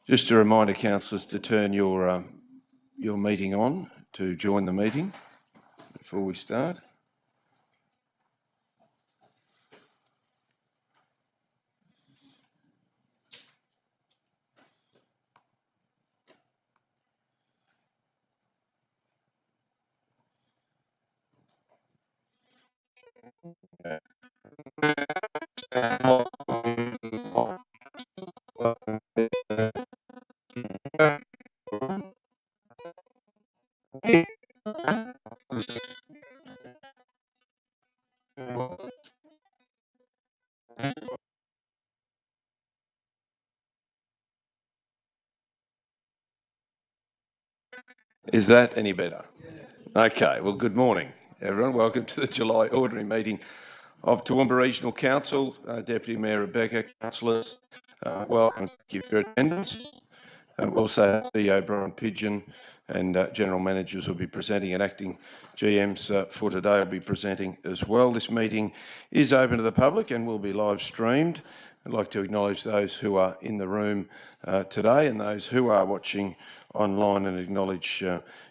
Just a reminder, councillors, to turn your meeting on to join the meeting before we start. Is that any better? Okay, well, good morning, everyone. Welcome to the July Ordinary Meeting of Toowoomba Regional Council. Deputy Mayor Rebecca, councillors, welcome. Thank you for your attendance. Also, CEO Brian Pigeon and General Managers will be presenting, and acting GMs for today will be presenting as well. This meeting is open to the public and will be live streamed. I'd like to acknowledge those who are in the room today and those who are watching online, and acknowledge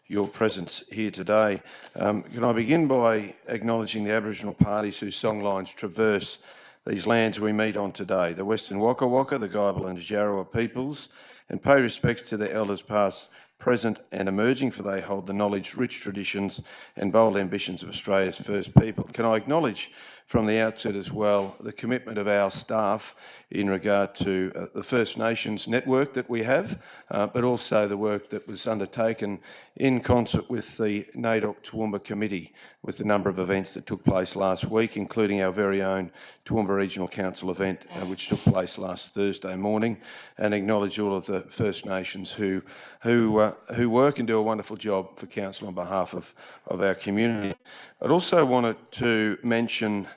your presence here today. Can I begin by acknowledging the Aboriginal parties whose songlines traverse these lands we meet on today, the Western Waka Waka, the Guyabal and Djarowa peoples, and pay respects to their elders past, present and emerging, for they hold the knowledge, rich traditions and bold ambitions of Australia's first people. Can I acknowledge from the outset as well the commitment of our staff in regard to the First Nations network that we have, but also the work that was undertaken in concert with the NAIDOC Toowoomba Committee, with the number of events that took place last week, including our very own Toowoomba Regional Council event, which took place last Thursday morning, and acknowledge all of the First Nations who work and do a wonderful job for Council on behalf of our community. I'd also wanted to mention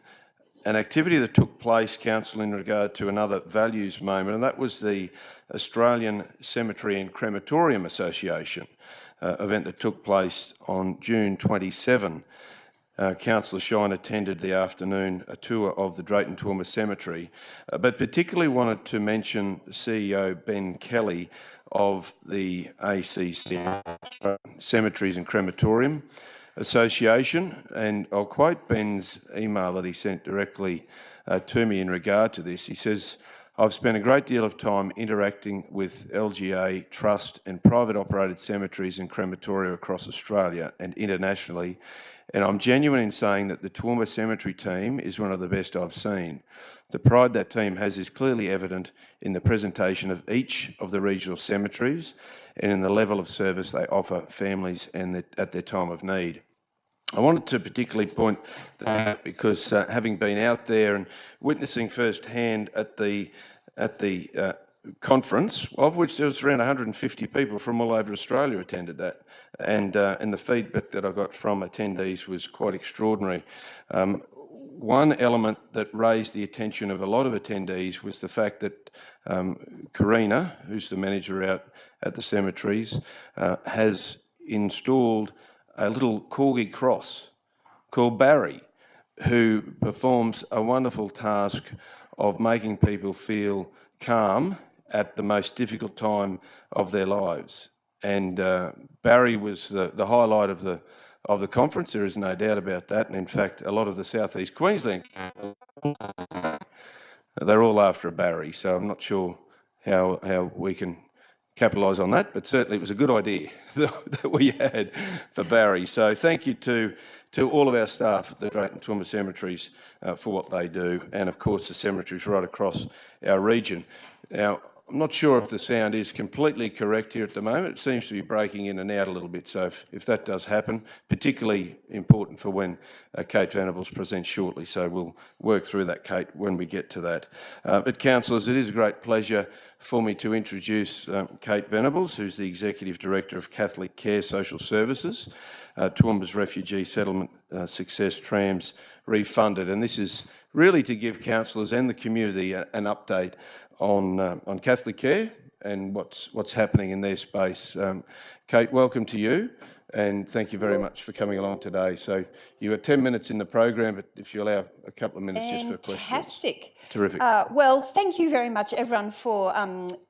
an activity that took place, Council, in regard to another values moment, and that was the Australian Cemetery and Crematorium Association event that took place on June 27. Councillor Shine attended the afternoon a tour of the Drayton Toowoomba Cemetery, but particularly wanted to mention CEO Ben Kelly of the ACC, Cemeteries and Crematorium Association, and I'll quote Ben's email that he sent directly to me in regard to this. He says, "I've spent a great deal of time interacting with LGA, trust and private operated cemeteries and crematoria across Australia and internationally, and I'm genuine in saying that the Toowoomba Cemetery team is one of the best I've seen. The pride that team has is clearly evident in the presentation of each of the regional cemeteries and in the level of service they offer families and at their time of need." I wanted to particularly point that out because having been out there and witnessing firsthand at the conference, of which there was around 150 people from all over Australia attended that, and the feedback that I got from attendees was quite extraordinary. One element that raised the attention of a lot of attendees was the fact that Karina, who's the manager out at the cemeteries, has installed a little corgi cross called Barry, who performs a wonderful task of making people feel calm at the most difficult time of their lives. And Barry was the highlight of the conference. There is no doubt about that. And in fact, a lot of the South East Queensland, they're all after a Barry. So I'm not sure how we can capitalise on that, but certainly it was a good idea that we had for Barry. So thank you to all of our staff at the Drayton Toowoomba Cemeteries for what they do, and of course the cemeteries right across our region. Now, I'm not sure if the sound is completely correct here at the moment. It seems to be breaking in and out a little bit, so if that does happen, particularly important for when Kate Venables presents shortly, so we'll work through that, Kate, when we get to that. But councillors, it is a great pleasure for me to introduce Kate Venables, who's the Executive Director of Catholic Care Social Services, Toowoomba's Refugee Settlement Success Trams Refunded, and this is really to give councillors and the community an update on Catholic care and what's happening in their space. Kate, welcome to you. and thank you very much for coming along today. So you are 10 minutes in the program, but if you allow a couple of minutes just for questions. Fantastic. Terrific. Well, thank you very much, everyone, for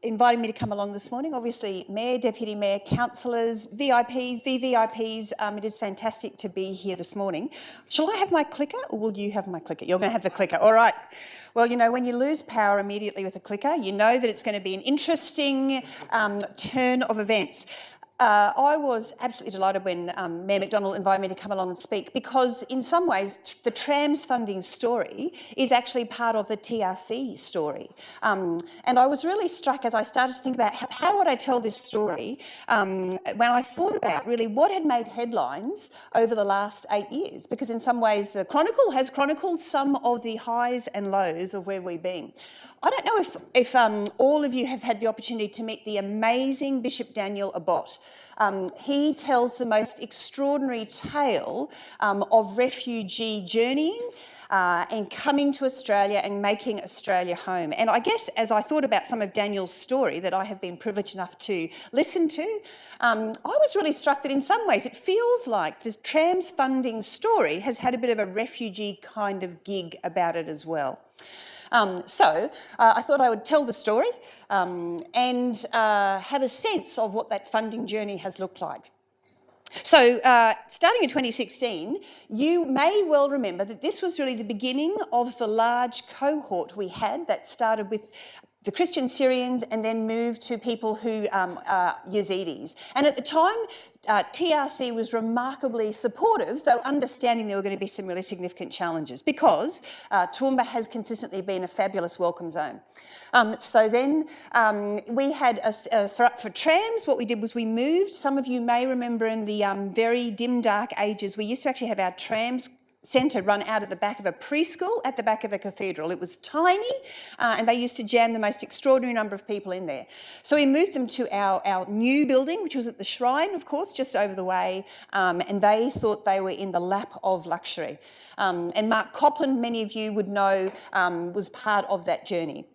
inviting me to come along this morning. Obviously, Mayor, Deputy Mayor, councillors, VIPs, VVIPs, it is fantastic to be here this morning. Shall I have my clicker or will you have my clicker? You're going to have the clicker. All right. Well, you know, when you lose power immediately with a clicker, you know that it's going to be an interesting turn of events. I was absolutely delighted when Mayor McDonald invited me to come along and speak, because in some ways the trams funding story is actually part of the TRC story. And I was really struck as I started to think about how would I tell this story when I thought about really what had made headlines over the last 8 years, because in some ways the Chronicle has chronicled some of the highs and lows of where we've been. I don't know if all of you have had the opportunity to meet the amazing Bishop Daniel Abbott. He tells the most extraordinary tale of refugee journeying and coming to Australia and making Australia home. And I guess as I thought about some of Daniel's story that I have been privileged enough to listen to, I was really struck that in some ways it feels like the trams funding story has had a bit of a refugee kind of gig about it as well. So I thought I would tell the story and have a sense of what that funding journey has looked like. So starting in 2016, you may well remember that this was really the beginning of the large cohort we had that started with the Christian Syrians and then moved to people who are Yazidis. And at the time, TRC was remarkably supportive, though understanding there were going to be some really significant challenges, because Toowoomba has consistently been a fabulous welcome zone. So then we had, for trams, what we did was we moved. Some of you may remember in the very dim, dark ages, we used to actually have our trams centre run out at the back of a preschool at the back of the cathedral. It was tiny and they used to jam the most extraordinary number of people in there. So we moved them to our new building, which was at the Shrine, of course, just over the way, and they thought they were in the lap of luxury. And Mark Copland, many of you would know, was part of that journey.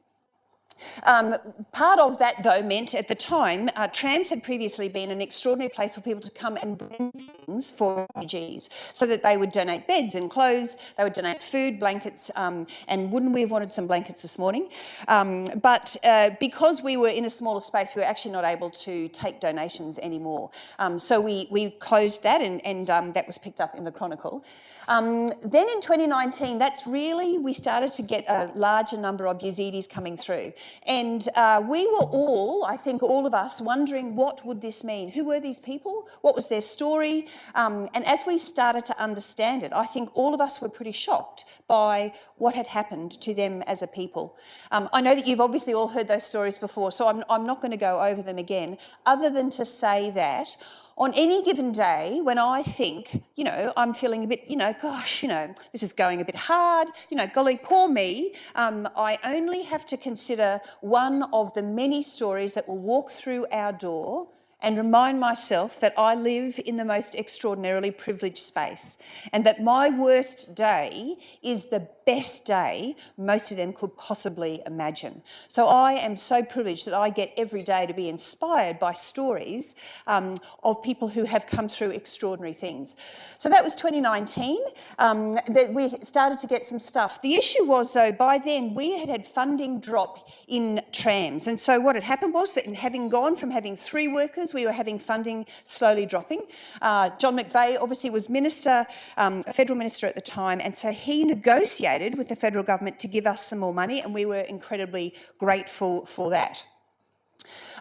Part of that, though, meant at the time, trams had previously been an extraordinary place for people to come and bring things for refugees, so that they would donate beds and clothes, they would donate food, blankets, and wouldn't we have wanted some blankets this morning? But because we were in a smaller space, we were actually not able to take donations anymore. So we closed that, and that was picked up in the Chronicle. Then in 2019, that's really, we started to get a larger number of Yazidis coming through. And we were all, I think all of us, wondering what would this mean? Who were these people? What was their story? And as we started to understand it, I think all of us were pretty shocked by what had happened to them as a people. I know that you've obviously all heard those stories before, so I'm not going to go over them again, other than to say that on any given day, when I think, you know, I'm feeling a bit, you know, gosh, you know, this is going a bit hard, you know, golly, poor me, I only have to consider one of the many stories that will walk through our door and remind myself that I live in the most extraordinarily privileged space, and that my worst day is the best day most of them could possibly imagine. So I am so privileged that I get every day to be inspired by stories of people who have come through extraordinary things. So that was 2019, that we started to get some stuff. The issue was, though, by then we had funding drop in trams, and so what had happened was that, having gone from having 3 workers, we were having funding slowly dropping. John McVeigh obviously was minister, a federal minister at the time, and so he negotiated with the federal government to give us some more money, and we were incredibly grateful for that.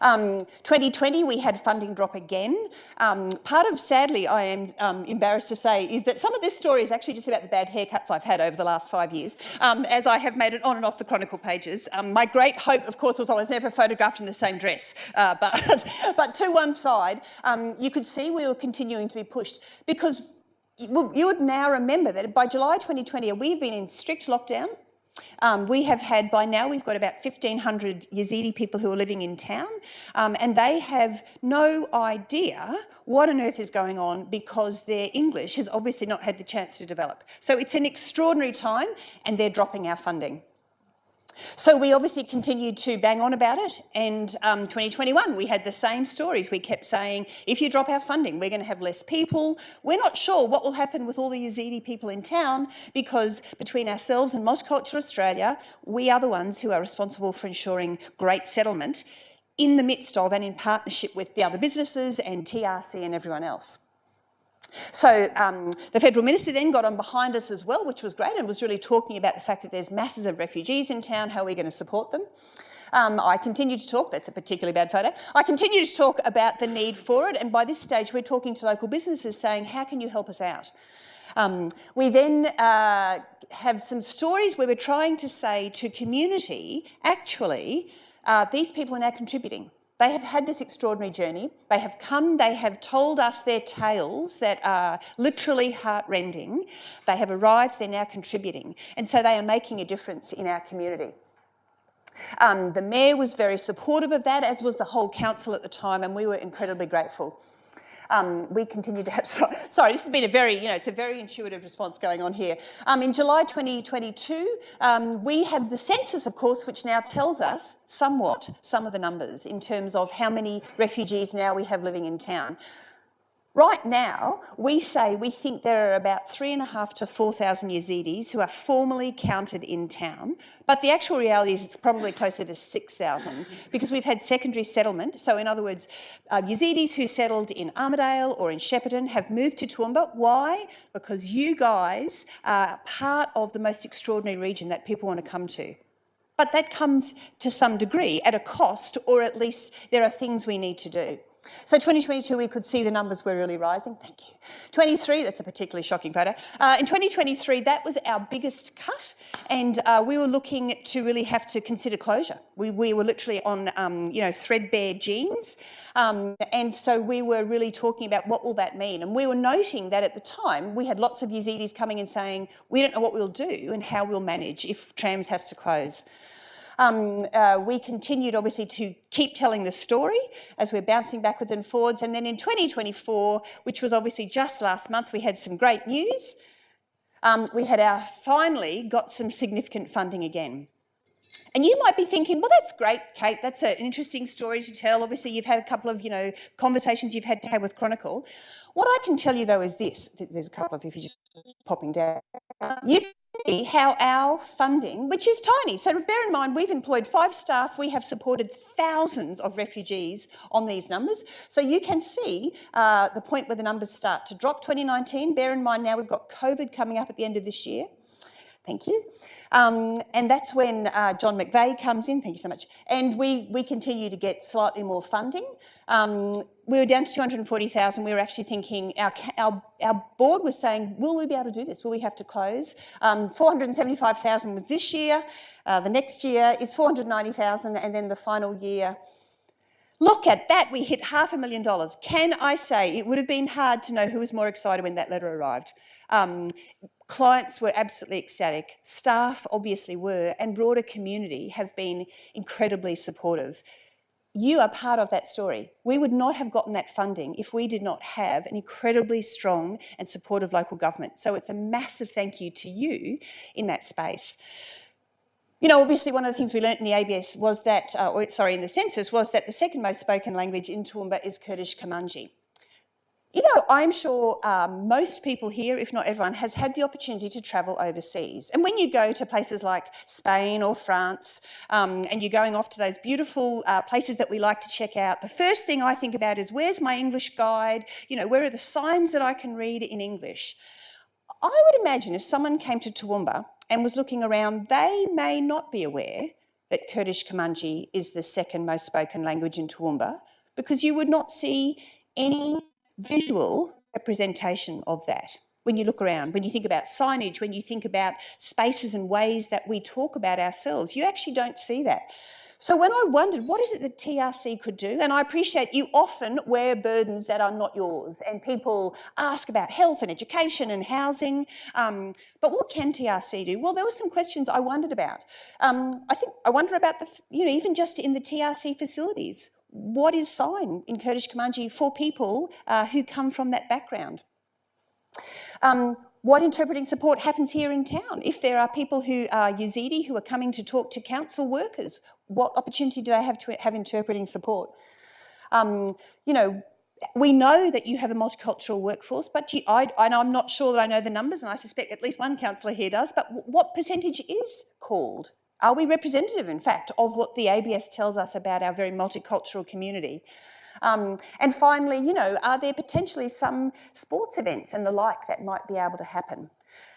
2020, we had funding drop again. Part of, sadly, I am embarrassed to say, is that some of this story is actually just about the bad haircuts I've had over the last 5 years, as I have made it on and off the Chronicle pages. My great hope, of course, was I was never photographed in the same dress. But to one side, you could see we were continuing to be pushed, because you would now remember that by July 2020, we've been in strict lockdown. We have had, by now, we've got about 1,500 Yazidi people who are living in town, and they have no idea what on earth is going on, because their English has obviously not had the chance to develop. So it's an extraordinary time, and they're dropping our funding. So we obviously continued to bang on about it, and 2021 we had the same stories. We kept saying, if you drop our funding, we're going to have less people. We're not sure what will happen with all the Yazidi people in town, because between ourselves and Multicultural Australia, we are the ones who are responsible for ensuring great settlement in the midst of and in partnership with the other businesses and TRC and everyone else. So the Federal Minister then got on behind us as well, which was great, and was really talking about the fact that there's masses of refugees in town, how are we going to support them? I continue to talk, that's a particularly bad photo, I continue to talk about the need for it, and by this stage we're talking to local businesses saying, how can you help us out? We then have some stories where we're trying to say to community, actually, these people are now contributing. They have had this extraordinary journey. They have come, they have told us their tales that are literally heartrending. They have arrived, they're now contributing. And so they are making a difference in our community. The Mayor was very supportive of that, as was the whole council at the time, and we were incredibly grateful. We continue to have, sorry, this has been a very, it's a very intuitive response going on here. In July 2022, we have the census, of course, which now tells us somewhat some of the numbers in terms of how many refugees now we have living in town. Right now, we say we think there are about 3,500 to 4,000 Yazidis who are formally counted in town, but the actual reality is it's probably closer to 6,000 because we've had secondary settlement. So in other words, Yazidis who settled in Armidale or in Shepparton have moved to Toowoomba. Why? Because you guys are part of the most extraordinary region that people want to come to. But that comes to some degree at a cost, or at least there are things we need to do. So 2022, we could see the numbers were really rising. Thank you. 23, that's a particularly shocking photo. In 2023, that was our biggest cut, and we were looking to really have to consider closure. We were literally on, threadbare jeans, and so we were really talking about what will that mean. And we were noting that at the time, we had lots of Yazidis coming and saying, we don't know what we'll do and how we'll manage if Trams has to close. We continued, obviously, to keep telling the story as we're bouncing backwards and forwards. And then in 2024, which was obviously just last month, we had some great news. We had finally got some significant funding again. And you might be thinking, well, that's great, Kate, that's an interesting story to tell. Obviously, you've had a couple of, conversations you've had to have with Chronicle. What I can tell you, though, is this. There's a couple of you just popping down. You can see how our funding, which is tiny, so bear in mind, we've employed 5 staff, we have supported thousands of refugees on these numbers. So you can see the point where the numbers start to drop 2019. Bear in mind now we've got COVID coming up at the end of this year. Thank you. And that's when John McVeigh comes in, thank you so much, and we continue to get slightly more funding. We were down to 240,000. We were actually thinking, our board was saying, will we be able to do this? Will we have to close? 475,000 was this year. The next year is 490,000, and then the final year. Look at that, we hit $500,000. Can I say, it would have been hard to know who was more excited when that letter arrived. Clients were absolutely ecstatic, staff obviously were, and broader community have been incredibly supportive. You are part of that story. We would not have gotten that funding if we did not have an incredibly strong and supportive local government. So it's a massive thank you to you in that space. Obviously one of the things we learnt in the ABS was that, in the census, was that the second most spoken language in Toowoomba is Kurdish Kurmanji. I'm sure most people here, if not everyone, has had the opportunity to travel overseas. And when you go to places like Spain or France, and you're going off to those beautiful places that we like to check out, the first thing I think about is, where's my English guide? Where are the signs that I can read in English? I would imagine if someone came to Toowoomba and was looking around, they may not be aware that Kurdish Kurmanji is the second most spoken language in Toowoomba, because you would not see any visual representation of that when you look around, when you think about signage, when you think about spaces and ways that we talk about ourselves. You actually don't see that. So when I wondered, what is it that TRC could do? And I appreciate you often wear burdens that are not yours, and people ask about health and education and housing, but what can TRC do? Well, there were some questions I wondered about. I wonder about even just in the TRC facilities, what is sign in Kurdish Kurmanji for people who come from that background? what interpreting support happens here in town? If there are people who are Yazidi who are coming to talk to council workers, what opportunity do they have to have interpreting support? You know, we know that you have a multicultural workforce, but I'm not sure that I know the numbers, and I suspect at least one councillor here does, but what percentage is called? Are we representative, in fact, of what the ABS tells us about our very multicultural community? And finally, you know, are there potentially some sports events and the like that might be able to happen?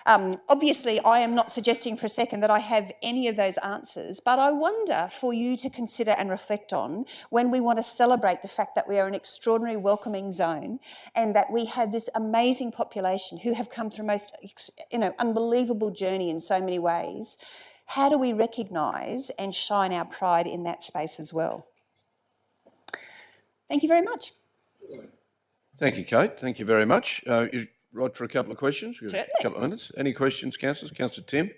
Obviously, I am not suggesting for a second that I have any of those answers, but I wonder for you to consider and reflect on when we want to celebrate the fact that we are an extraordinary welcoming zone and that we have this amazing population who have come through most, you know, unbelievable journey in so many ways. How do we recognise and shine our pride in that space as well? Thank you very much. Thank you, Kate. Thank you very much. You're right for a couple of questions? We've got Certainly. a couple of minutes. Any questions, councillors? Councillor Tim?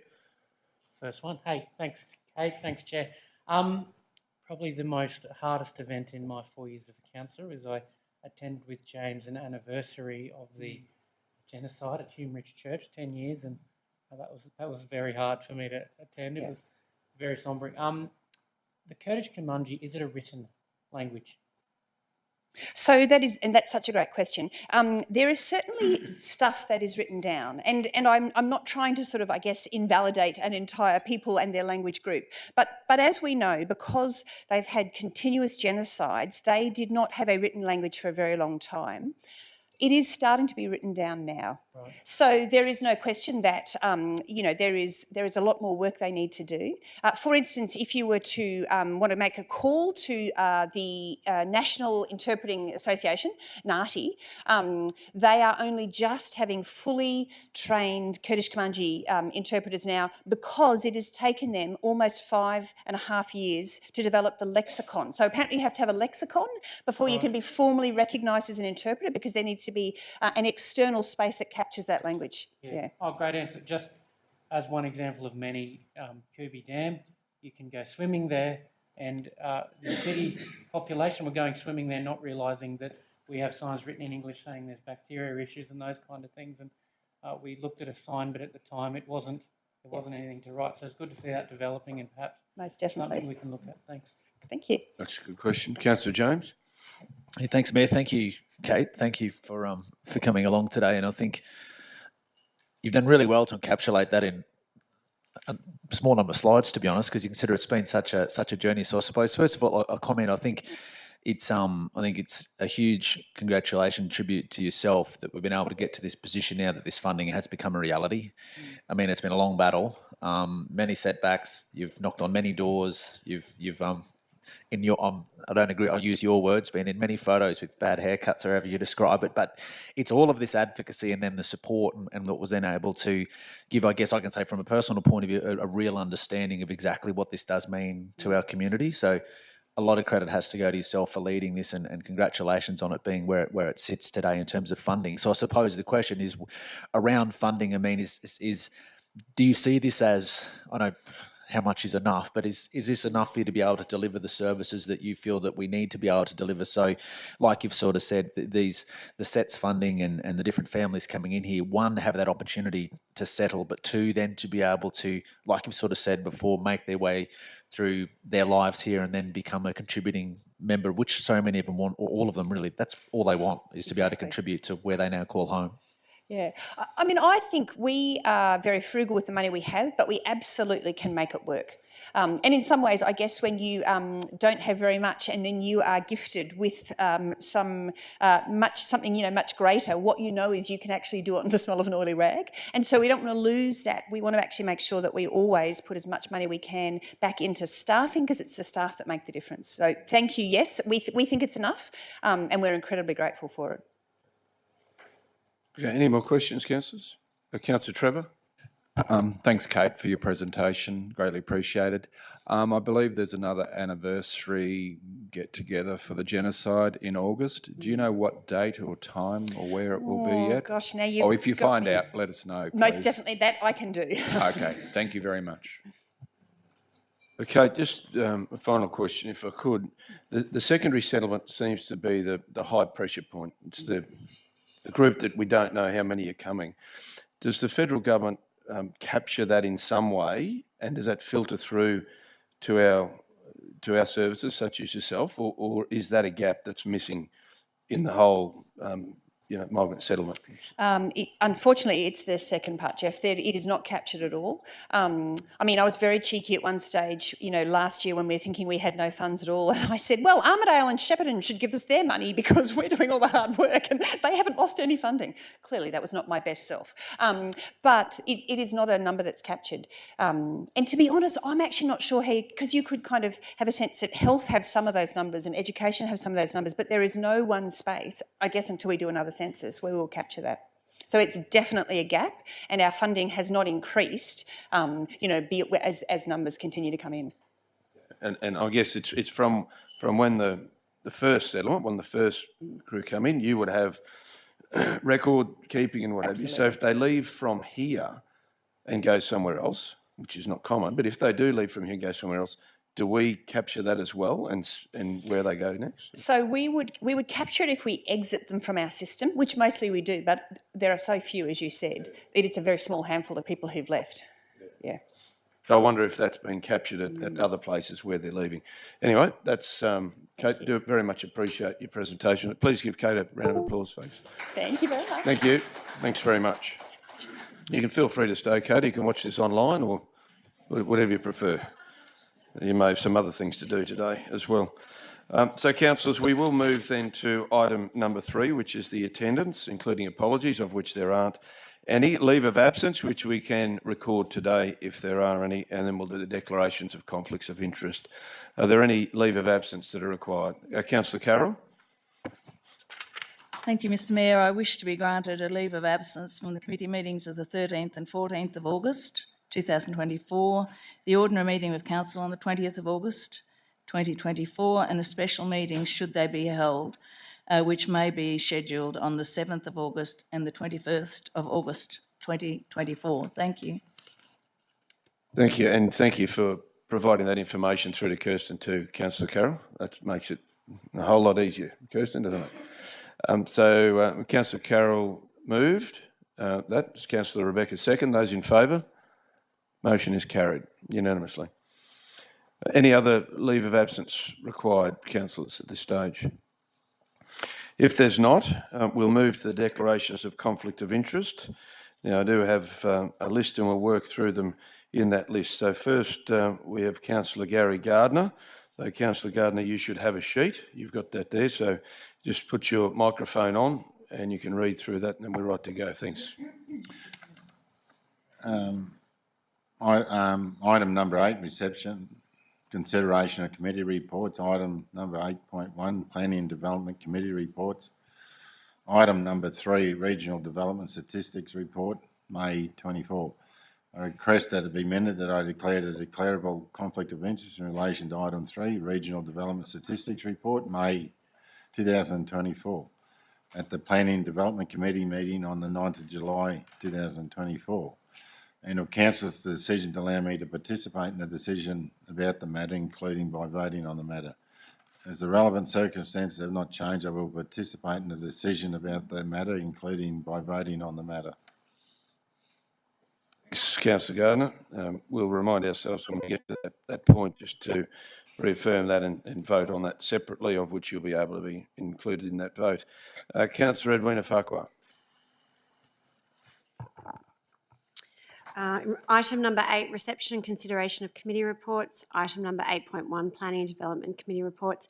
First one. Hey, thanks, Kate. Thanks, Chair. Probably the most hardest event in my 4 years of councillor is I attended with James an anniversary of the genocide at Humeridge Church, 10 years, and that was very hard for me to attend. It was very sombering. The Kurdish Kurmanji, is it a written language? So that is, and that's such a great question. There is certainly stuff that is written down, and I'm not trying to sort of, I guess, invalidate an entire people and their language group. But as we know, because they've had continuous genocides, they did not have a written language for a very long time. It is starting to be written down now. Right. So there is no question that, you know, there is a lot more work they need to do. For instance, if you were to want to make a call to the National Interpreting Association, NAATI, they are only just having fully trained Kurdish Kurmanji interpreters now because it has taken them almost 5.5 years to develop the lexicon. So apparently you have to have a lexicon before you can be formally recognised as an interpreter, because there needs to be an external space that captures that language. Yeah. Oh, great answer. Just as one example of many, Kubi Dam, you can go swimming there, and the city population were going swimming there not realising that we have signs written in English saying there's bacteria issues and those kind of things, and we looked at a sign, but at the time it wasn't anything to write. So it's good to see that developing, and perhaps most definitely something we can look at. Thanks. Thank you. That's a good question. Councillor James? Hey, thanks, Mayor. Thank you, Kate. Thank you for coming along today. And I think you've done really well to encapsulate that in a small number of slides, to be honest, because you consider it's been such a journey. So I suppose, first of all, a comment. I think it's a huge congratulation, tribute to yourself that we've been able to get to this position now that this funding has become a reality. I mean, it's been a long battle, many setbacks. You've knocked on many doors. You've in your, I don't agree, I'll use your words, been in many photos with bad haircuts or however you describe it, but it's all of this advocacy and then the support and what was then able to give, I guess I can say from a personal point of view, a real understanding of exactly what this does mean to our community. So a lot of credit has to go to yourself for leading this, and congratulations on it being where it sits today in terms of funding. So I suppose the question is around funding. I mean, is do you see this as, I know how much is enough, but is this enough for you to be able to deliver the services that you feel that we need to be able to deliver? So like you've sort of said, the SETS funding and the different families coming in here, one, have that opportunity to settle, but two, then to be able to, like you've sort of said before, make their way through their lives here and then become a contributing member, which so many of them want, or all of them really, that's all they want, is to be able to contribute to where they now call home. Yeah, I mean, I think we are very frugal with the money we have, but we absolutely can make it work. And in some ways, I guess when you don't have very much and then you are gifted with something much greater, what you know is you can actually do it on the smell of an oily rag. And so we don't want to lose that. We want to actually make sure that we always put as much money we can back into staffing, because it's the staff that make the difference. So thank you. Yes, we think it's enough, and we're incredibly grateful for it. Okay, any more questions, councillors? Councillor Trevor? Thanks, Kate, for your presentation. Greatly appreciated. I believe there's another anniversary get-together for the genocide in August. Do you know what date or time or where it will be yet? Gosh, now you've Or if you find out, let us know, please. Most definitely, that I can do. Okay, thank you very much. Okay, just a final question, if I could. The secondary settlement seems to be the high pressure point. It's the group that we don't know how many are coming. does the federal government capture that in some way, and does that filter through to our services such as yourself, or is that a gap that's missing in the whole migrant settlement? Unfortunately, it's the second part, Jeff. It is not captured at all. I mean, I was very cheeky at one stage, last year when we were thinking we had no funds at all. And I said, well, Armidale and Shepparton should give us their money because we're doing all the hard work and they haven't lost any funding. Clearly, that was not my best self. But it is not a number that's captured. And to be honest, I'm actually not sure how, because you could kind of have a sense that health have some of those numbers and education have some of those numbers, but there is no one space, I guess, until we do another census where we will capture that. So it's definitely a gap, and our funding has not increased, as numbers continue to come in. And I guess it's from when the first settlement, when the first crew come in, you would have record keeping and what have you. So if they leave from here and go somewhere else, which is not common, but if they do leave from here and go somewhere else, do we capture that as well, and where they go next? So we would capture it if we exit them from our system, which mostly we do, but there are so few, as you said. It's a very small handful of people who've left. Yeah. So I wonder if that's been captured at other places where they're leaving. Anyway, that's Kate. Do very much appreciate your presentation. Please give Kate a round of applause, folks. Thank you very much. Thank you. Thanks very much. You can feel free to stay, Kate. You can watch this online or whatever you prefer. You may have some other things to do today as well. So, councillors, we will move then to item number 3, which is the attendance, including apologies, of which there aren't any, leave of absence, which we can record today if there are any, and then we'll do the declarations of conflicts of interest. Are there any leave of absence that are required? Councillor Carroll? Thank you, Mr Mayor. I wish to be granted a leave of absence from the committee meetings of the 13th and 14th of August 2024, the ordinary meeting of council on the 20th of August 2024, and the special meetings, should they be held, which may be scheduled on the 7th of August and the 21st of August 2024. Thank you. Thank you, and thank you for providing that information through to Kirsten too, Councillor Carroll. That makes it a whole lot easier, Kirsten, doesn't it? Councillor Carroll moved. That's Councillor Rebecca second. Those in favour? Motion is carried unanimously. Any other leave of absence required, councillors, at this stage? If there's not, we'll move to the declarations of conflict of interest. Now, I do have a list and we'll work through them in that list. So first, we have Councillor Gary Gardner. So, Councillor Gardner, you should have a sheet. You've got that there. So just put your microphone on and you can read through that and then we're right to go. Thanks. Item number 8, reception, consideration of committee reports. Item number 8.1, planning and development committee reports. Item number 3, regional development statistics report, May 24. I request that it be amended that I declared a declarable conflict of interest in relation to item 3, regional development statistics report, May 2024, at the planning and development committee meeting on the 9th of July 2024. And of council's decision to allow me to participate in the decision about the matter, including by voting on the matter. As the relevant circumstances have not changed, I will participate in the decision about the matter, including by voting on the matter. Thanks, Councillor Gardner. We'll remind ourselves when we get to that point just to reaffirm that and vote on that separately, of which you'll be able to be included in that vote. Councillor Edwina Farquhar. Item number 8, reception and consideration of committee reports. Item number 8.1, planning and development committee reports.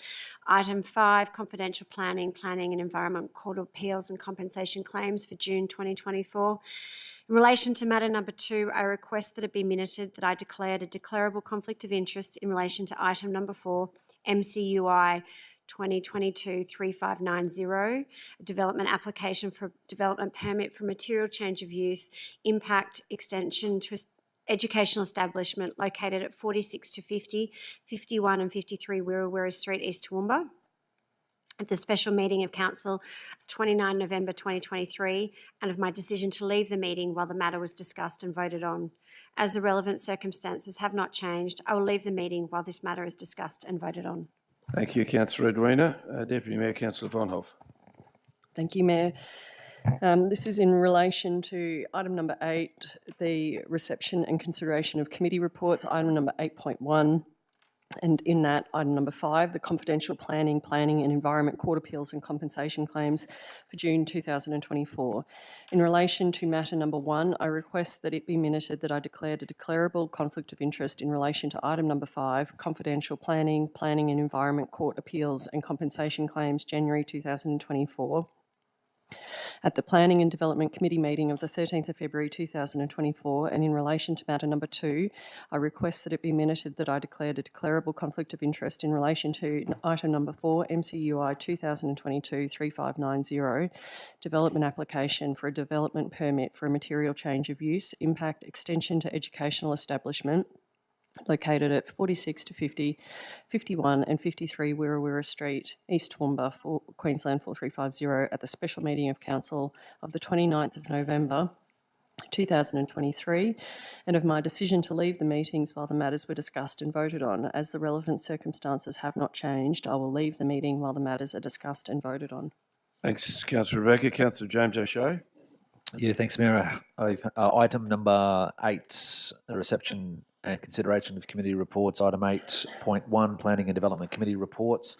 Item 5, confidential planning and environment court of appeals and compensation claims for June 2024. In relation to matter number 2, I request that it be minuted that I declared a declarable conflict of interest in relation to item number 4, MCUI 2022-3590, a development application for development permit for material change of use, impact extension to educational establishment located at 46 to 50, 51 and 53 Wirrawirra Street, East Toowoomba, at the special meeting of council 29 November 2023, and of my decision to leave the meeting while the matter was discussed and voted on. As the relevant circumstances have not changed, I will leave the meeting while this matter is discussed and voted on. Thank you, Councillor Edwina. Deputy Mayor, Councillor Von Hoff. Thank you, Mayor. This is in relation to item number 8, the reception and consideration of committee reports, item number 8.1. And in that, item number 5, the confidential planning and environment court appeals and compensation claims for June 2024. In relation to matter number 1, I request that it be minuted that I declared a declarable conflict of interest in relation to item number 5, confidential planning and environment court appeals and compensation claims, January 2024. At the Planning and Development Committee meeting of the 13th of February 2024, and in relation to matter number 2, I request that it be minuted that I declared a declarable conflict of interest in relation to item number 4, MCUI 2022-3590, development application for a development permit for a material change of use, impact extension to educational establishment, located at 46 to 50, 51 and 53 Wirrawirra Street, East Toowoomba, Queensland 4350, at the special meeting of Council of the 29th of November 2023, and of my decision to leave the meetings while the matters were discussed and voted on. As the relevant circumstances have not changed, I will leave the meeting while the matters are discussed and voted on. Thanks, Councillor Rebecca. Councillor James O'Shea. Yeah, thanks, Mayor. Item number 8, the reception and consideration of committee reports. Item 8.1, Planning and Development Committee reports.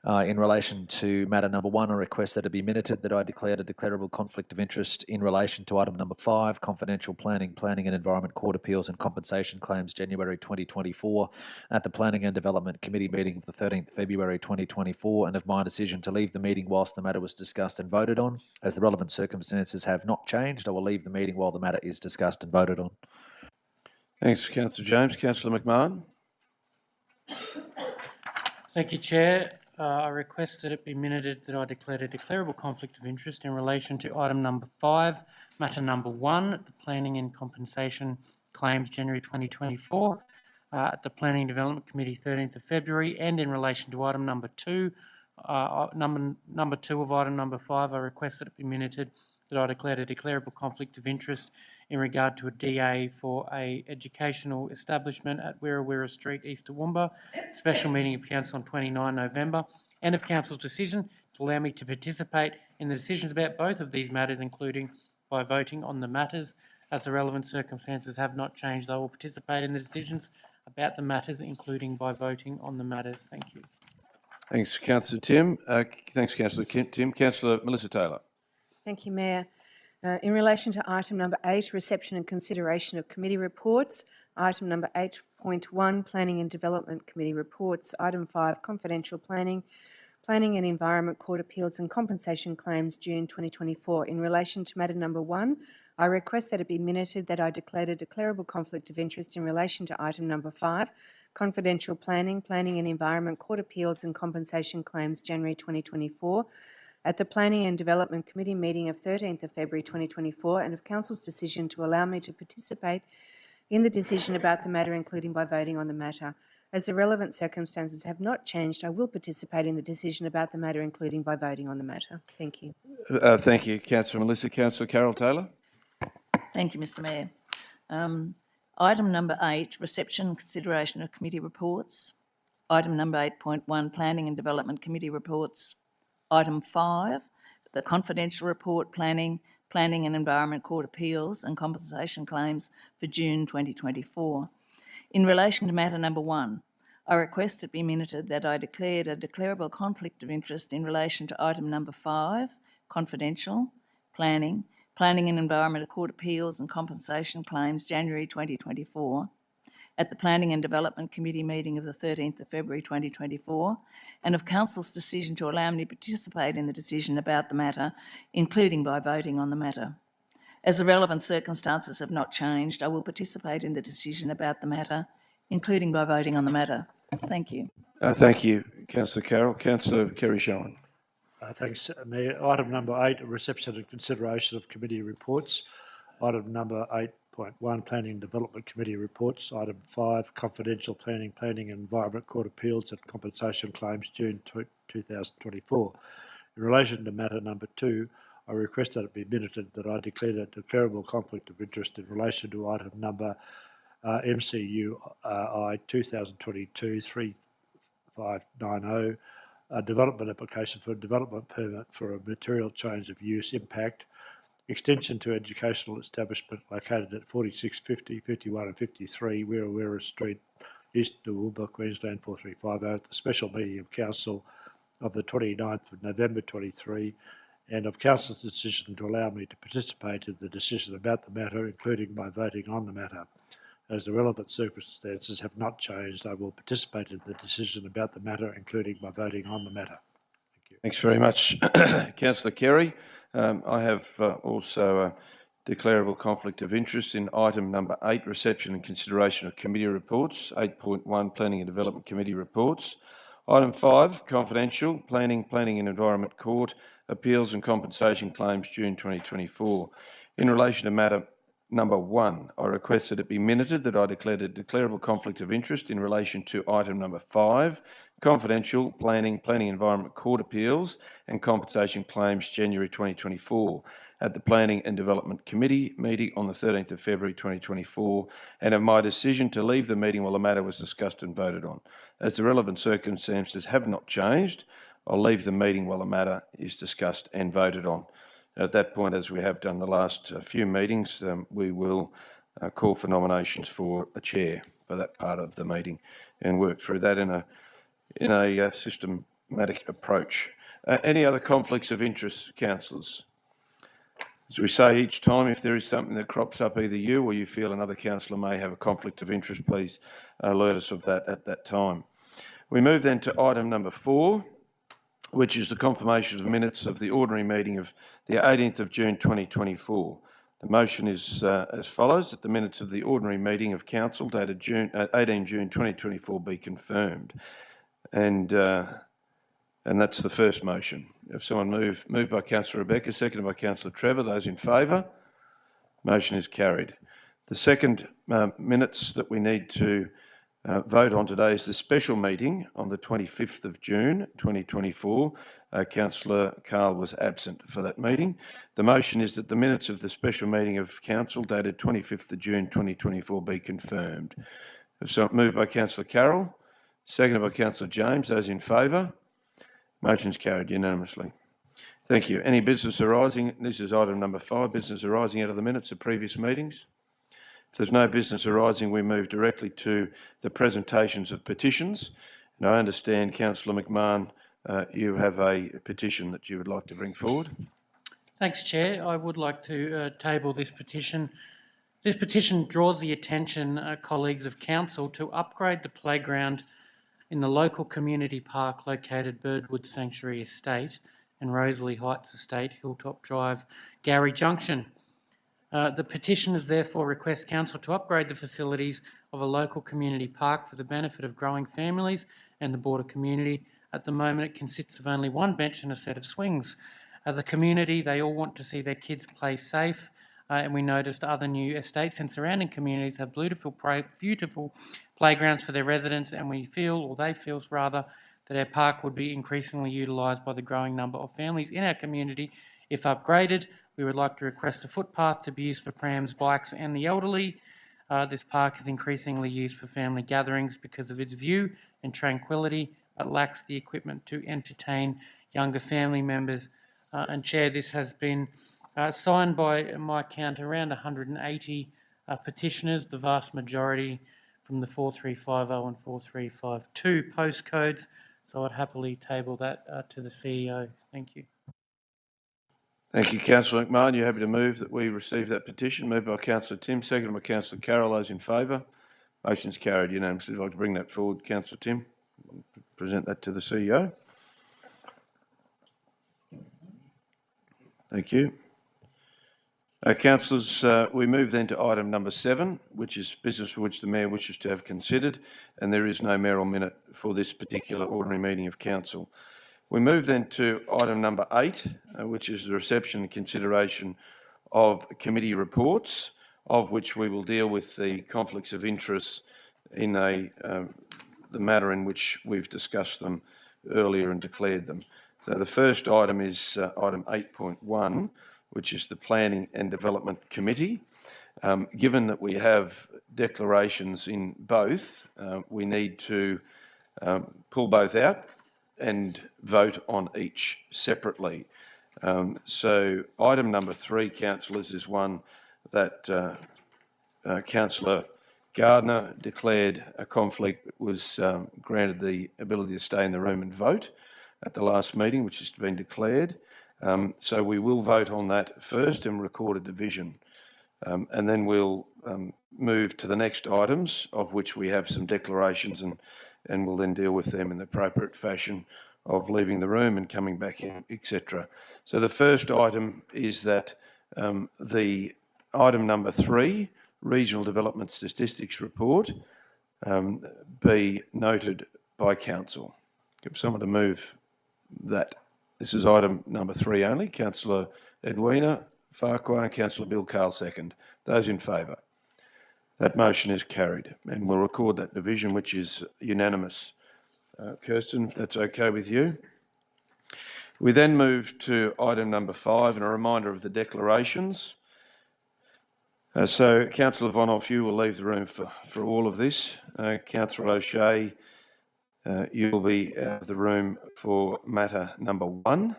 In relation to matter number 1, I request that it be minuted that I declared a declarable conflict of interest in relation to item number 5, confidential planning and environment court appeals and compensation claims, January 2024, at the Planning and Development Committee meeting of the 13th February 2024, and of my decision to leave the meeting whilst the matter was discussed and voted on. As the relevant circumstances have not changed, I will leave the meeting while the matter is discussed and voted on. Thanks, Councillor James. Councillor McMahon. Thank you, Chair. I request that it be minuted that I declared a declarable conflict of interest in relation to item number 5, matter number 1, the planning and compensation claims, January 2024, at the Planning and Development Committee, 13th of February, and in relation to item number 2, number 2 of item number 5, I request that it be minuted that I declared a declarable conflict of interest in regard to a DA for a educational establishment at Wirrawirra Street, East Toowoomba, special meeting of Council on 29 November, and of Council's decision to allow me to participate in the decisions about both of these matters, including by voting on the matters. As the relevant circumstances have not changed, I will participate in the decisions about the matters, including by voting on the matters. Thank you. Thanks, Councillor Tim. Thanks, Councillor Tim. Councillor Melissa Taylor. Thank you, Mayor. In relation to item number 8, reception and consideration of committee reports, item number 8.1, Planning and Development Committee reports, item 5, confidential planning and environment court appeals and compensation claims, June 2024. In relation to matter number 1, I request that it be minuted that I declared a declarable conflict of interest in relation to item number 5, confidential planning and environment court appeals and compensation claims, January 2024, at the Planning and Development Committee meeting of 13th of February 2024, and of Council's decision to allow me to participate in the decision about the matter, including by voting on the matter. As the relevant circumstances have not changed, I will participate in the decision about the matter, including by voting on the matter. Thank you. Thank you, Councillor Melissa. Councillor Carol Taylor. Thank you, Mr Mayor. Item number 8, reception and consideration of committee reports. Item number 8.1, Planning and Development Committee reports. Item 5, the confidential report, planning and environment court appeals and compensation claims for June 2024. In relation to matter number 1, I request it be minuted that I declared a declarable conflict of interest in relation to item number 5, confidential, planning and environment court appeals and compensation claims, January 2024, at the Planning and Development Committee meeting of the 13th of February 2024, and of Council's decision to allow me to participate in the decision about the matter, including by voting on the matter. As the relevant circumstances have not changed, I will participate in the decision about the matter, including by voting on the matter. Thank you. Thank you, Councillor Carroll. Councillor Kerry-Shine. Thanks, Mayor. Item number 8, reception and consideration of committee reports. Item number 8.1, Planning and Development Committee reports. Item 5, confidential planning and environment court appeals and compensation claims, June 2024. In relation to matter number 2, I request that it be minuted that I declared a declarable conflict of interest in relation to item number MCUI 2022-3590, a development application for a development permit for a material change of use impact, extension to educational establishment located at 46, 50, 51 and 53 Werawera Street, East Toowoomba, Queensland 4350, at the special meeting of Council of the 29th of November 23, and of Council's decision to allow me to participate in the decision about the matter, including by voting on the matter. As the relevant circumstances have not changed, I will participate in the decision about the matter, including by voting on the matter. Thank you. Thanks very much, Councillor Kerry. I have also a declarable conflict of interest in item number 8, reception and consideration of committee reports, 8.1, Planning and Development Committee reports. Item 5, confidential, Planning and Environment Court, appeals and compensation claims, June 2024. In relation to matter number 1, I request that it be minuted that I declared a declarable conflict of interest in relation to item number 5, confidential, Planning and Environment Court appeals and compensation claims, January 2024, at the Planning and Development Committee meeting on the 13th of February 2024, and of my decision to leave the meeting while the matter was discussed and voted on. As the relevant circumstances have not changed, I'll leave the meeting while the matter is discussed and voted on. At that point, as we have done the last few meetings, we will call for nominations for a chair for that part of the meeting and work through that in a systematic approach. Any other conflicts of interest, councillors? As we say each time, if there is something that crops up, either you or you feel another councillor may have a conflict of interest, please alert us of that at that time. We move then to item number 4, which is the confirmation of minutes of the ordinary meeting of the 18th of June 2024. The motion is as follows, that the minutes of the ordinary meeting of Council dated 18 June 2024 be confirmed. And that's the first motion. If someone moved by Councillor Rebecca, seconded by Councillor Trevor, those in favour, motion is carried. The second minutes that we need to vote on today is the special meeting on the 25th of June 2024. Councillor Carl was absent for that meeting. The motion is that the minutes of the special meeting of Council dated 25th of June 2024 be confirmed. So moved by Councillor Carroll, seconded by Councillor James. Those in favour? Motion's carried unanimously. Thank you. Any business arising? This is item number 5, business arising out of the minutes of previous meetings. If there's no business arising, we move directly to the presentations of petitions. And I understand, Councillor McMahon, you have a petition that you would like to bring forward. Thanks, Chair. I would like to table this petition. This petition draws the attention, colleagues of Council, to upgrade the playground in the local community park located Birdwood Sanctuary Estate and Rosalie Heights Estate, Hilltop Drive, Gowrie Junction. The petitioners therefore request Council to upgrade the facilities of a local community park for the benefit of growing families and the broader community. At the moment, it consists of only one bench and a set of swings. As a community, they all want to see their kids play safe, and we noticed other new estates and surrounding communities have beautiful playgrounds for their residents, and we feel, or they feel rather, that our park would be increasingly utilised by the growing number of families in our community. If upgraded, we would like to request a footpath to be used for prams, bikes and the elderly. This park is increasingly used for family gatherings because of its view and tranquility, but lacks the equipment to entertain younger family members. And Chair, this has been signed by my count around 180 petitioners, the vast majority from the 4350 and 4352 postcodes. So I'd happily table that to the CEO. Thank you. Thank you, Councillor McMahon. You happy to move that we receive that petition? Moved by Councillor Tim, seconded by Councillor Carroll. Those in favour? Motion's carried unanimously. If you'd like to bring that forward, Councillor Tim, present that to the CEO. Thank you. Councillors, we move then to item number 7, which is business for which the Mayor wishes to have considered, and there is no mayoral minute for this particular ordinary meeting of Council. We move then to item number 8, which is the reception and consideration of committee reports, of which we will deal with the conflicts of interest in the matter in which we've discussed them earlier and declared them. So the first item is item 8.1, which is the Planning and Development Committee. Given that we have declarations in both, we need to pull both out and vote on each separately. So item number 3, councillors, is one that Councillor Gardner declared a conflict, was granted the ability to stay in the room and vote at the last meeting, which has been declared. So we will vote on that first and record a division. And then we'll move to the next items, of which we have some declarations, and we'll then deal with them in the appropriate fashion of leaving the room and coming back in, etc. So the first item is that the item number 3, Regional Development Statistics Report, be noted by council. Give someone to move that. This is item number 3 only. Councillor Edwina Farquhar and Councillor Bill Carl second. Those in favour? That motion is carried, and we'll record that division, which is unanimous. Kirsten, if that's okay with you. We then move to item number 5, and a reminder of the declarations. So, Councillor Vonhoff, you will leave the room for all of this. Councillor O'Shea, you will be out of the room for matter number 1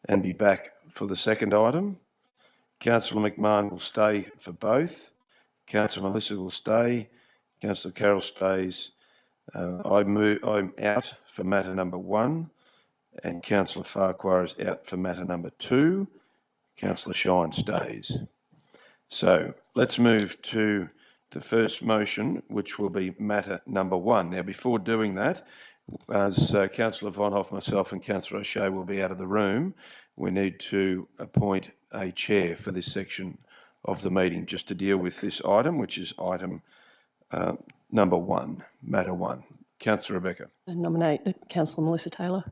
and be back for the second item. Councillor McMahon will stay for both. Councillor Melissa will stay. Councillor Carroll stays. I'm out for matter number 1, and Councillor Farquhar is out for matter number 2. Councillor Shine stays. So let's move to the first motion, which will be matter number 1. Now, before doing that, as Councillor Vonhoff, myself and Councillor O'Shea will be out of the room, we need to appoint a chair for this section of the meeting, just to deal with this item, which is item number 1, matter 1. Councillor Rebecca. I nominate Councillor Melissa Taylor.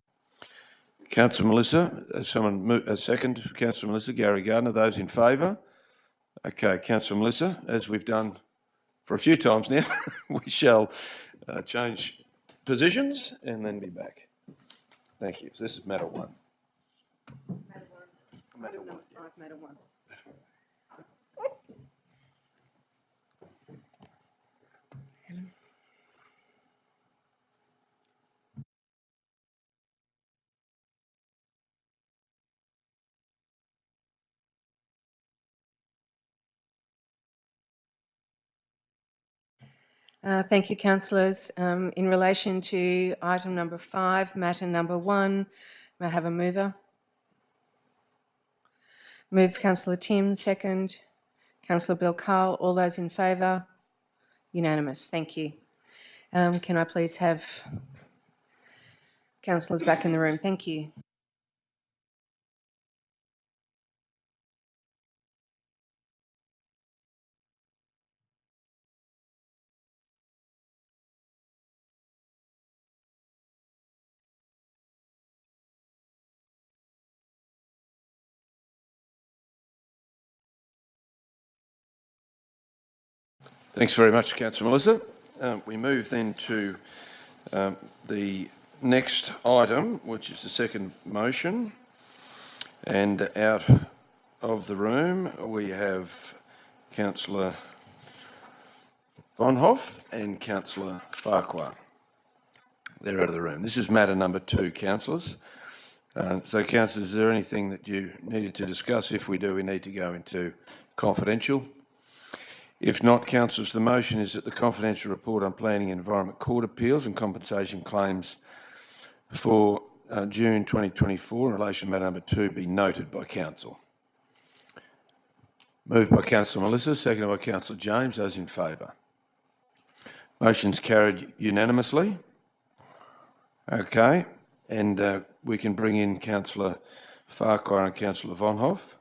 Councillor Melissa, a second. Councillor Melissa, Gary Gardner. Those in favour? Okay, Councillor Melissa, as we've done for a few times now, we shall change positions and then be back. Thank you. So this is matter 1. Matter 1. Matter 1. Thank you, councillors. In relation to item number 5, matter number 1, may I have a mover? Move Councillor Tim, second. Councillor Bill Carl, all those in favour? Unanimous, thank you. Can I please have councillors back in the room? Thank you. Thanks very much, Councillor Melissa. We move then to the next item, which is the second motion. And out of the room, we have Councillor Vonhoff and Councillor Farquhar. They're out of the room. This is matter number 2, councillors. So, councillors, is there anything that you needed to discuss? If we do, we need to go into confidential. If not, councillors, the motion is that the confidential report on planning and environment court appeals and compensation claims for June 2024 in relation to matter number 2 be noted by council. Moved by Councillor Melissa, seconded by Councillor James. Those in favour? Motion's carried unanimously. Okay, and we can bring in Councillor Farquhar and Councillor Vonhoff.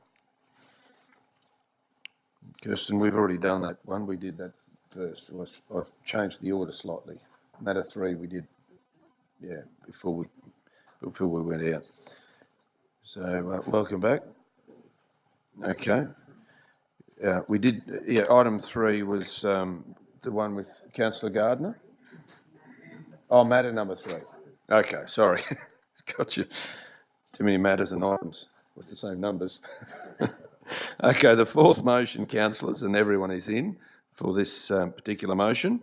Kirsten, we've already done that one. We did that first. I've changed the order slightly. Matter 3 we did, yeah, before we went out. So welcome back. Okay. We did, yeah, item 3 was the one with Councillor Gardner. Oh, matter number 3. Okay, sorry. Got you. Too many matters and items with the same numbers. Okay, the fourth motion, councillors, and everyone is in for this particular motion.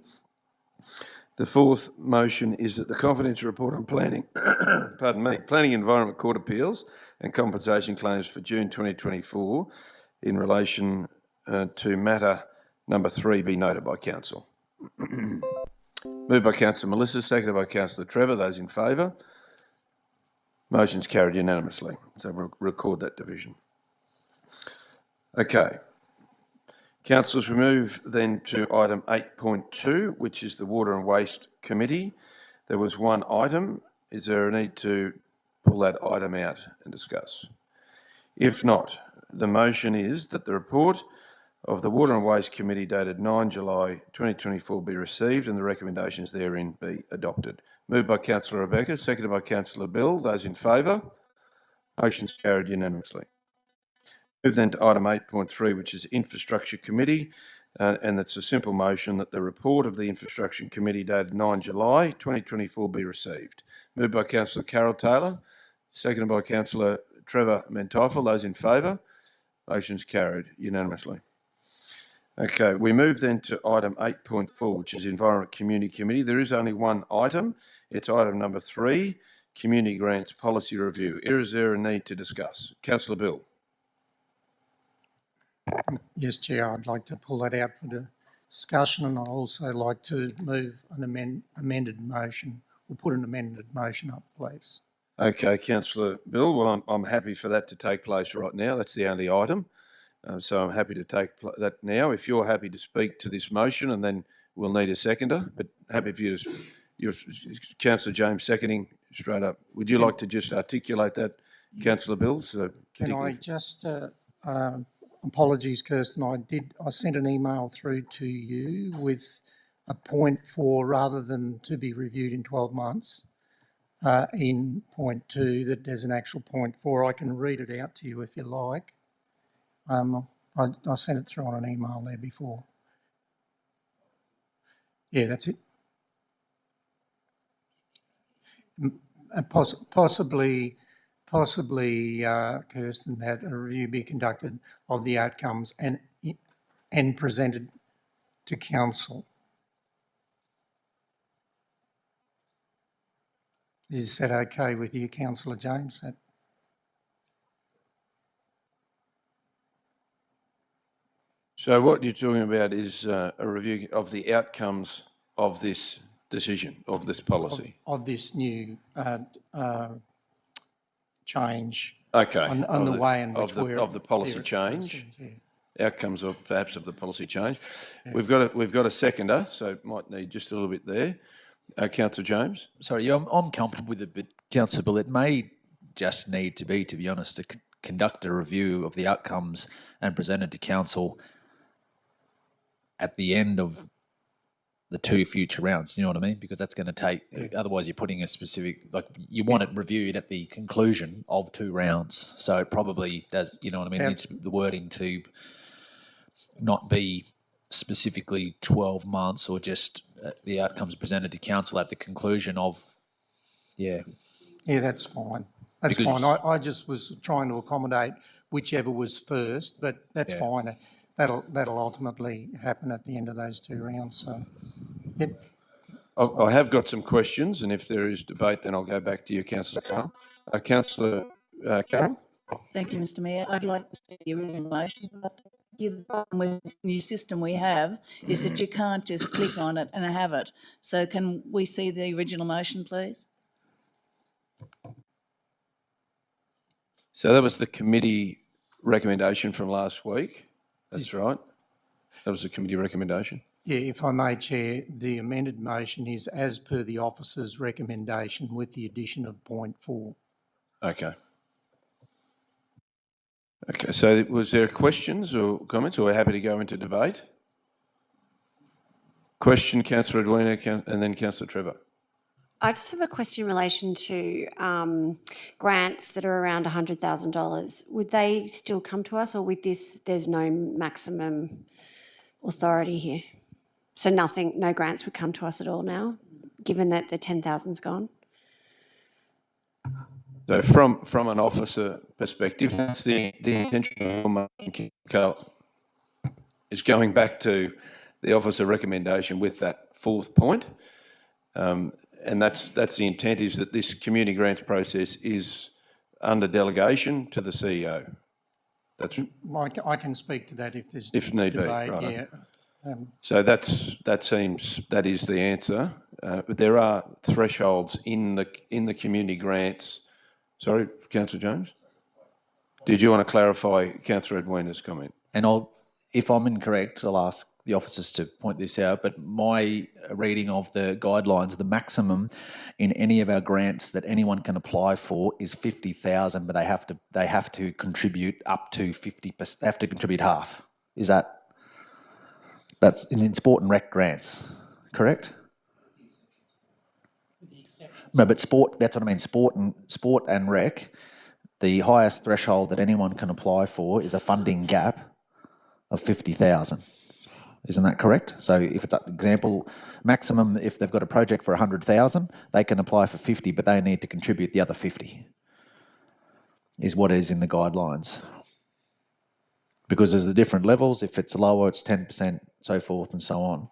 The fourth motion is that the confidential report on planning, Planning and Environment Court Appeals and compensation claims for June 2024 in relation to matter number 3 be noted by Council. Moved by Councillor Melissa, seconded by Councillor Trevor. Those in favour? Motion's carried unanimously. So we'll record that division. Okay. Councillors, we move then to item 8.2, which is the Water and Waste Committee. There was one item. Is there a need to pull that item out and discuss? If not, the motion is that the report of the Water and Waste Committee dated 9 July 2024 be received and the recommendations therein be adopted. Moved by Councillor Rebecca, seconded by Councillor Bill. Those in favour? Motion's carried unanimously. Move then to item 8.3, which is Infrastructure Committee, and it's a simple motion that the report of the Infrastructure Committee dated 9 July 2024 be received. Moved by Councillor Carol Taylor, seconded by Councillor Trevor Menteifel. Those in favour? Motion's carried unanimously. Okay, we move then to item 8.4, which is Environment Community Committee. There is only one item. It's item number 3, Community Grants Policy Review. Is there a need to discuss? Councillor Bill. Yes, Chair, I'd like to pull that out for discussion, and I'd also like to move an amended motion, or put an amended motion up, please. Okay, Councillor Bill. Well, I'm happy for that to take place right now. That's the only item. So I'm happy to take that now. If you're happy to speak to this motion, and then we'll need a seconder, but happy for you to, Councillor James seconding straight up. Would you like to just articulate that, Councillor Bill? So can I just, apologies, Kirsten, I sent an email through to you with a point 4 rather than to be reviewed in 12 months. In point 2, that there's an actual point 4. I can read it out to you if you like. I sent it through on an email there before. Yeah, that's it. And possibly, Kirsten, that a review be conducted of the outcomes and presented to Council. Is that okay with you, Councillor James? So what you're talking about is a review of the outcomes of this decision, of this policy? Of this new change. Okay. On the way in which of the policy change. Yeah. Outcomes of perhaps of the policy change. Yeah. We've got a seconder, so might need just a little bit there. Councillor James. Sorry, yeah, I'm comfortable with it, but Councillor Bill, it may just need to be honest, to conduct a review of the outcomes and present it to Council at the end of the 2 future rounds, you know what I mean? Because that's going to take, otherwise you're putting a specific, like you want it reviewed at the conclusion of 2 rounds. So it probably does, you know what I mean? It's the wording to not be specifically 12 months or just the outcomes presented to Council at the conclusion of, Yeah, that's fine. That's fine. I just was trying to accommodate whichever was first, but that's fine. That'll ultimately happen at the end of those 2 rounds. So, yep. I have got some questions, and if there is debate, then I'll go back to you, Councillor Carroll. Councillor Carroll? Thank you, Mr Mayor. I'd like to see the original motion, but the problem with this new system we have is that you can't just click on it and have it. So can we see the original motion, please? So that was the committee recommendation from last week. That's right. That was a committee recommendation. Yeah, if I may, Chair, the amended motion is as per the officer's recommendation with the addition of point 4. Okay. Okay, so was there questions or comments, or we're happy to go into debate? Question, Councillor Edwina, and then Councillor Trevor. I just have a question in relation to grants that are around $100,000. Would they still come to us, or with this, there's no maximum authority here? So no grants would come to us at all now, given that the 10,000's gone? So from an officer perspective, that's the intention is going back to the officer recommendation with that 4th point. And that's the intent, is that this community grants process is under delegation to the CEO. That's I can speak to that if there's if need be. debate, Right. yeah. So that is the answer. But there are thresholds in the community grants. Sorry, Councillor Jones. Did you want to clarify Councillor Edwina's comment? And if I'm incorrect, I'll ask the officers to point this out, but my reading of the guidelines, the maximum in any of our grants that anyone can apply for is 50,000, but they have to contribute up to 50%. They have to contribute half. Is that's in sport and rec grants, correct? No, but sport, that's what I mean. Sport and rec, the highest threshold that anyone can apply for is a funding gap of 50,000. Isn't that correct? So if it's an example, maximum, if they've got a project for 100,000, they can apply for 50, but they need to contribute the other 50, is what is in the guidelines. Because there's the different levels. If it's lower, it's 10%, so forth and so on.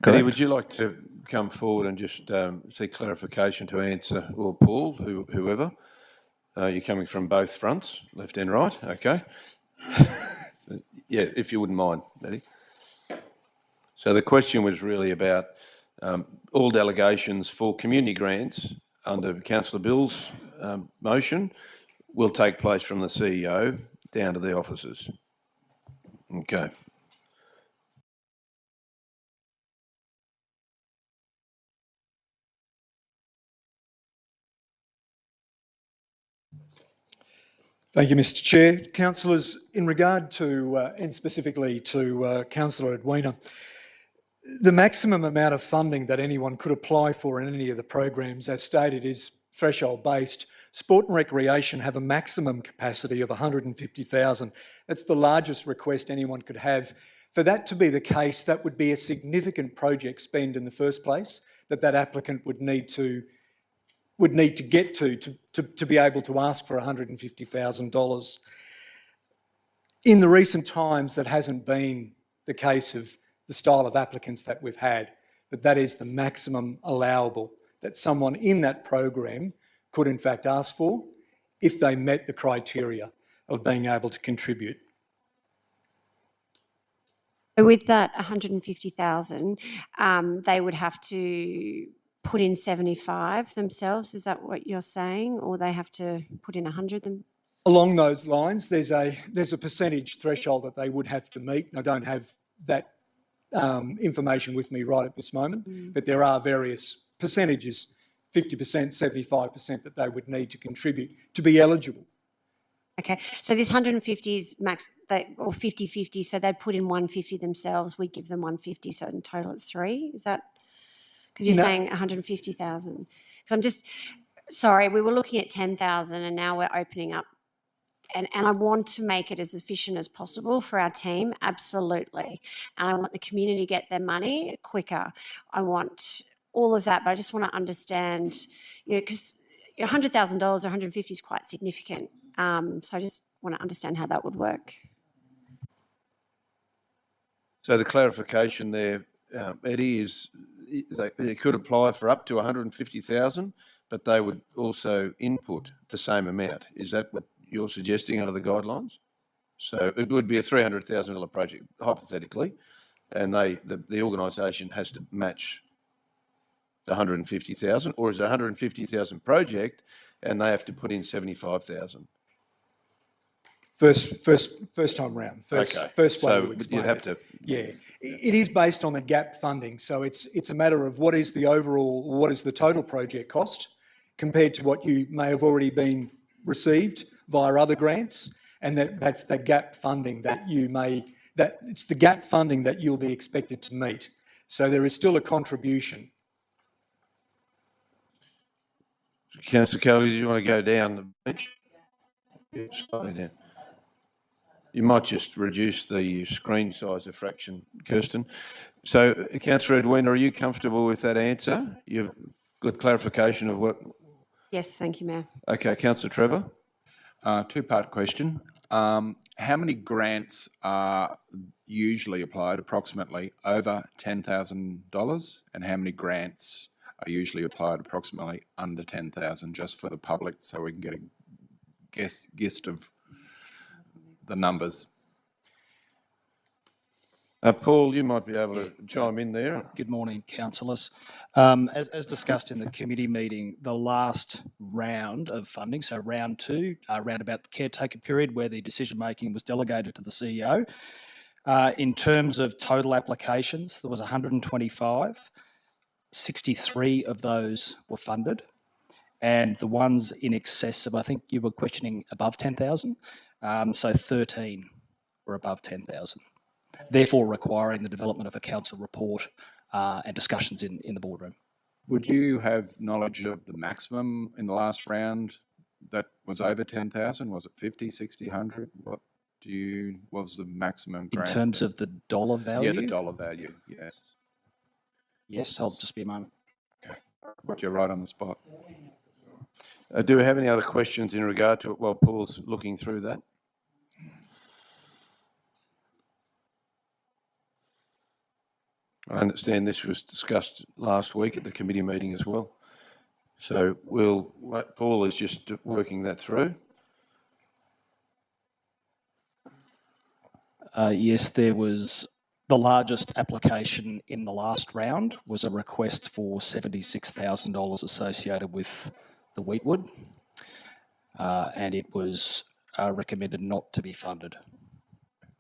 Eddie, would you like to come forward and just seek clarification to answer, or Paul, whoever? You're coming from both fronts, left and right, okay. So, yeah, if you wouldn't mind, Eddie. So the question was really about all delegations for community grants under Councillor Bill's motion will take place from the CEO down to the officers. Okay. Thank you, Mr. Chair. Councillors, in regard to, and specifically to Councillor Edwina, the maximum amount of funding that anyone could apply for in any of the programs, as stated, is threshold based. Sport and recreation have a maximum capacity of 150,000. That's the largest request anyone could have. For that to be the case, that would be a significant project spend in the first place that applicant would need to get to be able to ask for $150,000. In the recent times, that hasn't been the case of the style of applicants that we've had, but that is the maximum allowable that someone in that program could in fact ask for if they met the criteria of being able to contribute. So with that 150,000, they would have to put in 75 themselves, is that what you're saying? Or they have to put in 100 them? Along those lines, there's a percentage threshold that they would have to meet. I don't have that information with me right at this moment, but there are various percentages, 50%, 75% that they would need to contribute to be eligible. Okay, so this 150 is max, or 50-50, so they'd put in 150 themselves, we give them 150, so in total it's 3, is that? Because you're saying 150,000. Because I'm just, sorry, we were looking at 10,000 and now we're opening up. And I want to make it as efficient as possible for our team, absolutely. And I want the community to get their money quicker. I want all of that, but I just want to understand, because $100,000 or 150 is quite significant. So I just want to understand how that would work. So the clarification there, Eddie, is they could apply for up to 150,000, but they would also input the same amount. Is that what you're suggesting under the guidelines? So it would be a $300,000 project, hypothetically, and the organisation has to match the 150,000, or is it a 150,000 project and they have to put in 75,000? First time round. First way so to explain you'd have to. Yeah, it is based on the gap funding. So it's a matter of what is the total project cost compared to what you may have already been received via other grants, and that's the gap funding it's the gap funding that you'll be expected to meet. So there is still a contribution. Councillor Kelly, do you want to go down the bench? Yeah, slightly down. You might just reduce the screen size a fraction, Kirsten. So, Councillor Edwina, are you comfortable with that answer? You've got clarification of what? Yes, thank you, Mayor. Okay, Councillor Trevor. Two-part question. How many grants are usually applied, approximately over $10,000, and how many grants are usually applied approximately under 10,000, just for the public, so we can get a gist of the numbers? Paul, you might be able to chime in there. Good morning, councillors. As discussed in the committee meeting, the last round of funding, so round two, around about the caretaker period where the decision-making was delegated to the CEO. In terms of total applications, there was 125. 63 of those were funded, and the ones in excess of, I think you were questioning above 10,000, so 13 were above 10,000. Therefore requiring the development of a council report and discussions in the boardroom. Would you have knowledge of the maximum in the last round that was over 10,000? Was it 50, 60, 100? What was the maximum grant? In terms of the dollar value? Yeah, the dollar value, yes. Yes, I'll just be a moment. Okay, put you right on the spot. Do we have any other questions in regard to it while Paul's looking through that? I understand this was discussed last week at the committee meeting as well. So Paul is just working that through. Yes, there was the largest application in the last round was a request for $76,000 associated with the Wheatwood, and it was recommended not to be funded.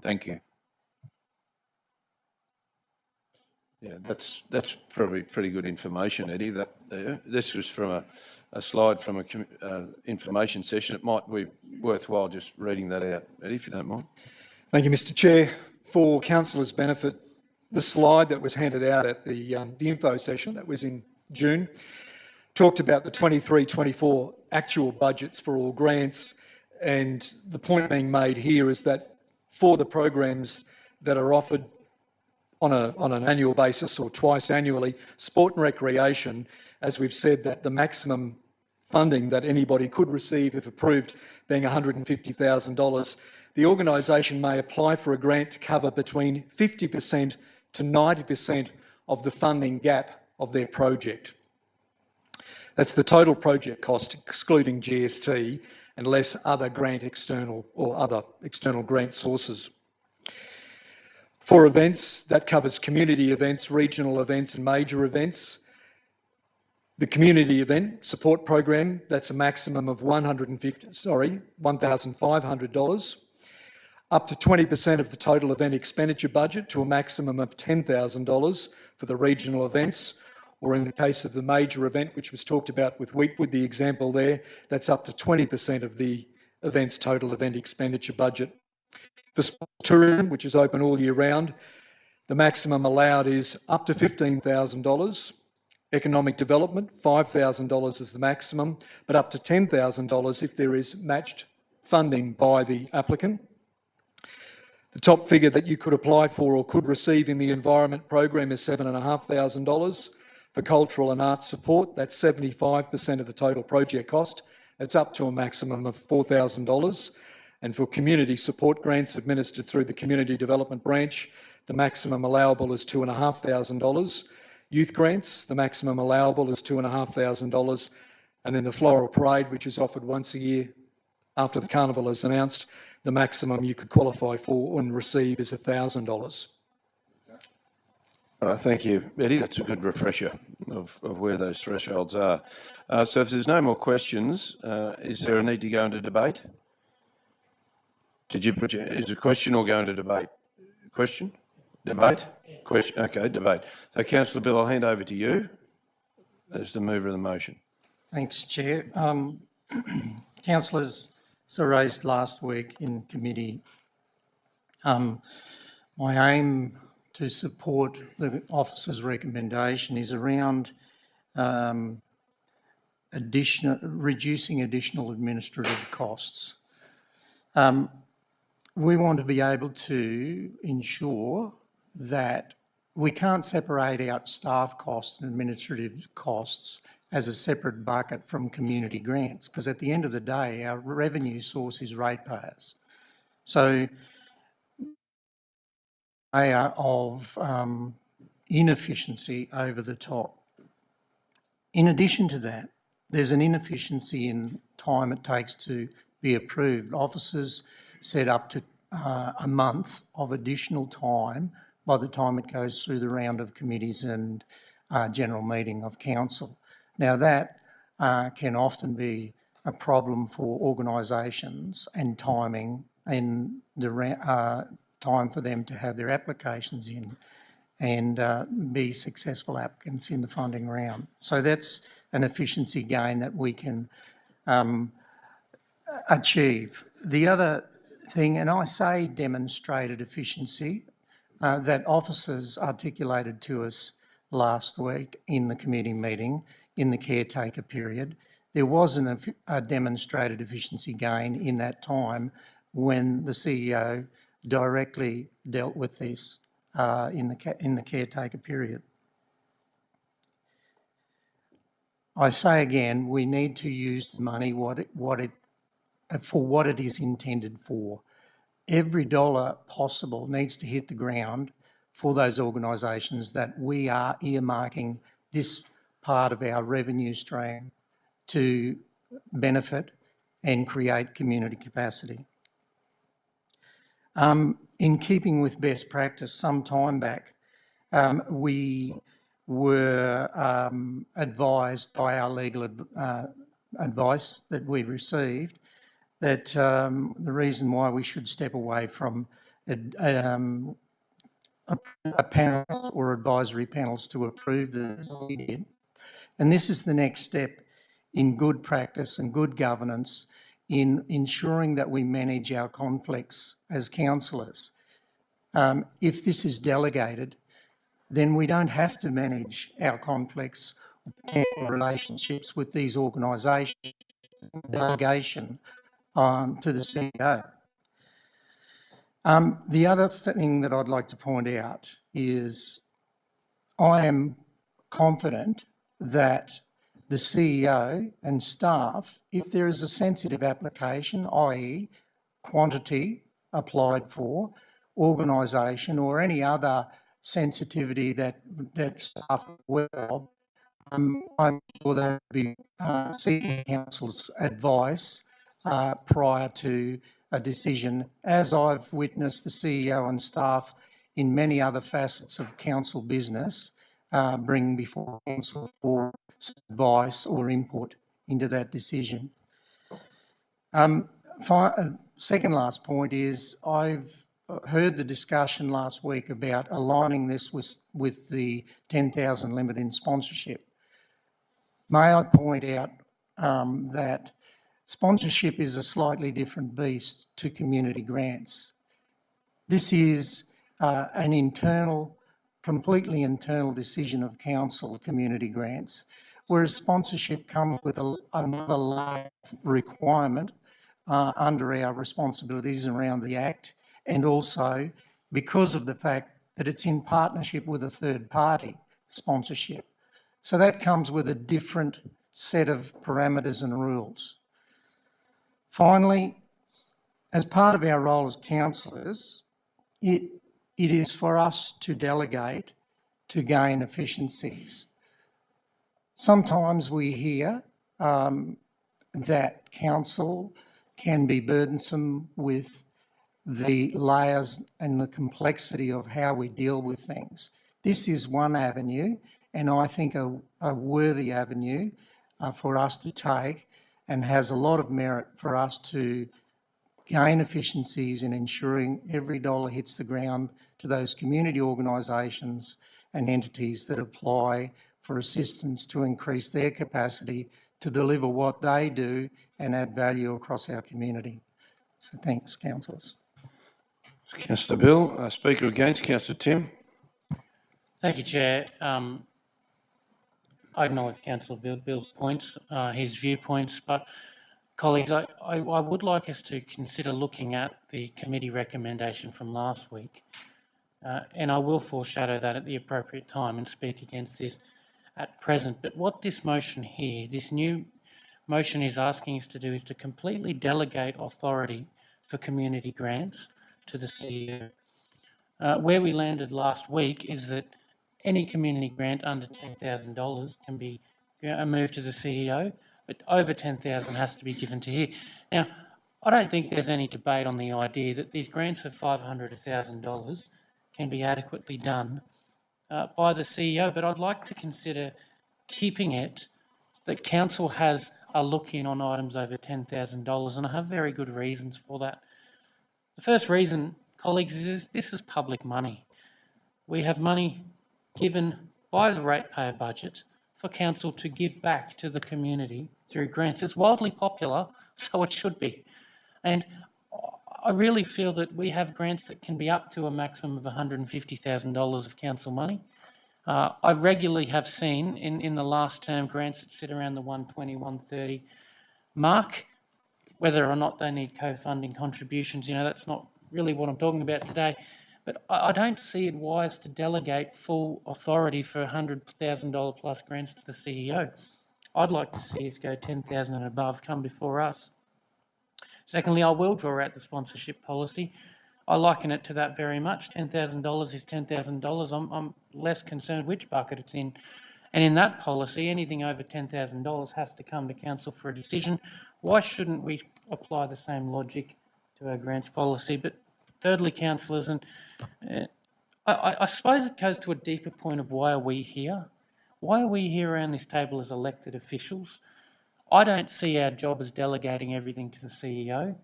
Thank you. Yeah, that's probably pretty good information, Eddie. This was from a slide from a information session. It might be worthwhile just reading that out, Eddie, if you don't mind. Thank you, Mr. Chair. For councillors' benefit, the slide that was handed out at the info session that was in June talked about the 23-24 actual budgets for all grants, and the point being made here is that for the programs that are offered on an annual basis or twice annually, sport and recreation, as we've said, that the maximum funding that anybody could receive if approved being $150,000, the organisation may apply for a grant to cover between 50% to 90% of the funding gap of their project. That's the total project cost, excluding GST, and less other external grant sources. For events, that covers community events, regional events and major events. The community event support program, that's a maximum of $1,500, up to 20% of the total event expenditure budget to a maximum of $10,000 for the regional events, or in the case of the major event, which was talked about with Wheatwood, the example there, that's up to 20% of the event's total event expenditure budget. For sport tourism, which is open all year round, the maximum allowed is up to $15,000. Economic development, $5,000 is the maximum, but up to $10,000 if there is matched funding by the applicant. The top figure that you could apply for or could receive in the environment program is $7,500. For cultural and arts support, that's 75% of the total project cost. It's up to a maximum of $4,000. And for community support grants administered through the Community Development Branch, the maximum allowable is $2,500. Youth grants, the maximum allowable is $2,500. And then the Floral Parade, which is offered once a year after the carnival is announced, the maximum you could qualify for and receive is $1,000. All right, thank you, Eddie. That's a good refresher of where those thresholds are. So if there's no more questions, is there a need to go into debate? Did you put is a question or go into debate? Question? Debate? Question? Okay, debate. So Councillor Bill, I'll hand over to you as the mover of the motion. Thanks, Chair. Councillors, so raised last week in committee. My aim to support the officer's recommendation is around reducing additional administrative costs. We want to be able to ensure that we can't separate out staff costs and administrative costs as a separate bucket from community grants, because at the end of the day, our revenue source is ratepayers. So, layer of inefficiency over the top. In addition to that, there's an inefficiency in time it takes to be approved. Officers set up to a month of additional time by the time it goes through the round of committees and general meeting of council. Now that can often be a problem for organisations and timing and the time for them to have their applications in and be successful applicants in the funding round. So that's an efficiency gain that we can achieve. The other thing, and I say demonstrated efficiency, that officers articulated to us last week in the committee meeting in the caretaker period, there wasn't a demonstrated efficiency gain in that time when the CEO directly dealt with this in the caretaker period. I say again, we need to use the money for what it is intended for. Every dollar possible needs to hit the ground for those organisations that we are earmarking this part of our revenue stream to benefit and create community capacity. In keeping with best practice, some time back, we were advised by our legal advice that we received that the reason why we should step away from a panel or advisory panels to approve this, we did. And this is the next step in good practice and good governance in ensuring that we manage our conflicts as councillors. If this is delegated, then we don't have to manage our conflicts or relationships with these organisations. Delegation to the CEO. The other thing that I'd like to point out is I am confident that the CEO and staff, if there is a sensitive application, i.e. quantity applied for, organisation or any other sensitivity that staff are aware of, I'm sure they'll be seeking council's advice prior to a decision, as I've witnessed the CEO and staff in many other facets of council business bring before council for advice or input into that decision. Second last point is I've heard the discussion last week about aligning this with the 10,000 limit in sponsorship. May I point out that sponsorship is a slightly different beast to community grants. This is an internal, completely internal decision of council, community grants, whereas sponsorship comes with another layer of requirement under our responsibilities around the Act, and also because of the fact that it's in partnership with a third party sponsorship. So that comes with a different set of parameters and rules. Finally, as part of our role as councillors, it is for us to delegate to gain efficiencies. Sometimes we hear that council can be burdensome with the layers and the complexity of how we deal with things. This is one avenue, and I think a worthy avenue for us to take, and has a lot of merit for us to gain efficiencies in ensuring every dollar hits the ground to those community organisations and entities that apply for assistance to increase their capacity to deliver what they do and add value across our community. So thanks, councillors. Councillor Bill. Speaker against, Councillor Tim. Thank you, Chair. I acknowledge Councillor Bill's points, his viewpoints, but colleagues, I would like us to consider looking at the committee recommendation from last week, and I will foreshadow that at the appropriate time and speak against this at present. But what this motion here, this new motion is asking us to do is to completely delegate authority for community grants to the CEO. Where we landed last week is that any community grant under $10,000 can be moved to the CEO, but over $10,000 has to be given to here. Now, I don't think there's any debate on the idea that these grants of $500 to $1,000 can be adequately done by the CEO, but I'd like to consider keeping it that council has a look in on items over $10,000, and I have very good reasons for that. The first reason, colleagues, is this is public money. We have money given by the ratepayer budget for council to give back to the community through grants. It's wildly popular, so it should be. And I really feel that we have grants that can be up to a maximum of $150,000 of council money. I regularly have seen in the last term grants that sit around the 120, 130 mark. Whether or not they need co-funding contributions, that's not really what I'm talking about today. But I don't see it wise to delegate full authority for $100,000 plus grants to the CEO. I'd like to see us go 10,000 and above come before us. Secondly, I will draw out the sponsorship policy. I liken it to that very much. $10,000 is $10,000. I'm less concerned which bucket it's in. And in that policy, anything over $10,000 has to come to council for a decision. Why shouldn't we apply the same logic to our grants policy? But thirdly, councillors, and I suppose it goes to a deeper point of why are we here? Why are we here around this table as elected officials? I don't see our job as delegating everything to the CEO.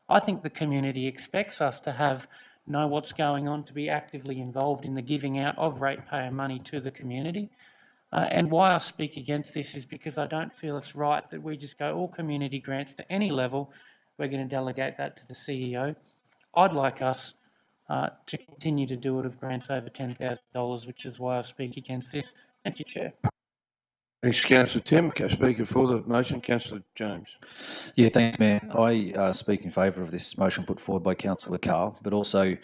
I think the community expects us to know what's going on, to be actively involved in the giving out of ratepayer money to the community. And why I speak against this is because I don't feel it's right that we just go all community grants to any level. We're going to delegate that to the CEO. I'd like us to continue to do it of grants over $10,000, which is why I speak against this. Thank you, Chair. Thanks, Councillor Tim. Speaker for the motion, Councillor James. Yeah, thanks, Mayor. I speak in favour of this motion put forward by Councillor Carl, but also,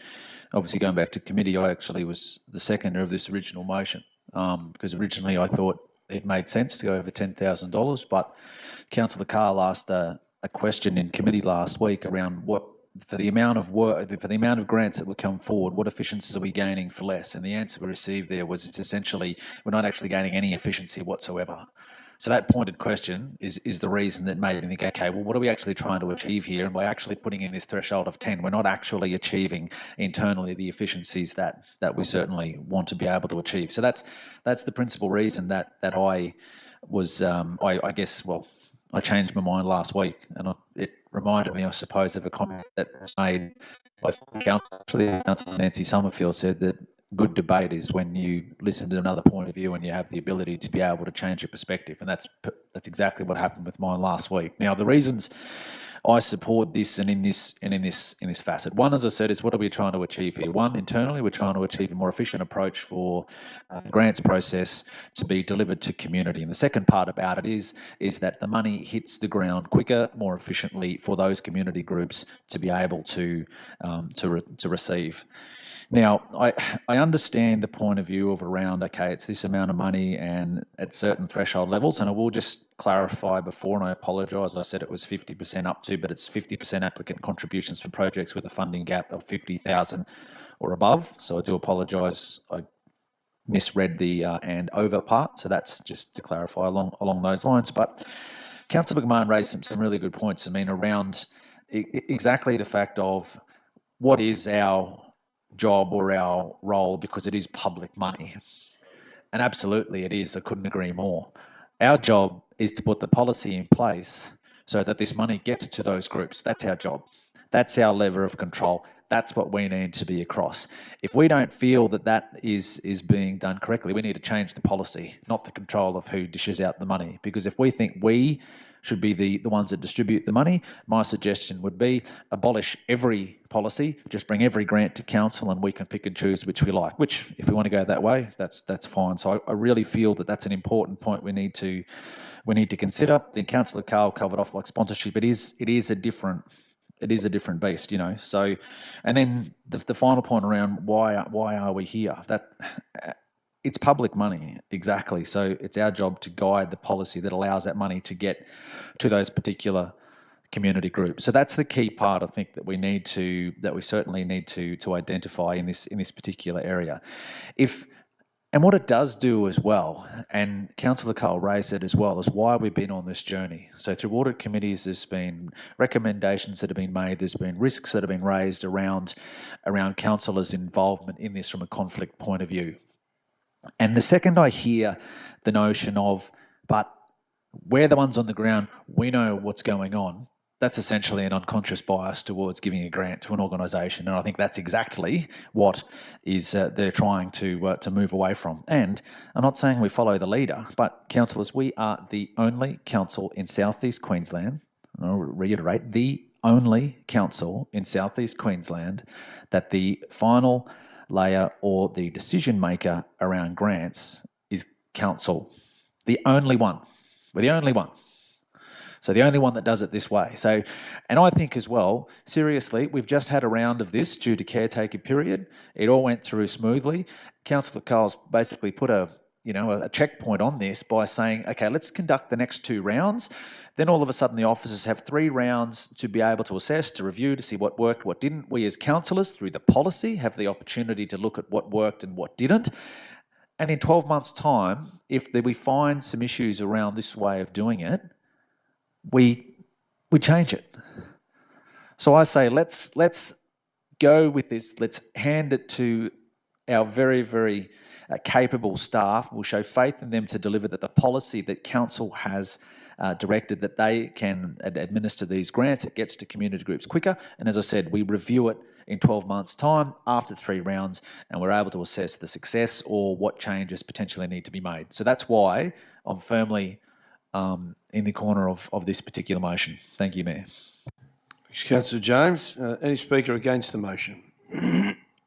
obviously going back to committee, I actually was the seconder of this original motion because originally I thought it made sense to go over $10,000, but Councillor Carl asked a question in committee last week around for the amount of grants that would come forward, what efficiencies are we gaining for less? And the answer we received there was it's essentially we're not actually gaining any efficiency whatsoever. So that pointed question is the reason that made me think, okay, well, what are we actually trying to achieve here? And by actually putting in this threshold of 10, we're not actually achieving internally the efficiencies that we certainly want to be able to achieve. So that's the principal reason that I was, I guess, well, I changed my mind last week, and it reminded me, I suppose, of a comment that was made by Councillor Nancy Summerfield, said that good debate is when you listen to another point of view and you have the ability to be able to change your perspective, and that's exactly what happened with mine last week. Now, the reasons I support this and in this facet, one, as I said, is what are we trying to achieve here? One, internally, we're trying to achieve a more efficient approach for the grants process to be delivered to community. And the second part about it is that the money hits the ground quicker, more efficiently for those community groups to be able to receive. Now, I understand the point of view of around, okay, it's this amount of money and at certain threshold levels, and I will just clarify before, and I apologise, I said it was 50% up to, but it's 50% applicant contributions for projects with a funding gap of 50,000 or above. So I do apologise, I misread the and over part, so that's just to clarify along those lines. But Councillor McMahon raised some really good points, I mean, around exactly the fact of what is our job or our role, because it is public money. And absolutely it is, I couldn't agree more. Our job is to put the policy in place so that this money gets to those groups. That's our job. That's our lever of control. That's what we need to be across. If we don't feel that is being done correctly, we need to change the policy, not the control of who dishes out the money. Because if we think we should be the ones that distribute the money, my suggestion would be abolish every policy, just bring every grant to council and we can pick and choose which we like, which if we want to go that way, that's fine. So I really feel that that's an important point we need to consider. Then Councillor Carl covered off like sponsorship. It is a different beast, you know. So, and then the final point around why are we here? That it's public money, exactly. So it's our job to guide the policy that allows that money to get to those particular community groups. So that's the key part, I think, that we certainly need to identify in this particular area. And what it does do as well, and Councillor Cole raised it as well, is why we've been on this journey. So through audit committees, there's been recommendations that have been made, there's been risks that have been raised around councillors' involvement in this from a conflict point of view. And the second I hear the notion of, but we're the ones on the ground, we know what's going on, that's essentially an unconscious bias towards giving a grant to an organisation, and I think that's exactly what is they're trying to move away from. And I'm not saying we follow the leader, but councillors, we are the only council in South East Queensland, and I'll reiterate, the only council in South East Queensland that the final layer or the decision maker around grants is council. The only one. We're the only one. So the only one that does it this way. So, and I think as well, seriously, we've just had a round of this due to caretaker period. It all went through smoothly. Councillor Carl's basically put a checkpoint on this by saying, okay, let's conduct the next 2 rounds. Then all of a sudden the officers have 3 rounds to be able to assess, to review, to see what worked, what didn't. We as councillors, through the policy, have the opportunity to look at what worked and what didn't. And in 12 months' time, if we find some issues around this way of doing it, we change it. So I say let's go with this. Let's hand it to our very, very capable staff. We'll show faith in them to deliver that the policy that council has directed that they can administer these grants. It gets to community groups quicker. And as I said, we review it in 12 months' time after 3 rounds, and we're able to assess the success or what changes potentially need to be made. So that's why I'm firmly in the corner of this particular motion. Thank you, Mayor. Thanks, Councillor James. Any speaker against the motion?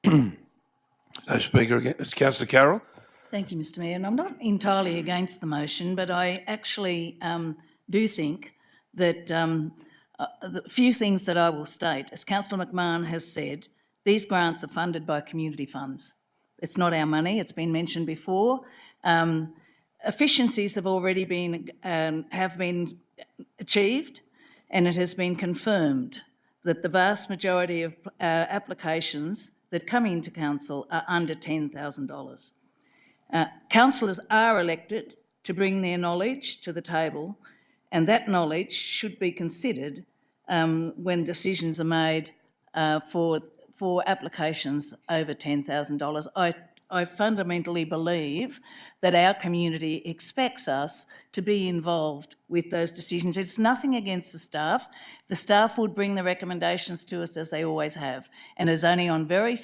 No speaker against. Councillor Carroll. Thank you, Mr Mayor. And I'm not entirely against the motion, but I actually do think that the few things that I will state, as Councillor McMahon has said, these grants are funded by community funds. It's not our money. It's been mentioned before. Efficiencies have already been achieved, and it has been confirmed that the vast majority of applications that come into council are under $10,000. Councillors are elected to bring their knowledge to the table, and that knowledge should be considered when decisions are made for applications over $10,000. I fundamentally believe that our community expects us to be involved with those decisions. It's nothing against the staff. The staff would bring the recommendations to us as they always have, and it's only on very,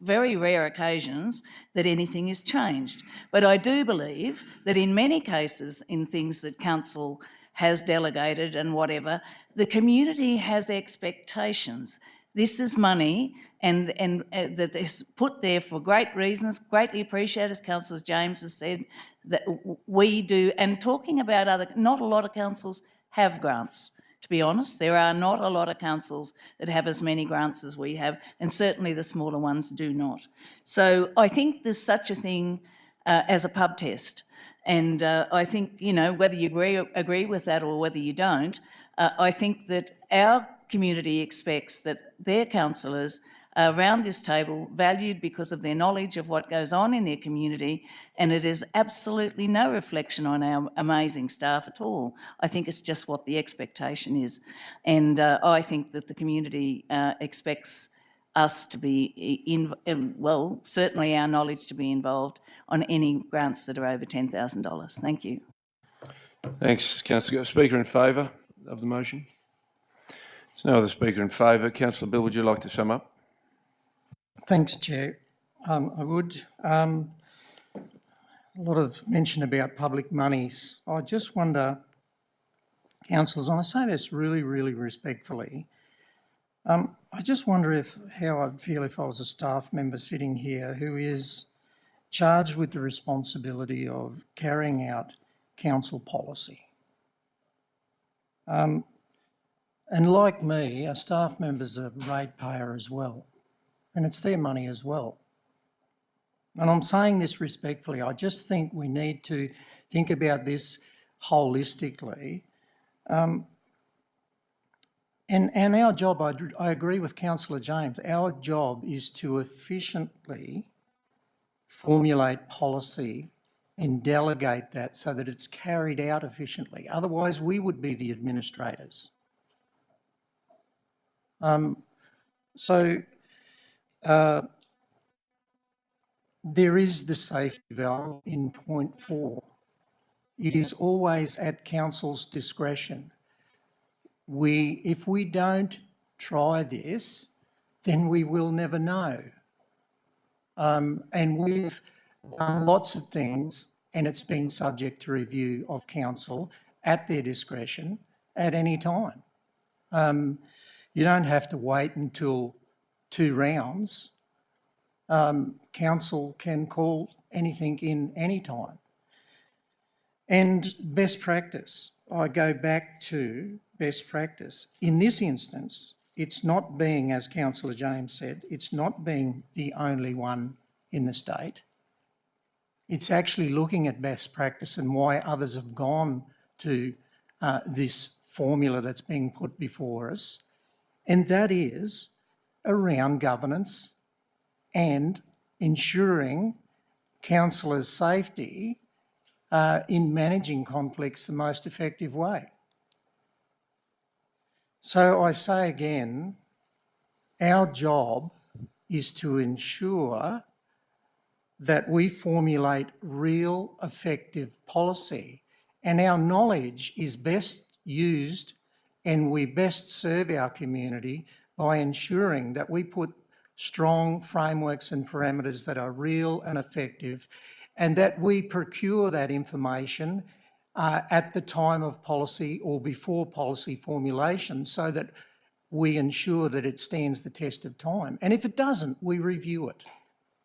very rare occasions that anything is changed. But I do believe that in many cases, in things that council has delegated and whatever, the community has expectations. This is money and that is put there for great reasons, greatly appreciated, as Councillor James has said, that we do. And talking about not a lot of councils have grants, to be honest. There are not a lot of councils that have as many grants as we have, and certainly the smaller ones do not. So I think there's such a thing as a pub test. And I think, whether you agree with that or whether you don't, I think that our community expects that their councillors are around this table valued because of their knowledge of what goes on in their community, and it is absolutely no reflection on our amazing staff at all. I think it's just what the expectation is. And I think that the community expects us to be, certainly our knowledge to be involved on any grants that are over $10,000. Thank you. Thanks, Councillor. Speaker in favour of the motion? There's no other speaker in favour. Councillor Bill, would you like to sum up? Thanks, Chair. I would. A lot of mention about public monies. I just wonder, councillors, and I say this really, really respectfully, I just wonder how I'd feel if I was a staff member sitting here who is charged with the responsibility of carrying out council policy. And like me, our staff members are ratepayer as well, and it's their money as well. And I'm saying this respectfully. I just think we need to think about this holistically. And our job, I agree with Councillor James, our job is to efficiently formulate policy and delegate that so that it's carried out efficiently. Otherwise, we would be the administrators. There is the safety valve in point 4. It is always at council's discretion. If we don't try this, then we will never know. And we've done lots of things, and it's been subject to review of council at their discretion at any time. You don't have to wait until 2 rounds. Council can call anything in any time. And best practice, I go back to best practice. In this instance, it's not being, as Councillor James said, it's not being the only one in the state. It's actually looking at best practice and why others have gone to this formula that's being put before us. And that is around governance and ensuring councillors' safety in managing conflicts the most effective way. So I say again, our job is to ensure that we formulate real effective policy, and our knowledge is best used and we best serve our community by ensuring that we put strong frameworks and parameters that are real and effective, and that we procure that information at the time of policy or before policy formulation so that we ensure that it stands the test of time. And if it doesn't, we review it.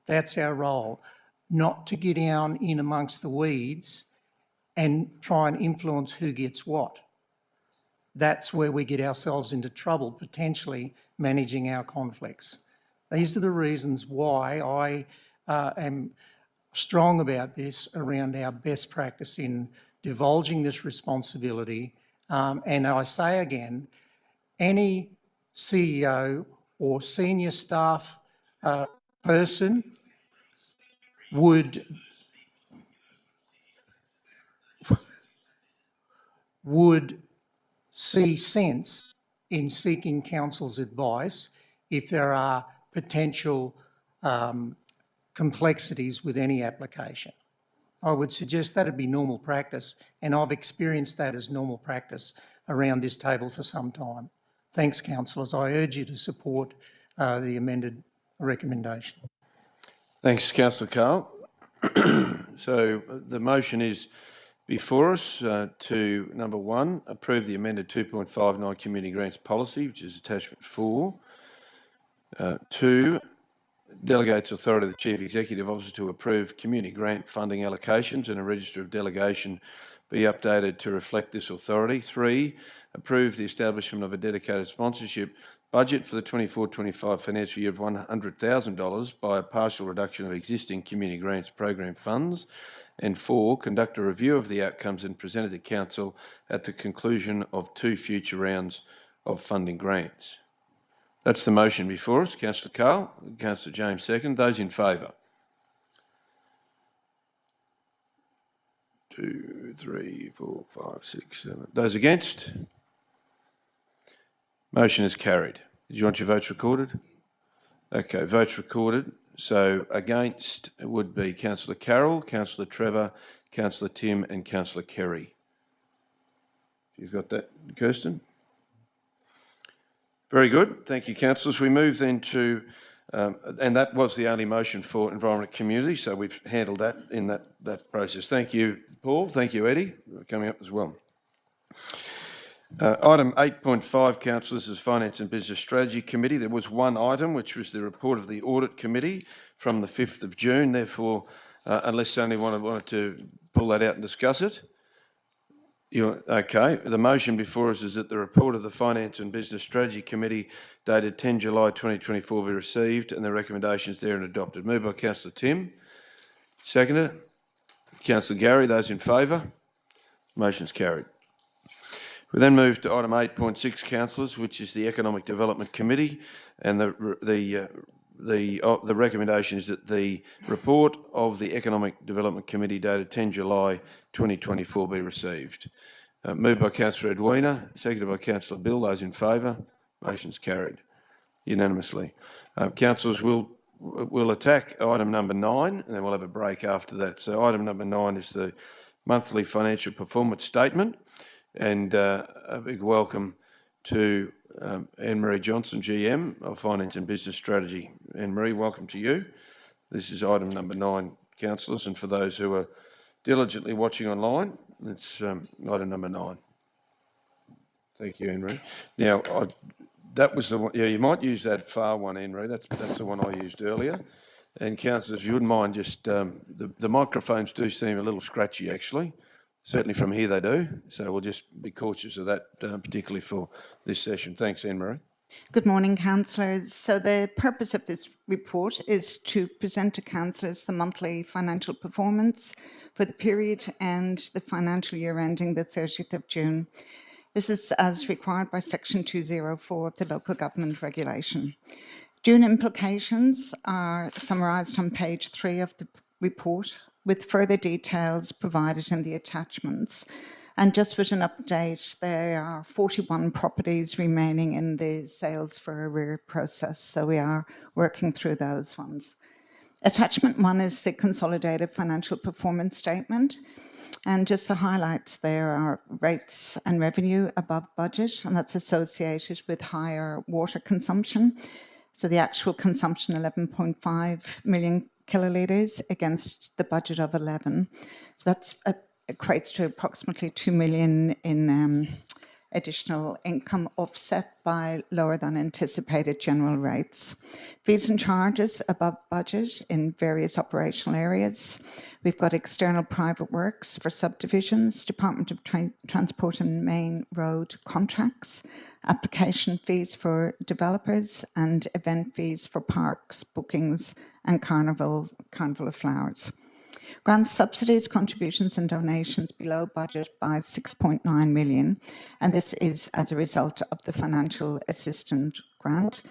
That's our role, not to get down in amongst the weeds and try and influence who gets what. That's where we get ourselves into trouble, potentially managing our conflicts. These are the reasons why I am strong about this around our best practice in divulging this responsibility. And I say again, any CEO or senior staff person would see sense in seeking council's advice if there are potential complexities with any application. I would suggest that'd be normal practice, and I've experienced that as normal practice around this table for some time. Thanks, councillors. I urge you to support the amended recommendation. Thanks, Councillor Carl. So the motion is before us to, number 1, approve the amended 2.59 community grants policy, which is attachment 4. 2, delegates authority of the Chief Executive Officer to approve community grant funding allocations and a register of delegation be updated to reflect this authority. 3, approve the establishment of a dedicated sponsorship budget for the 24-25 financial year of $100,000 by a partial reduction of existing community grants program funds. And 4, conduct a review of the outcomes and present it to Council at the conclusion of 2 future rounds of funding grants. That's the motion before us. Councillor Carl, Councillor James second. Those in favour? 2, 3, 4, 5, 6, 7. Those against? Motion is carried. Did you want your votes recorded? Okay, votes recorded. So against would be Councillor Carroll, Councillor Trevor, Councillor Tim and Councillor Kerry. You've got that, Kirsten? Very good. Thank you, councillors. We move then to, and that was the only motion for Environment Community, so we've handled that in that process. Thank you, Paul. Thank you, Eddie, for coming up as well. Item 8.5, councillors, is Finance and Business Strategy Committee. There was one item, which was the report of the Audit Committee from the 5th of June. Therefore, unless anyone wanted to pull that out and discuss it. Okay, the motion before us is that the report of the Finance and Business Strategy Committee dated 10 July 2024 be received and the recommendations therein adopted. Moved by Councillor Tim. Seconded. Councillor Gary. Those in favour? Motion's carried. We then move to item 8.6, councillors, which is the Economic Development Committee, and the recommendation is that the report of the Economic Development Committee dated 10 July 2024 be received. Moved by Councillor Edwina, seconded by Councillor Bill. Those in favour? Motion's carried unanimously. Councillors, we'll attack item number 9, and then we'll have a break after that. So item number 9 is the monthly financial performance statement, and a big welcome to Anne-Marie Johnson, GM of Finance and Business Strategy. Anne-Marie, welcome to you. This is item number 9, councillors, and for those who are diligently watching online, it's item number 9. Thank you, Anne-Marie. Now, that was the one. Yeah, you might use that far one, Anne-Marie. That's the one I used earlier. And councillors, if you wouldn't mind, just the microphones do seem a little scratchy, actually. Certainly from here they do. So we'll just be cautious of that, particularly for this session. Thanks, Anne-Marie. Good morning, councillors. So the purpose of this report is to present to councillors the monthly financial performance for the period and the financial year ending the 30th of June. This is as required by Section 204 of the Local Government Regulation. June implications are summarised on page 3 of the report, with further details provided in the attachments. And just with an update, there are 41 properties remaining in the sales for arrear process, so we are working through those ones. Attachment 1 is the consolidated financial performance statement, and just the highlights there are rates and revenue above budget, and that's associated with higher water consumption. So the actual consumption, 11.5 million kilolitres against the budget of 11. So that's equates to approximately 2 million in additional income, offset by lower than anticipated general rates. Fees and charges above budget in various operational areas. We've got external private works for subdivisions, Department of Transport and Main Road contracts, application fees for developers, and event fees for parks, bookings, and Carnival of Flowers. Grants, subsidies, contributions and donations below budget by 6.9 million, and this is as a result of the financial assistance grant.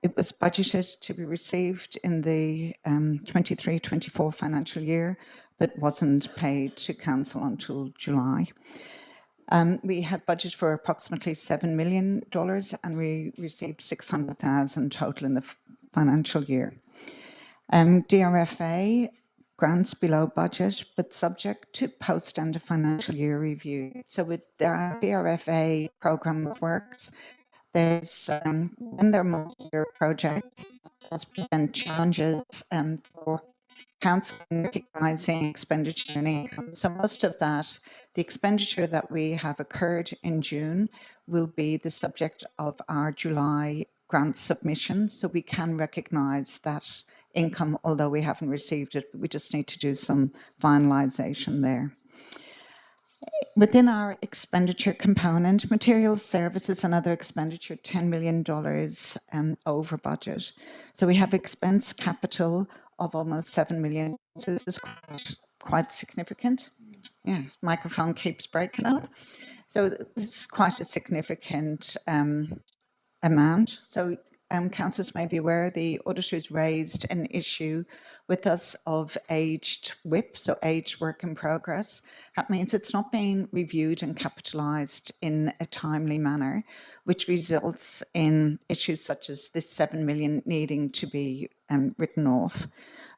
It was budgeted to be received in the 23-24 financial year, but wasn't paid to council until July. We had budget for approximately $7 million, and we received 600,000 total in the financial year. DRFA, grants below budget, but subject to post-end of financial year review. So with the DRFA programme of works, there's, when they're multi-year projects, does present challenges for council in recognising expenditure and income. So most of that, the expenditure that we have occurred in June will be the subject of our July grant submission. So we can recognise that income, although we haven't received it, but we just need to do some finalisation there. Within our expenditure component, materials, services and other expenditure, $10 million over budget. So we have expense capital of almost 7 million. So this is quite significant. Yeah, microphone keeps breaking up. So this is quite a significant amount. So councillors may be aware the auditors raised an issue with us of aged WIP, so aged work in progress. That means it's not being reviewed and capitalised in a timely manner, which results in issues such as this 7 million needing to be written off.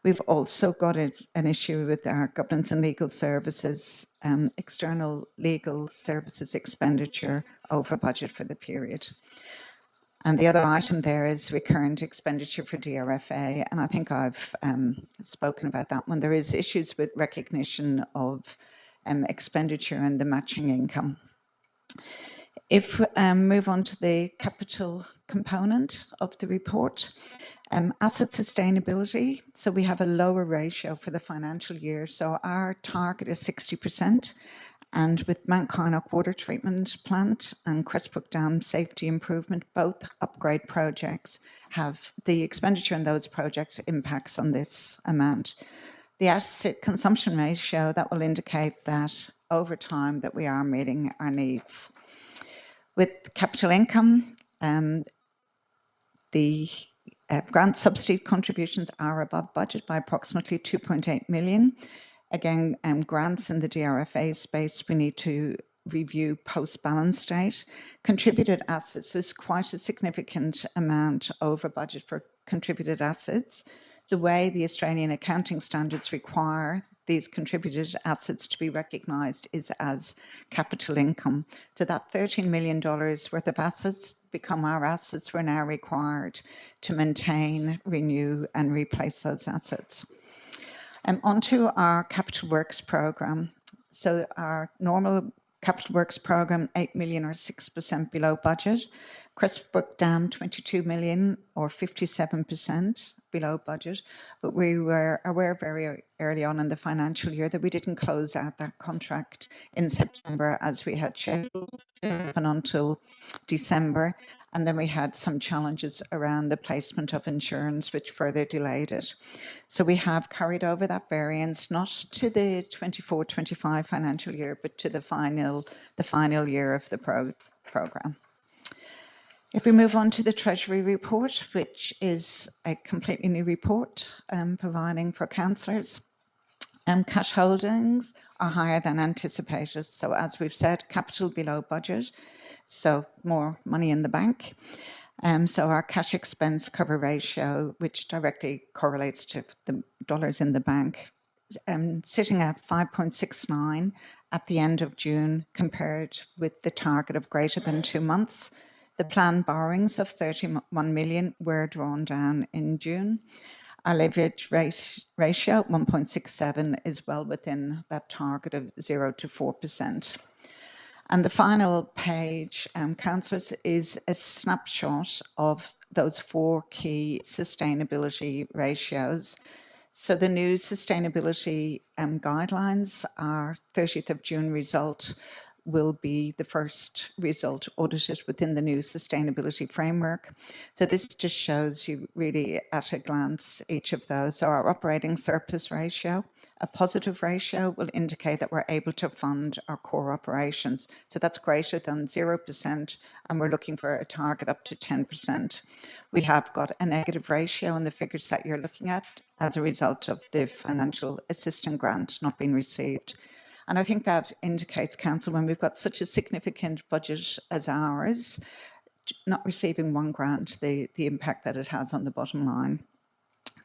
We've also got an issue with our governance and legal services, external legal services expenditure over budget for the period. And the other item there is recurrent expenditure for DRFA, and I think I've spoken about that one. There is issues with recognition of expenditure and the matching income. If we move on to the capital component of the report, asset sustainability, so we have a lower ratio for the financial year. So our target is 60%. And with Mount Carnock Water Treatment Plant and Crestbrook Dam Safety Improvement, both upgrade projects have the expenditure in those projects impacts on this amount. The asset consumption ratio, that will indicate that over time that we are meeting our needs. With capital income, the grant subsidy contributions are above budget by approximately 2.8 million. Again, grants in the DRFA space, we need to review post-balance date. Contributed assets is quite a significant amount over budget for contributed assets. The way the Australian accounting standards require these contributed assets to be recognised is as capital income. So that $13 million worth of assets become our assets. We're now required to maintain, renew and replace those assets. Onto our capital works programme. So our normal capital works programme, 8 million or 6% below budget. Crestbrook Dam, 22 million or 57% below budget. But we were aware very early on in the financial year that we didn't close out that contract in September as we had scheduled until December. And then we had some challenges around the placement of insurance, which further delayed it. So we have carried over that variance, not to the 24-25 financial year, but to the final year of the programme. If we move on to the Treasury report, which is a completely new report providing for councillors, cash holdings are higher than anticipated. So as we've said, capital below budget, so more money in the bank. So our cash expense cover ratio, which directly correlates to the dollars in the bank, sitting at 5.69 at the end of June, compared with the target of greater than 2 months. The planned borrowings of 31 million were drawn down in June. Our leverage ratio, 1.67, is well within that target of 0 to 4%. And the final page, councillors, is a snapshot of those 4 key sustainability ratios. So the new sustainability guidelines, our 30th of June result will be the first result audited within the new sustainability framework. So this just shows you really at a glance each of those. So our operating surplus ratio, a positive ratio, will indicate that we're able to fund our core operations. So that's greater than 0%, and we're looking for a target up to 10%. We have got a negative ratio in the figures that you're looking at as a result of the financial assistance grant not being received. And I think that indicates, Council, when we've got such a significant budget as ours, not receiving one grant, the impact that it has on the bottom line.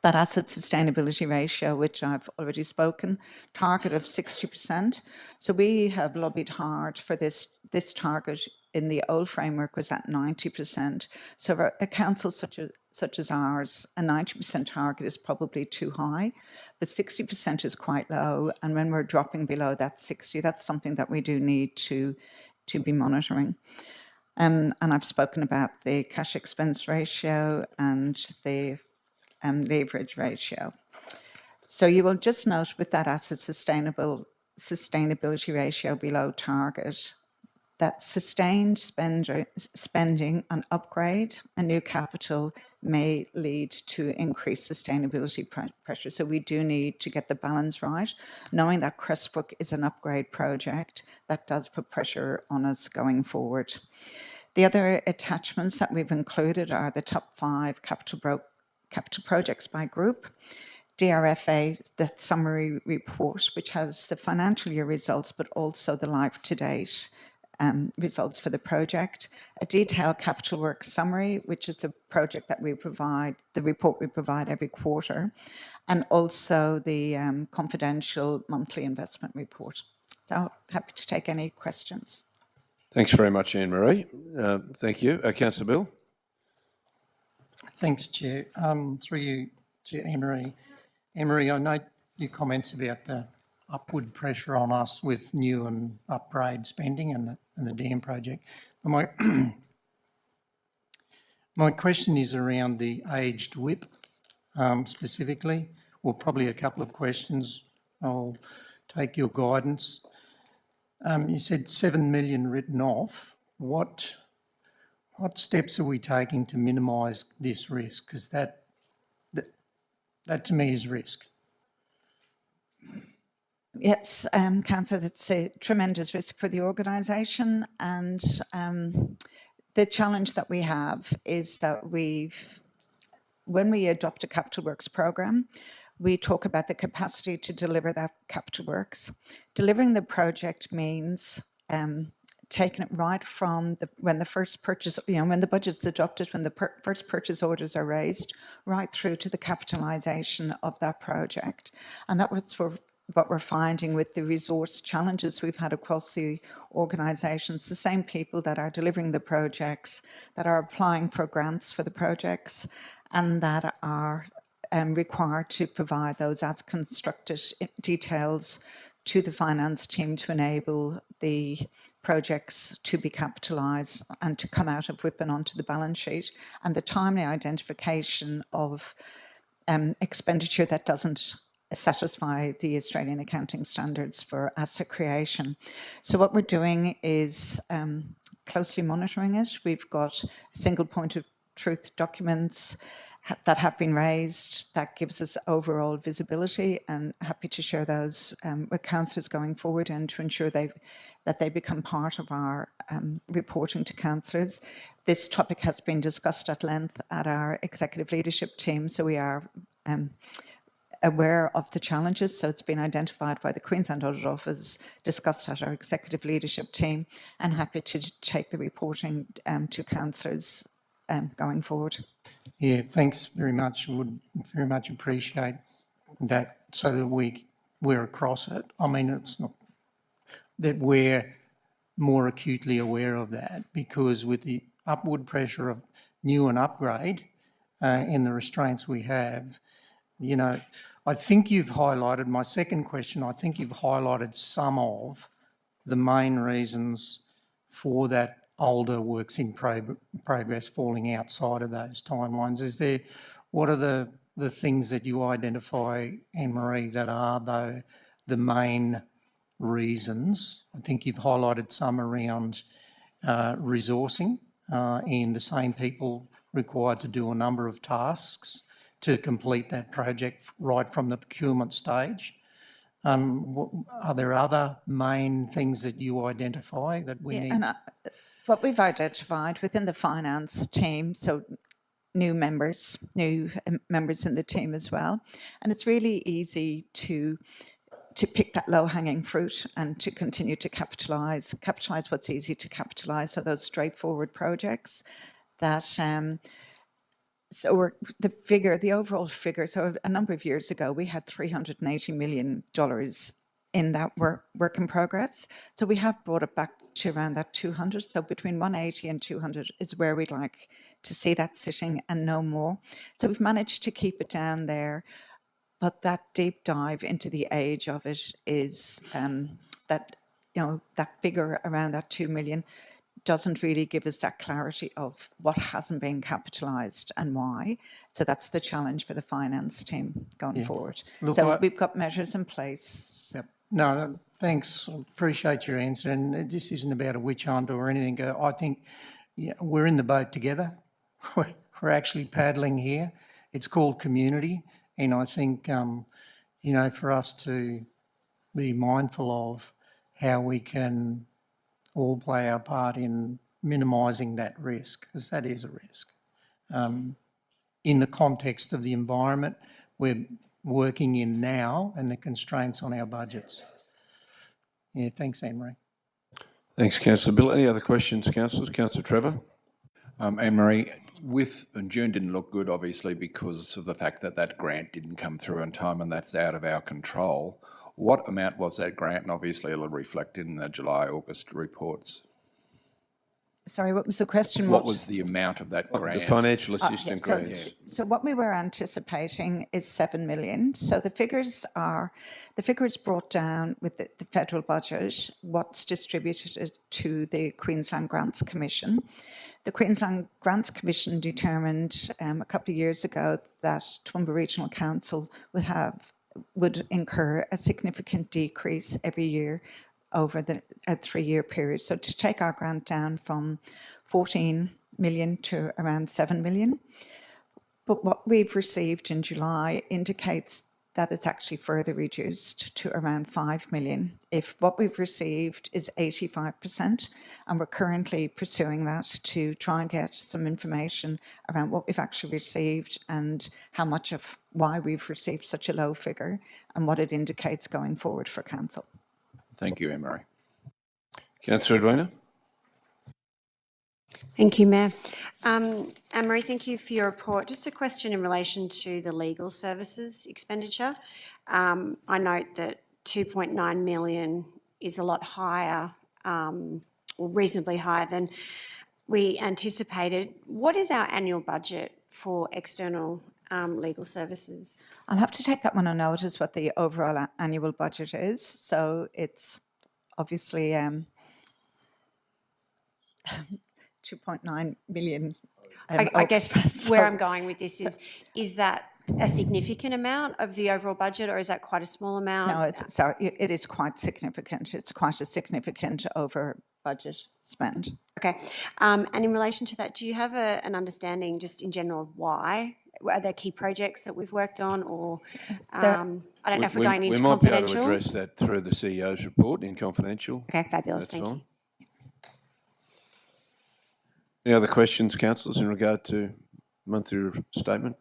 That asset sustainability ratio, which I've already spoken, target of 60%. So we have lobbied hard for this target. In the old framework was at 90%. So for a council such as ours, a 90% target is probably too high, but 60% is quite low. And when we're dropping below that 60, that's something that we do need to be monitoring. And I've spoken about the cash expense ratio and the leverage ratio. So you will just note with that asset sustainability ratio below target, that sustained spending on upgrade and new capital may lead to increased sustainability pressure. So we do need to get the balance right, knowing that Crestbrook is an upgrade project that does put pressure on us going forward. The other attachments that we've included are the top 5 capital projects by group, DRFA, the summary report, which has the financial year results, but also the life to date results for the project, a detailed capital works summary, which is the project that we provide, the report we provide every quarter, and also the confidential monthly investment report. So happy to take any questions. Thanks very much, Anne-Marie. Thank you. Councillor Bill. Thanks, Chair. Through you to Anne-Marie. Anne-Marie, I note your comments about the upward pressure on us with new and upgrade spending and the dam project. My question is around the aged WIP specifically, or probably a couple of questions. I'll take your guidance. You said 7 million written off. What steps are we taking to minimise this risk? Because that to me is risk. Yes, Councillor, it's a tremendous risk for the organisation, and the challenge that we have is that when we adopt a capital works programme, we talk about the capacity to deliver that capital works. Delivering the project means taking it right from when the first purchase, when the budget's adopted, when the first purchase orders are raised, right through to the capitalisation of that project. And that was what we're finding with the resource challenges we've had across the organisations. The same people that are delivering the projects, that are applying for grants for the projects, and that are required to provide those as constructed details to the finance team to enable the projects to be capitalised and to come out of WIP and onto the balance sheet, and the timely identification of expenditure that doesn't satisfy the Australian accounting standards for asset creation. So what we're doing is closely monitoring it. We've got single point of truth documents that have been raised that gives us overall visibility, and happy to share those with councillors going forward and to ensure that they become part of our reporting to councillors. This topic has been discussed at length at our executive leadership team, so we are aware of the challenges. So it's been identified by the Queensland Audit Office, discussed at our executive leadership team, and happy to take the reporting to councillors going forward. Yeah, thanks very much. Would very much appreciate that, so that we're across it. I mean, it's not that we're more acutely aware of that, because with the upward pressure of new and upgrade in the restraints we have, I think you've highlighted, my second question, I think you've highlighted some of the main reasons for that older works in progress falling outside of those timelines. What are the things that you identify, Anne-Marie, that are the main reasons? I think you've highlighted some around resourcing and the same people required to do a number of tasks to complete that project right from the procurement stage. Are there other main things that you identify that we need? And what we've identified within the finance team, so new members in the team as well, and it's really easy to pick that low-hanging fruit and to continue to capitalise what's easy to capitalise, so those straightforward projects that so the overall figure, so a number of years ago we had $380 million in that work in progress. So we have brought it back to around that 200. So between 180 and 200 is where we'd like to see that sitting, and no more. So we've managed to keep it down there. But that deep dive into the age of it is that figure around that 2 million doesn't really give us that clarity of what hasn't been capitalised and why. So that's the challenge for the finance team going forward. Look, so we've got measures in place. Yep. No, thanks. Appreciate your answer. And this isn't about a witch hunt or anything. I think we're in the boat together. We're actually paddling here. It's called community. And I think, for us to be mindful of how we can all play our part in minimising that risk, because that is a risk. In the context of the environment we're working in now and the constraints on our budgets. Yeah, thanks, Anne-Marie. Thanks, Councillor Bill. Any other questions, councillors? Councillor Trevor? Anne-Marie, and June didn't look good, obviously, because of the fact that grant didn't come through in time, and that's out of our control. What amount was that grant? And obviously it'll reflect in the July-August reports. Sorry, what was the question? What was the amount of that grant? The financial assistance grant. So what we were anticipating is 7 million. So the figures brought down with the federal budget, what's distributed to the Queensland Grants Commission. The Queensland Grants Commission determined a couple of years ago that Toowoomba Regional Council would incur a significant decrease every year over a 3-year period. So to take our grant down from 14 million to around 7 million. But what we've received in July indicates that it's actually further reduced to around 5 million. If what we've received is 85%, and we're currently pursuing that to try and get some information around what we've actually received and how much of why we've received such a low figure and what it indicates going forward for council. Thank you, Anne-Marie. Councillor Edwina. Thank you, Mayor. Anne-Marie, thank you for your report. Just a question in relation to the legal services expenditure. I note that 2.9 million is a lot higher, or reasonably higher than we anticipated. What is our annual budget for external legal services? I'll have to take that one on notice what the overall annual budget is. So it's obviously 2.9 million. I guess where I'm going with this is that a significant amount of the overall budget, or is that quite a small amount? No, it is quite significant. It's quite a significant over budget spend. Okay. And in relation to that, do you have an understanding just in general of why? Are there key projects that we've worked on, or I don't know if we're going into confidential? We might be able to address that through the CEO's report in confidential. Okay, fabulous. Thank you. Any other questions, councillors, in regard to monthly statement?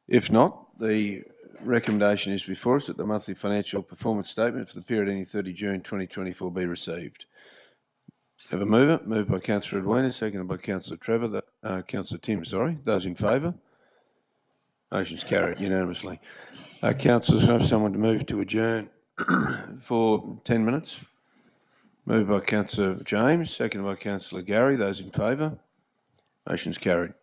If not, the recommendation is before us that the monthly financial performance statement for the period ending 30 June 2024 be received. Have a mover. Moved by Councillor Edwina, seconded by Councillor Trevor. Councillor Tim, sorry. Those in favour? Motion's carried unanimously. Councillors, can I have someone to move to adjourn for 10 minutes? Moved by Councillor James, seconded by Councillor Gary. Those in favour? Motion's carried.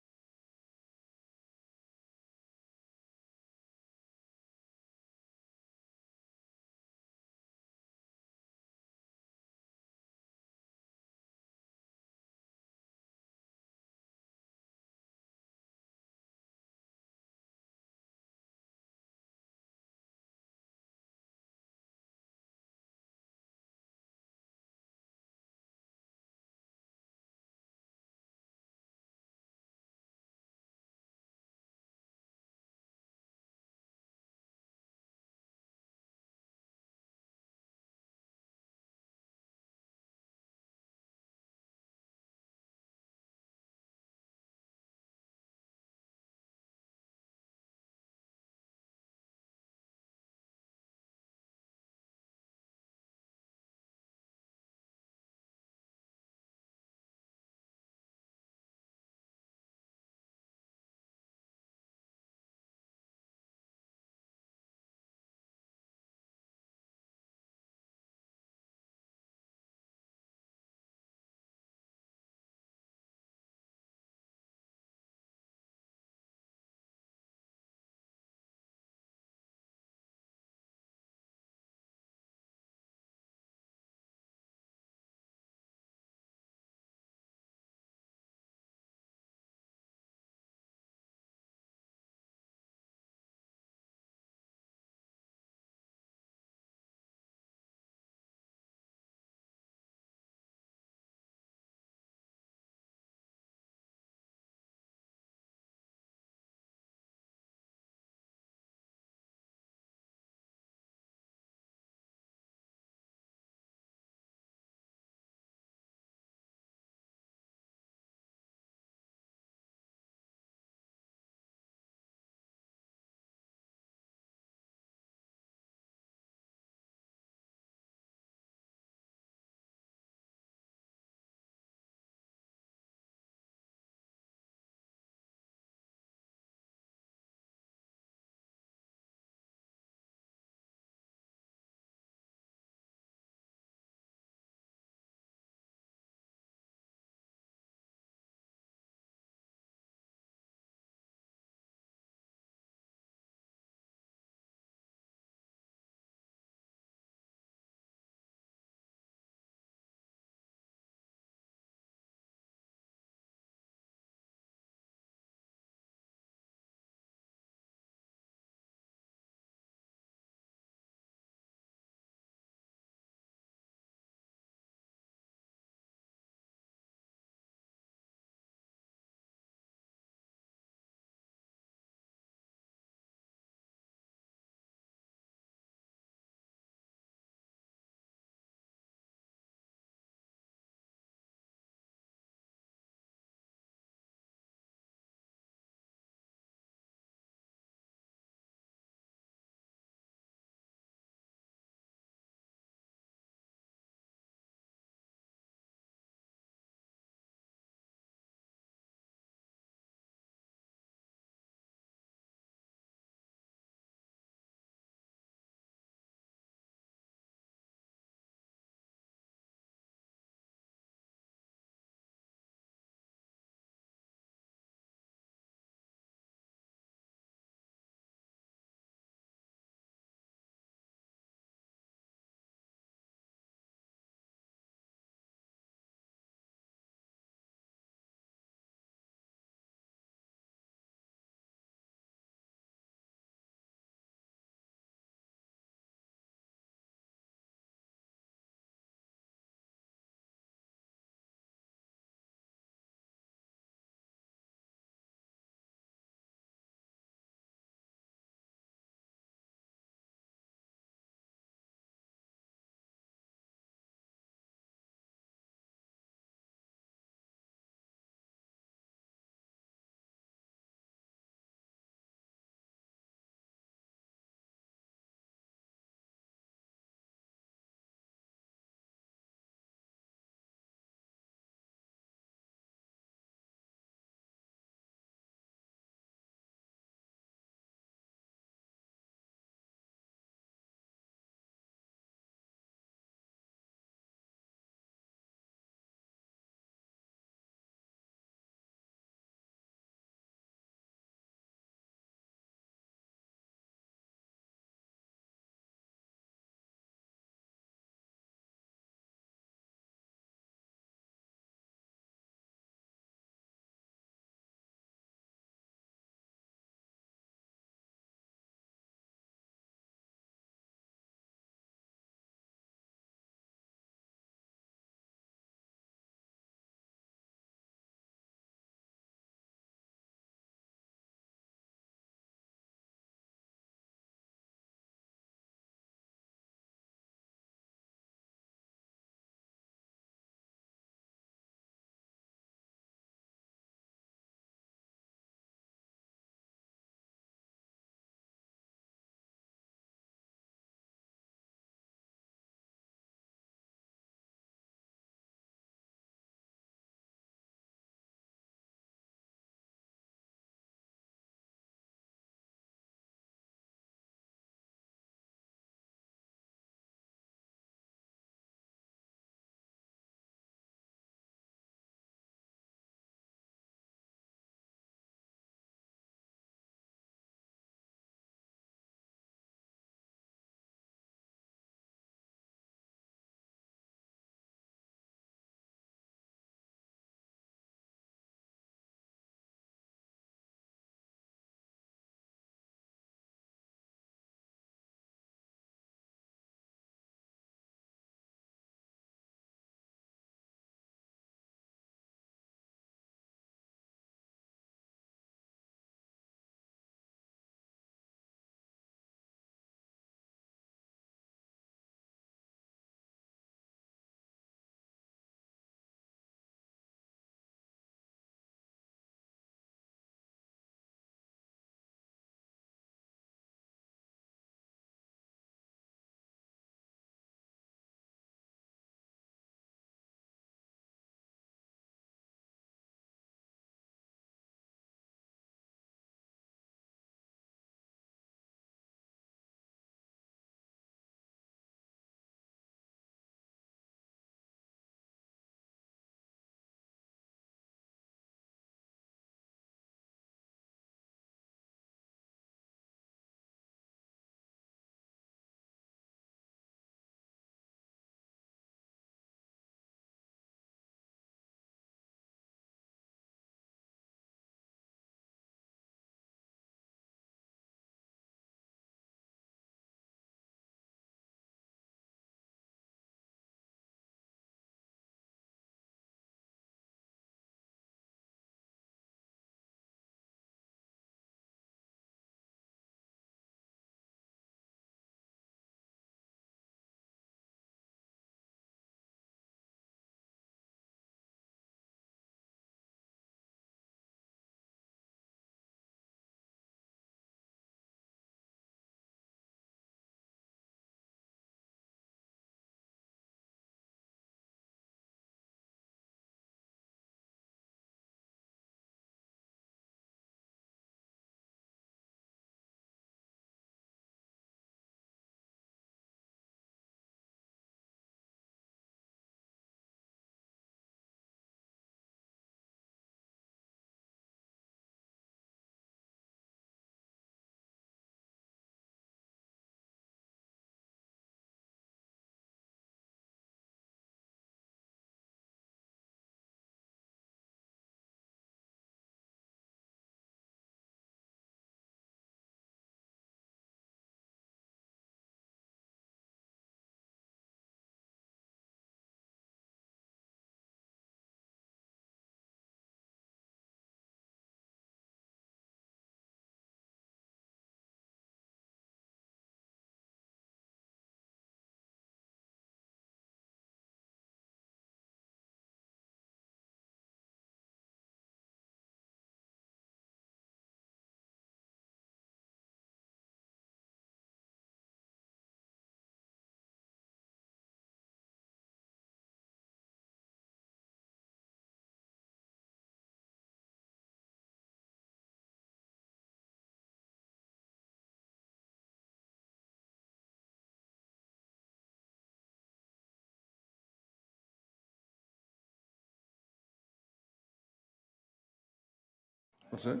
What's that?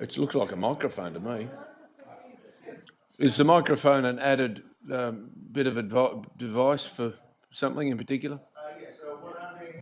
It looks like a microphone to me. Is the microphone an added bit of device for something in particular? Yes, so what I'm doing.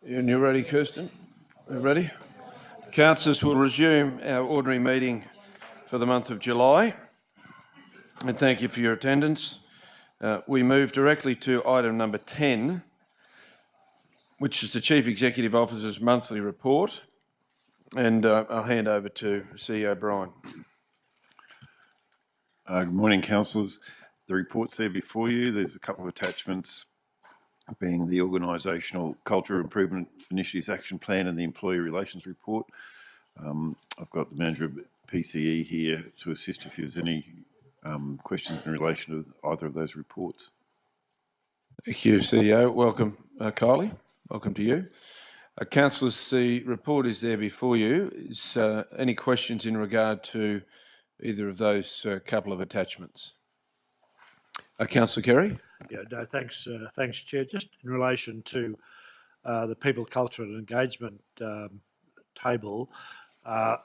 And you ready, Kirsten? You ready? Councillors, will resume our ordinary meeting for the month of July. And thank you for your attendance. We move directly to item number 10, which is the Chief Executive Officer's monthly report. And I'll hand over to CEO Brian. Good morning, councillors. The report's there before you. There's a couple of attachments, being the Organisational Culture Improvement Initiatives Action Plan and the Employee Relations Report. I've got the manager of PCE here to assist if there's any questions in relation to either of those reports. Thank you, CEO. Welcome, Kylie. Welcome to you. Councillors, the report is there before you. Is any questions in regard to either of those couple of attachments? Councillor Kerry? Yeah, no, thanks, Chair. Just in relation to the People, Culture and Engagement table,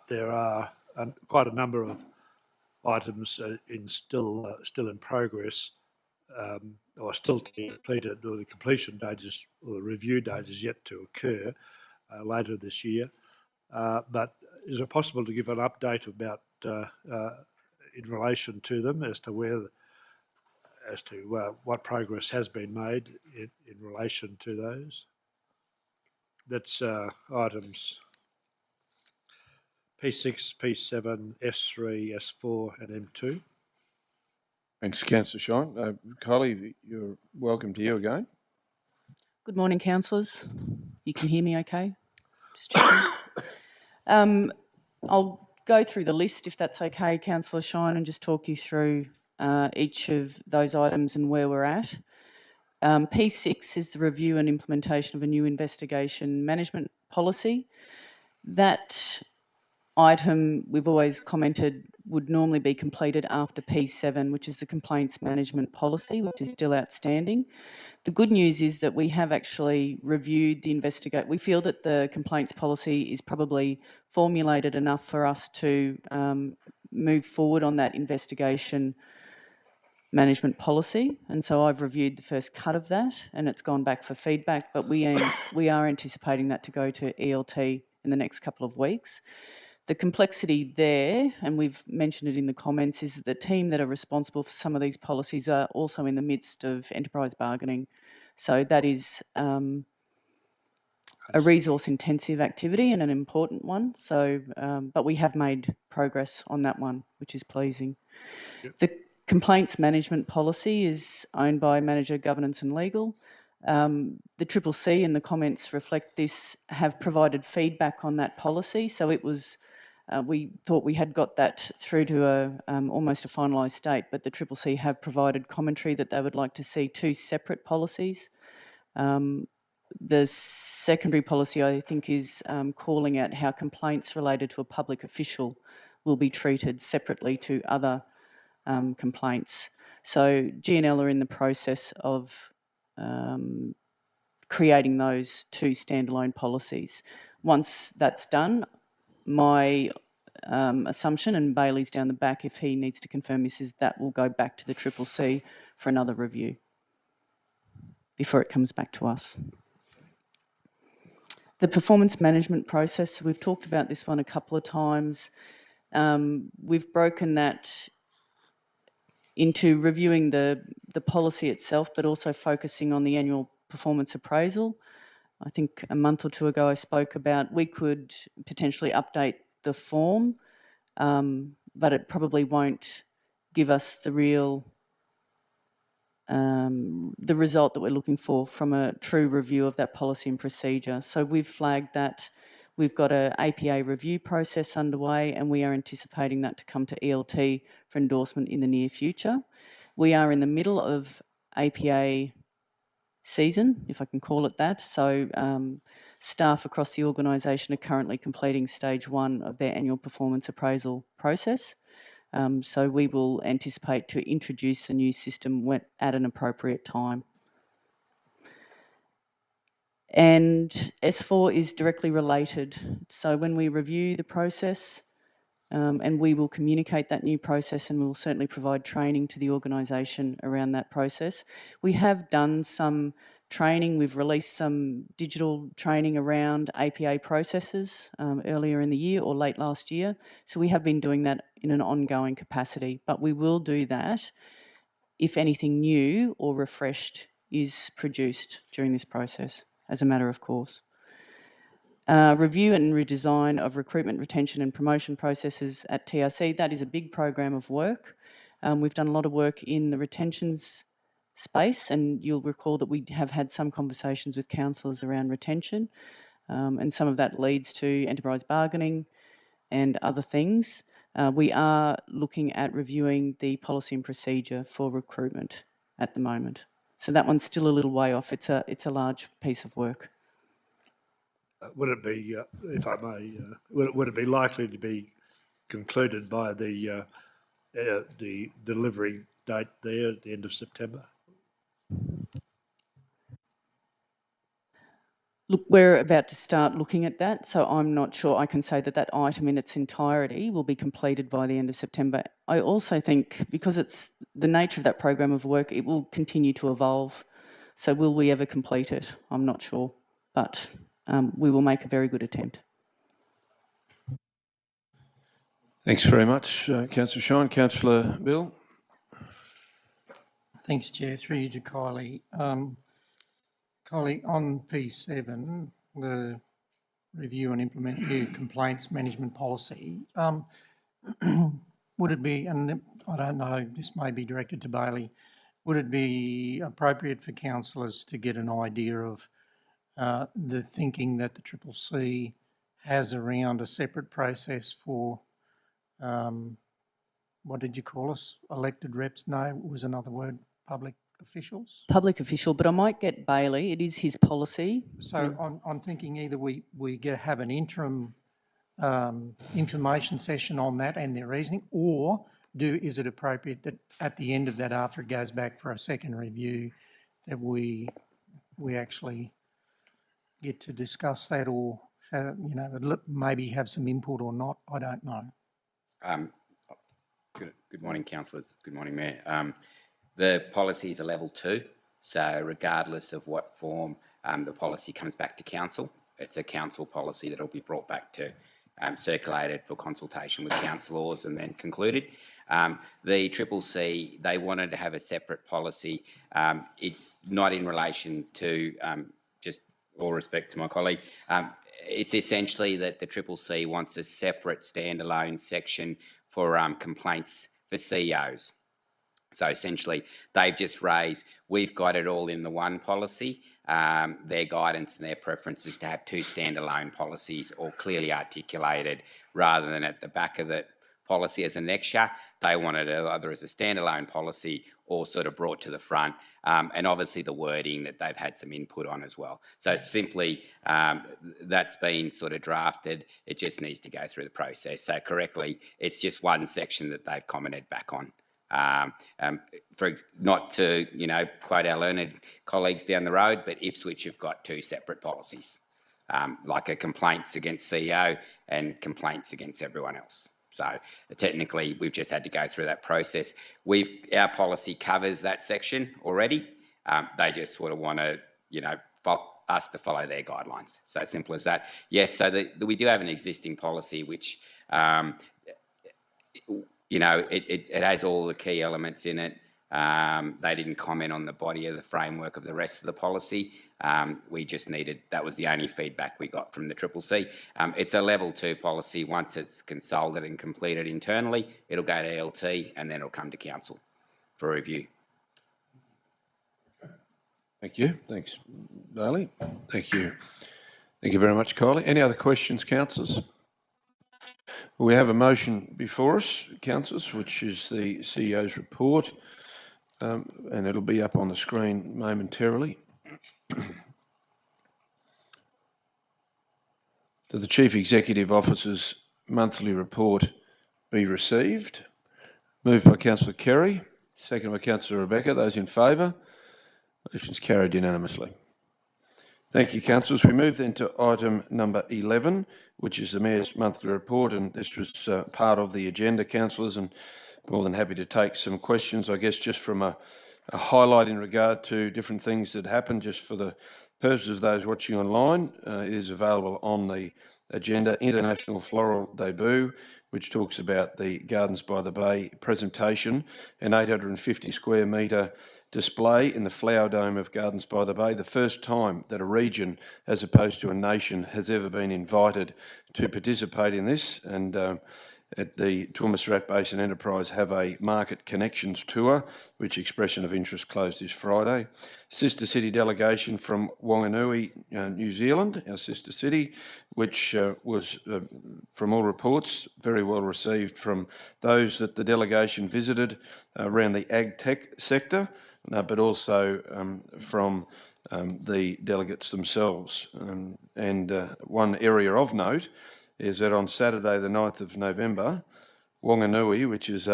there are quite a number of items still in progress, or still to be completed, or the completion date is, or the review date is yet to occur later this year. But is it possible to give an update about in relation to them as to what progress has been made in relation to those? That's items P6, P7, S3, S4 and M2. Thanks, Councillor Shine. Kylie, you're welcome to you again. Good morning, councillors. You can hear me okay? Just checking. I'll go through the list if that's okay, Councillor Shine, and just talk you through each of those items and where we're at. P6 is the review and implementation of a new investigation management policy. That item, we've always commented, would normally be completed after P7, which is the complaints management policy, which is still outstanding. The good news is that we have actually reviewed the investigate. We feel that the complaints policy is probably formulated enough for us to move forward on that investigation management policy, and so I've reviewed the first cut of that and it's gone back for feedback, but we are anticipating that to go to ELT in the next couple of weeks. The complexity there, and we've mentioned it in the comments, is that the team that are responsible for some of these policies are also in the midst of enterprise bargaining. So that is a resource-intensive activity and an important one. So, but we have made progress on that one, which is pleasing. Yep. The complaints management policy is owned by Manager Governance and Legal. The CCC, and the comments reflect this, have provided feedback on that policy. So it was, we thought we had got that through to almost a finalised state, but the CCC have provided commentary that they would like to see two separate policies. The secondary policy, I think, is calling out how complaints related to a public official will be treated separately to other complaints. So GNL are in the process of creating those two standalone policies. Once that's done, my assumption, and Bailey's down the back if he needs to confirm this, is that will go back to the CCC for another review before it comes back to us. The performance management process, we've talked about this one a couple of times. We've broken that into reviewing the policy itself, but also focusing on the annual performance appraisal. I think a month or two ago I spoke about we could potentially update the form, but it probably won't give us the real the result that we're looking for from a true review of that policy and procedure. So we've flagged that we've got an APA review process underway, and we are anticipating that to come to ELT for endorsement in the near future. We are in the middle of APA season, if I can call it that. So staff across the organisation are currently completing stage 1 of their annual performance appraisal process. So we will anticipate to introduce the new system at an appropriate time. And S4 is directly related. So when we review the process, and we will communicate that new process, and we'll certainly provide training to the organisation around that process. We have done some training. We've released some digital training around APA processes earlier in the year or late last year. So we have been doing that in an ongoing capacity, but we will do that if anything new or refreshed is produced during this process, as a matter of course. Review and redesign of recruitment, retention and promotion processes at TRC. That is a big program of work. We've done a lot of work in the retentions space, and you'll recall that we have had some conversations with councillors around retention, and some of that leads to enterprise bargaining and other things. We are looking at reviewing the policy and procedure for recruitment at the moment. So that one's still a little way off. It's a large piece of work. Would it be, if I may, would it be likely to be concluded by the delivery date there at the end of September? Look, we're about to start looking at that, so I'm not sure I can say that that item in its entirety will be completed by the end of September. I also think, because it's the nature of that program of work, it will continue to evolve. So will we ever complete it? I'm not sure, but we will make a very good attempt. Thanks very much, Councillor Shine. Councillor Bill. Thanks, Chair. Through you to Kylie. Kylie, on P7, the review and implement new complaints management policy, would it be, and I don't know, this may be directed to Bailey, would it be appropriate for councillors to get an idea of the thinking that the CCC has around a separate process for, what did you call us, elected reps? No, it was another word, public officials? Public official, but I might get Bailey. It is his policy. So I'm thinking either we have an interim information session on that and their reasoning, or is it appropriate that at the end of that, after it goes back for a second review, that we actually get to discuss that, or maybe have some input or not? I don't know. Good morning, councillors. Good morning, Mayor. The policy is a level 2, so regardless of what form the policy comes back to council, it's a council policy that will be brought back to circulated for consultation with councillors and then concluded. The CCC, they wanted to have a separate policy. It's not in relation to, just all respect to my colleague, it's essentially that the CCC wants a separate standalone section for complaints for CEOs. So essentially, they've just raised, we've got it all in the one policy. Their guidance and their preference is to have 2 standalone policies, all clearly articulated, rather than at the back of the policy as an extra. They wanted it either as a standalone policy or sort of brought to the front. And obviously the wording that they've had some input on as well. So simply, that's been sort of drafted. It just needs to go through the process. So correctly, it's just one section that they've commented back on. For not to quote our learned colleagues down the road, but Ipswich have got 2 separate policies, like a complaints against CEO and complaints against everyone else. So technically, we've just had to go through that process. Our policy covers that section already. They just sort of want to us to follow their guidelines. So simple as that. Yes, so we do have an existing policy which it has all the key elements in it. They didn't comment on the body of the framework of the rest of the policy. We just needed, that was the only feedback we got from the CCC. It's a level 2 policy. Once it's consulted and completed internally, it'll go to LT and then it'll come to council for review. Thank you. Thanks, Bailey. Thank you. Thank you very much, Kylie. Any other questions, councillors? We have a motion before us, councillors, which is the CEO's report, and it'll be up on the screen momentarily. That the Chief Executive Officer's monthly report be received. Moved by Councillor Kerry, seconded by Councillor Rebecca. Those in favour? Motion's carried unanimously. Thank you, councillors. We move then to item number 11, which is the Mayor's monthly report, and this was part of the agenda, councillors, and more than happy to take some questions, I guess, just from a highlight in regard to different things that happened, just for the purposes of those watching online. It is available on the agenda, International Floral Debut, which talks about the Gardens by the Bay presentation, an 850 square metre display in the Flower Dome of Gardens by the Bay, the first time that a region, as opposed to a nation, has ever been invited to participate in this. And at the Toowoomba Strat Basin Enterprise have a Market Connections Tour, which expression of interest closed this Friday. Sister City delegation from Wanganui, New Zealand, our sister city, which was, from all reports, very well received from those that the delegation visited around the ag tech sector, but also from the delegates themselves. And one area of note is that on Saturday the 9th of November, Wanganui, which is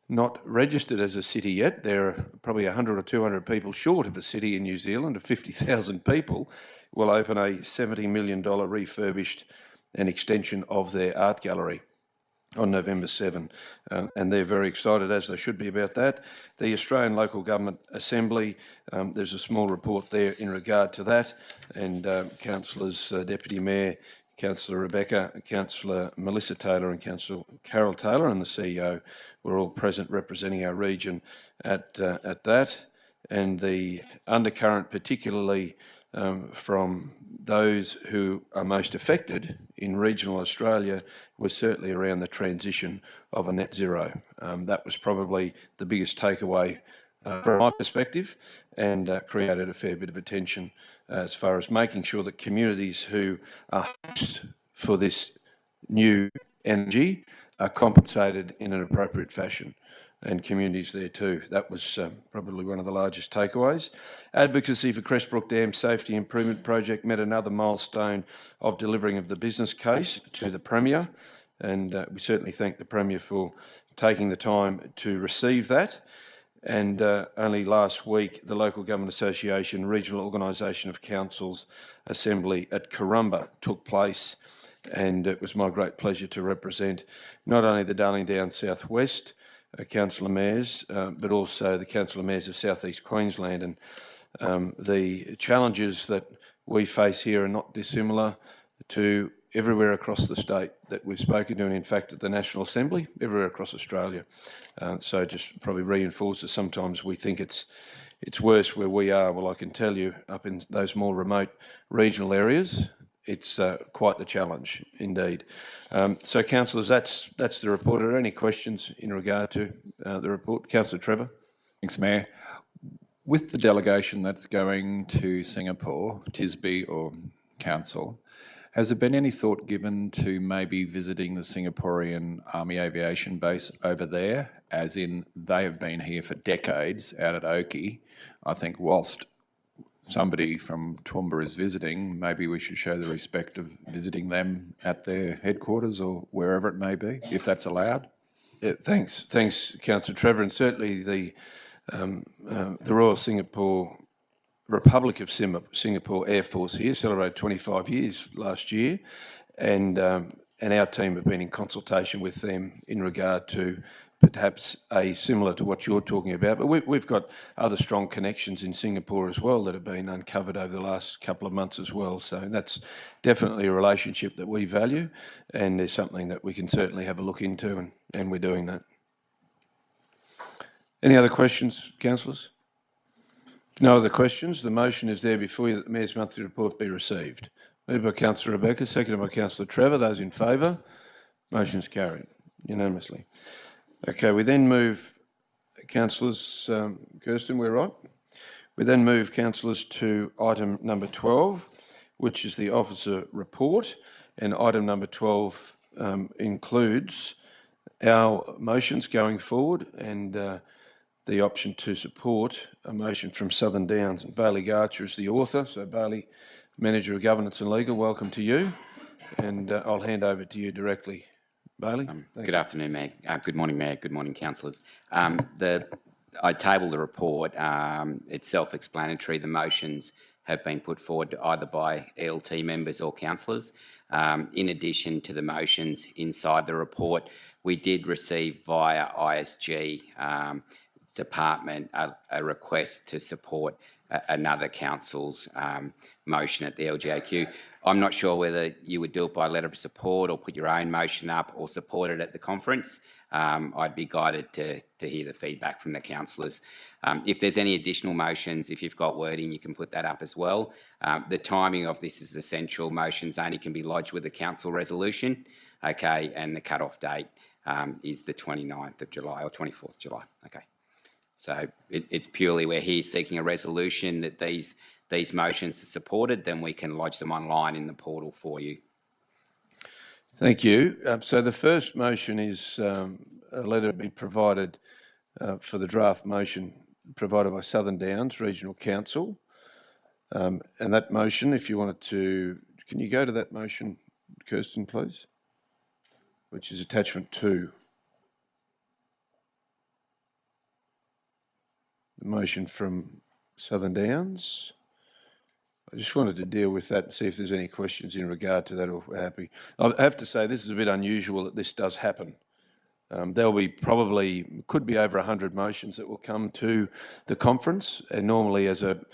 not registered as a city yet, there are probably 100 or 200 people short of a city in New Zealand of 50,000 people, will open a $70 million refurbished an extension of their art gallery on November 7, and they're very excited, as they should be, about that. The Australian Local Government Assembly, there's a small report there in regard to that, and councillors, Deputy Mayor, Councillor Rebecca, Councillor Melissa Taylor and Councillor Carol Taylor and the CEO were all present representing our region at that. And the undercurrent, particularly from those who are most affected in regional Australia, was certainly around the transition of a net zero. That was probably the biggest takeaway from my perspective, and created a fair bit of attention as far as making sure that communities who are hosts for this new energy are compensated in an appropriate fashion, and communities there too. That was probably one of the largest takeaways. Advocacy for Crestbrook Dam Safety Improvement Project met another milestone of delivering of the business case to the Premier, and we certainly thank the Premier for taking the time to receive that. And only last week, the Local Government Association Regional Organisation of Councils Assembly at Toowoomba took place, and it was my great pleasure to represent not only the Darling Downs South West councillor mayors, but also the councillor mayors of South East Queensland. And the challenges that we face here are not dissimilar to everywhere across the state that we've spoken to, and in fact at the National Assembly, everywhere across Australia. So just probably reinforces sometimes we think it's worse where we are. Well, I can tell you up in those more remote regional areas, it's quite the challenge indeed. So councillors, that's the report. Are there any questions in regard to the report? Councillor Trevor. Thanks, Mayor. With the delegation that's going to Singapore, TISB or Council, has there been any thought given to maybe visiting the Singaporean Army Aviation Base over there, as in they have been here for decades out at Oki? I think whilst somebody from Toowoomba is visiting, maybe we should show the respect of visiting them at their headquarters or wherever it may be, if that's allowed. Yeah, thanks, Councillor Trevor, and certainly the Royal Singapore Republic of Singapore Air Force here celebrated 25 years last year, and our team have been in consultation with them in regard to perhaps similar to what you're talking about. But we've got other strong connections in Singapore as well that have been uncovered over the last couple of months as well. So that's definitely a relationship that we value, and is something that we can certainly have a look into, and we're doing that. Any other questions, councillors? No other questions. The motion is there before you that the Mayor's monthly report be received. Moved by Councillor Rebecca, seconded by Councillor Trevor. Those in favour? Motion's carried unanimously. Okay, we then move, councillors, Kirsten, we're right. We then move, councillors, to item number 12, which is the officer report. And item number 12 includes our motions going forward and the option to support a motion from Southern Downs. And Bailey Garcher is the author. So Bailey, Manager of Governance and Legal, welcome to you. And I'll hand over to you directly. Bailey. Good afternoon, Mayor. Good morning, Mayor. Good morning, councillors. I tabled the report. It's self-explanatory. The motions have been put forward either by ELT members or councillors. In addition to the motions inside the report, we did receive via ISG department a request to support another council's motion at the LGAQ. I'm not sure whether you would do it by letter of support or put your own motion up or support it at the conference. I'd be guided to hear the feedback from the councillors. If there's any additional motions, if you've got wording, you can put that up as well. The timing of this is essential. Motions only can be lodged with a council resolution, okay, and the cut-off date is the 29th of July or 24th July, okay. So it's purely we're here seeking a resolution that these motions are supported, then we can lodge them online in the portal for you. Thank you. So the first motion is a letter to be provided for the draft motion provided by Southern Downs Regional Council. And that motion, if you wanted to, can you go to that motion, Kirsten, please? Which is attachment 2. The motion from Southern Downs. I just wanted to deal with that and see if there's any questions in regard to that, or we're happy. I have to say this is a bit unusual that this does happen. There'll be could be over 100 motions that will come to the conference, and normally as a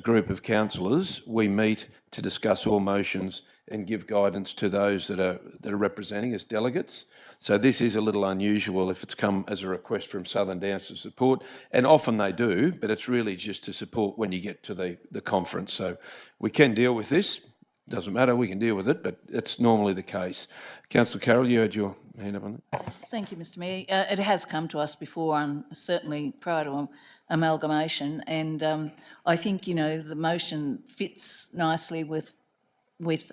group of councillors, we meet to discuss all motions and give guidance to those that are representing as delegates. So this is a little unusual if it's come as a request from Southern Downs to support, and often they do, but it's really just to support when you get to the conference. So we can deal with this. Doesn't matter, we can deal with it, but it's normally the case. Councillor Carroll, you had your hand up on that. Thank you, Mr Mayor. It has come to us before, certainly prior to amalgamation, and I think, you know, the motion fits nicely with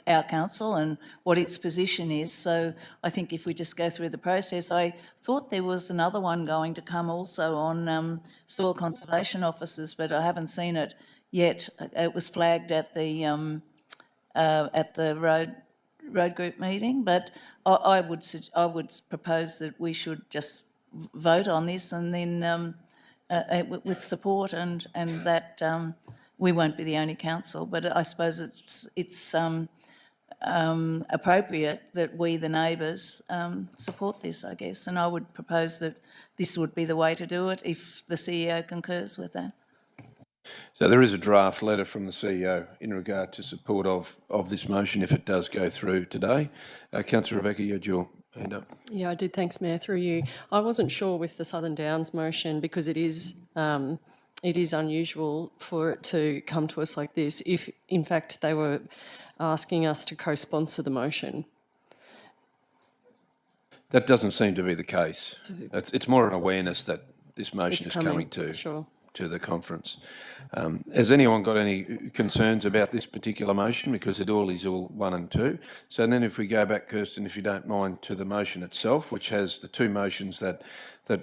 our council and what its position is. So I think if we just go through the process, I thought there was another one going to come also on soil conservation officers, but I haven't seen it yet. It was flagged at the road group meeting, but I would propose that we should just vote on this and then with support, and that we won't be the only council, but I suppose it's appropriate that we, the neighbours, support this, I guess, and I would propose that this would be the way to do it if the CEO concurs with that. So there is a draft letter from the CEO in regard to support of this motion if it does go through today. Councillor Rebecca, you had your hand up. Yeah, I did. Thanks, Mayor. Through you. I wasn't sure with the Southern Downs motion because it is unusual for it to come to us like this if, in fact, they were asking us to co-sponsor the motion. That doesn't seem to be the case. It's more an awareness that this motion is coming to. Sure. To the conference. Has anyone got any concerns about this particular motion? Because it all is 1 and 2. So then if we go back, Kirsten, if you don't mind, to the motion itself, which has the 2 motions that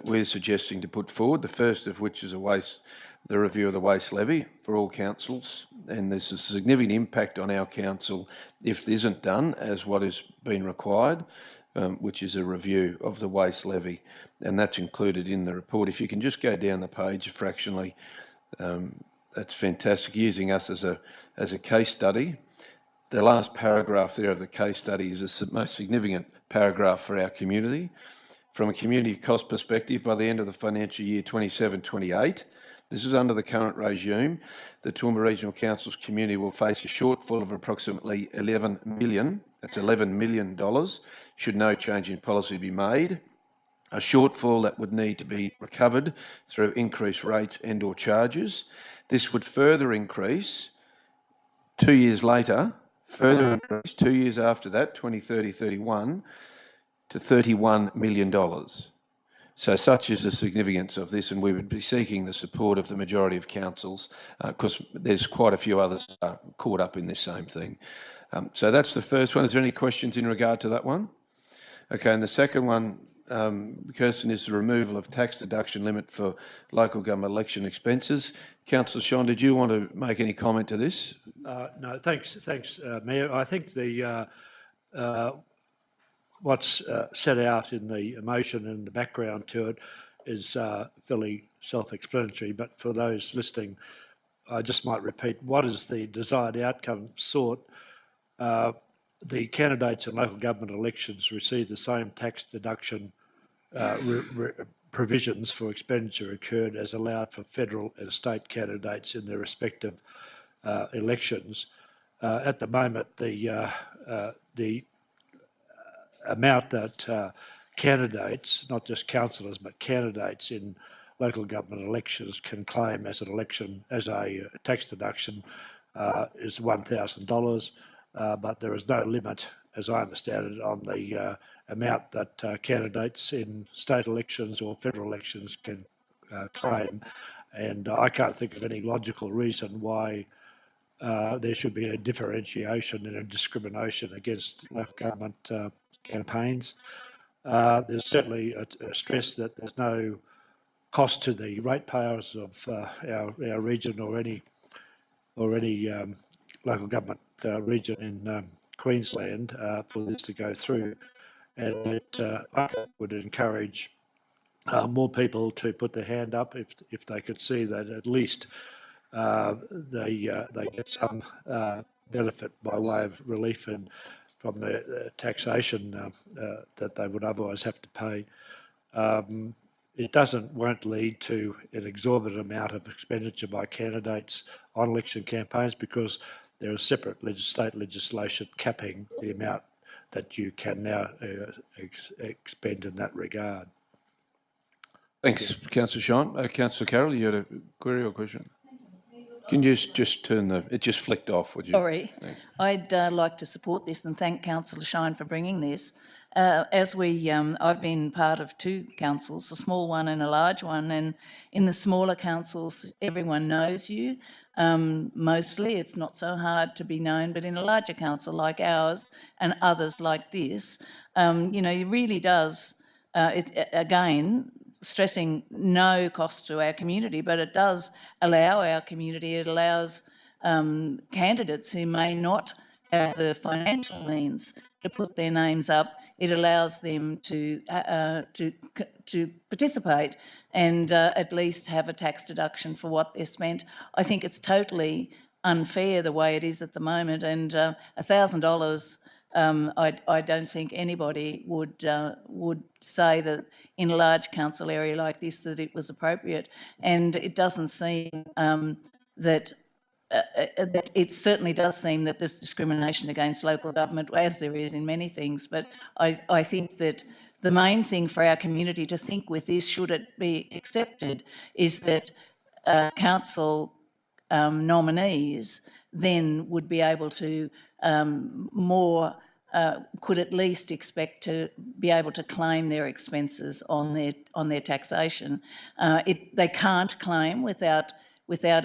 we're suggesting to put forward, the first of which is the review of the waste levy for all councils, and there's a significant impact on our council if this isn't done as what has been required, which is a review of the waste levy, and that's included in the report. If you can just go down the page fractionally, that's fantastic, using us as a case study. The last paragraph there of the case study is the most significant paragraph for our community. From a community cost perspective, by the end of the financial year 27-28, this is under the current regime, the Toowoomba Regional Council's community will face a shortfall of approximately $11 million. That's $11 million, should no change in policy be made. A shortfall that would need to be recovered through increased rates and or charges. This would further increase 2 years later, 2 years after that, 2030-31, to $31 million. So such is the significance of this, and we would be seeking the support of the majority of councils, because there's quite a few others caught up in this same thing. So that's the first one. Is there any questions in regard to that one? Okay, and the second one, Kirsten, is the removal of tax deduction limit for local government election expenses. Councillor Sean, did you want to make any comment to this? No, thanks, Mayor. I think the what's set out in the motion and the background to it is fairly self-explanatory, but for those listening, I just might repeat what is the desired outcome sought. The candidates in local government elections receive the same tax deduction provisions for expenditure incurred as allowed for federal and state candidates in their respective elections. At the moment, the amount that candidates, not just councillors, but candidates in local government elections can claim as an election, as a tax deduction, is $1,000, but there is no limit, as I understand it, on the amount that candidates in state elections or federal elections can claim. And I can't think of any logical reason why there should be a differentiation and a discrimination against local government campaigns. There's certainly a stress that there's no cost to the ratepayers of our region or any local government region in Queensland for this to go through, and it I would encourage more people to put their hand up if they could see that at least they get some benefit by way of relief from the taxation that they would otherwise have to pay. It won't lead to an exorbitant amount of expenditure by candidates on election campaigns because there is separate state legislation capping the amount that you can now expend in that regard. Thanks, Councillor Sean. Councillor Carroll, you had a query or question? Can you just turn it just flicked off, would you? Sorry. Thanks. I'd like to support this and thank Councillor Shine for bringing this. I've been part of two councils, a small one and a large one, and in the smaller councils, everyone knows you. Mostly, it's not so hard to be known, but in a larger council like ours and others like this, it really does, again, stressing no cost to our community, but it does allow our community, it allows candidates who may not have the financial means to put their names up, it allows them to participate and at least have a tax deduction for what they're spent. I think it's totally unfair the way it is at the moment, and $1,000. I don't think anybody would say that in a large council area like this that it was appropriate, and it doesn't seem that it certainly does seem that there's discrimination against local government, as there is in many things, but I think that the main thing for our community to think with this, should it be accepted, is that council nominees then would be able to could at least expect to be able to claim their expenses on their taxation. They can't claim without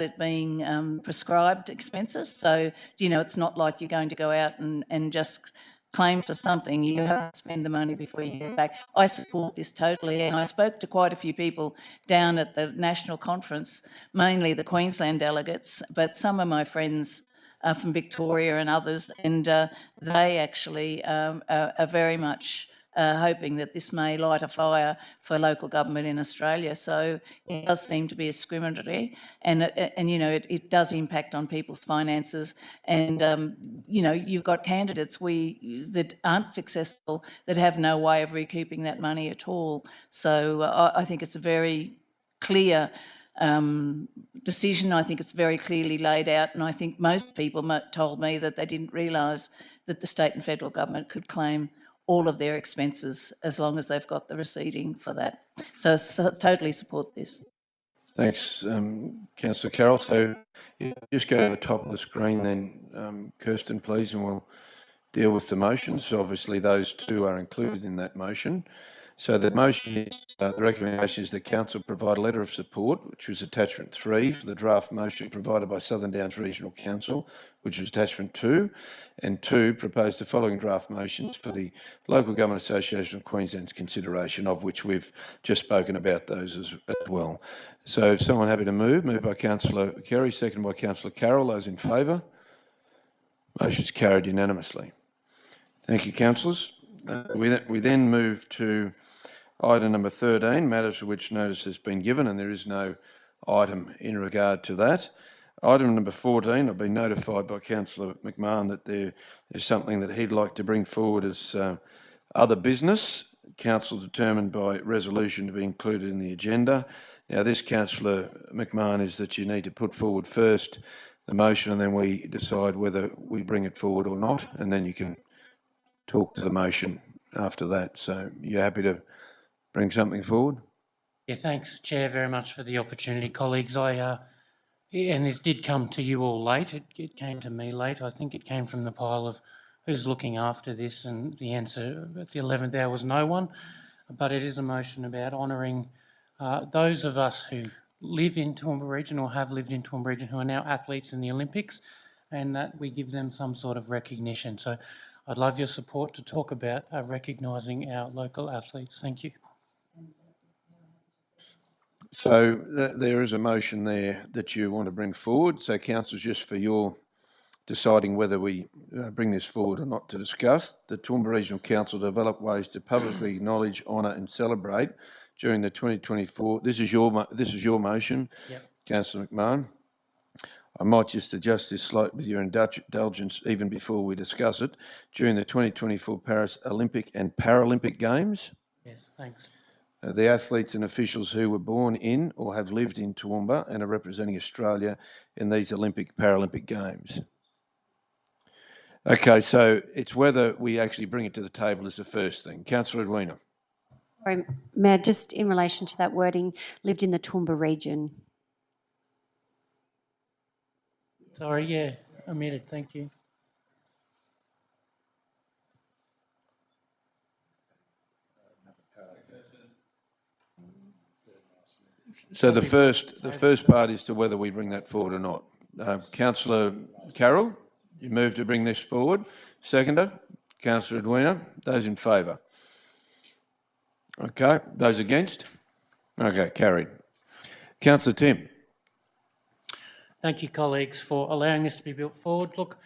it being prescribed expenses. So, it's not like you're going to go out and just claim for something. You have to spend the money before you get back. I support this totally, and I spoke to quite a few people down at the national conference, mainly the Queensland delegates, but some of my friends from Victoria and others, and they actually are very much hoping that this may light a fire for local government in Australia. So it does seem to be discriminatory, and it does impact on people's finances. And you've got candidates that aren't successful that have no way of recouping that money at all. So I think it's a very clear decision. I think it's very clearly laid out, and I think most people told me that they didn't realise that the state and federal government could claim all of their expenses as long as they've got the receipting for that. So totally support this. Thanks, Councillor Carroll. So just go to the top of the screen then, Kirsten, please, and we'll deal with the motions. So obviously those two are included in that motion. So the motion is, the recommendation is that Council provide a letter of support, which was attachment 3, for the draft motion provided by Southern Downs Regional Council, which was attachment 2, and 2, propose the following draft motions for the Local Government Association of Queensland's consideration, of which we've just spoken about those as well. So if someone happy to move by Councillor Kerry, seconded by Councillor Carroll. Those in favour? Motion's carried unanimously. Thank you, councillors. We then move to item number 13, matters for which notice has been given, and there is no item in regard to that. Item number 14, I've been notified by Councillor McMahon that there is something that he'd like to bring forward as other business. Council determined by resolution to be included in the agenda. Now, this, Councillor McMahon, is that you need to put forward first the motion, and then we decide whether we bring it forward or not, and then you can talk to the motion after that. So you're happy to bring something forward? Yeah, thanks, Chair, very much for the opportunity, colleagues. And this did come to you all late. It came to me late. I think it came from the pile of who's looking after this, and the answer at the 11th hour was no one. But it is a motion about honouring those of us who live in Toowoomba region or have lived in Toowoomba region who are now athletes in the Olympics, and that we give them some sort of recognition. So I'd love your support to talk about recognising our local athletes. Thank you. So there is a motion there that you want to bring forward. So councillors, just for your deciding whether we bring this forward or not to discuss, the Toowoomba Regional Council develop ways to publicly acknowledge, honour and celebrate during the 2024. This is your motion, yep. Councillor McMahon. I might just adjust this slightly with your indulgence even before we discuss it. During the 2024 Paris Olympic and Paralympic Games. Yes, thanks. The athletes and officials who were born in or have lived in Toowoomba and are representing Australia in these Olympic Paralympic Games. Okay, so it's whether we actually bring it to the table is the first thing. Councillor Edwina. Sorry, Mayor, just in relation to that wording, lived in the Toowoomba region. Sorry, yeah, omitted, thank you. So the first part is to whether we bring that forward or not. Councillor Carroll, you move to bring this forward. Seconder, Councillor Edwina. Those in favour? Okay. Those against? Okay, carried. Councillor Tim. Thank you, colleagues, for allowing this to be built forward. Look,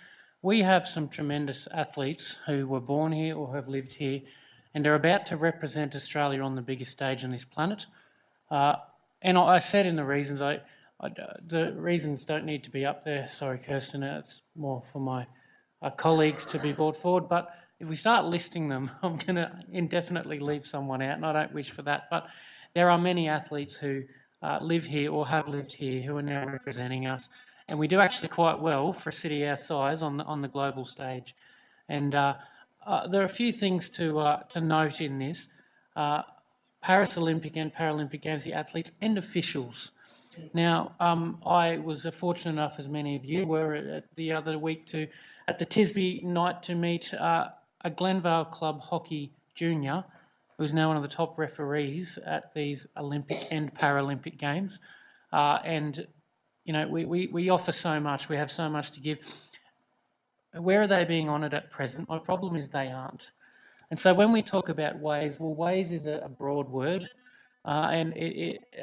we have some tremendous athletes who were born here or have lived here and are about to represent Australia on the biggest stage on this planet. And I said in the reasons, the reasons don't need to be up there. Sorry, Kirsten, it's more for my colleagues to be brought forward. But if we start listing them, I'm going to indefinitely leave someone out, and I don't wish for that. But there are many athletes who live here or have lived here who are now representing us. And we do actually quite well for a city our size on the global stage. And there are a few things to note in this. Paris Olympic and Paralympic Games, the athletes and officials. Now, I was fortunate enough, as many of you were the other week, at the Tisby night to meet a Glenvale Club hockey junior, who is now one of the top referees at these Olympic and Paralympic Games. And, you know, we offer so much, we have so much to give. Where are they being honoured at present? My problem is they aren't. And so when we talk about ways, well, ways is a broad word, and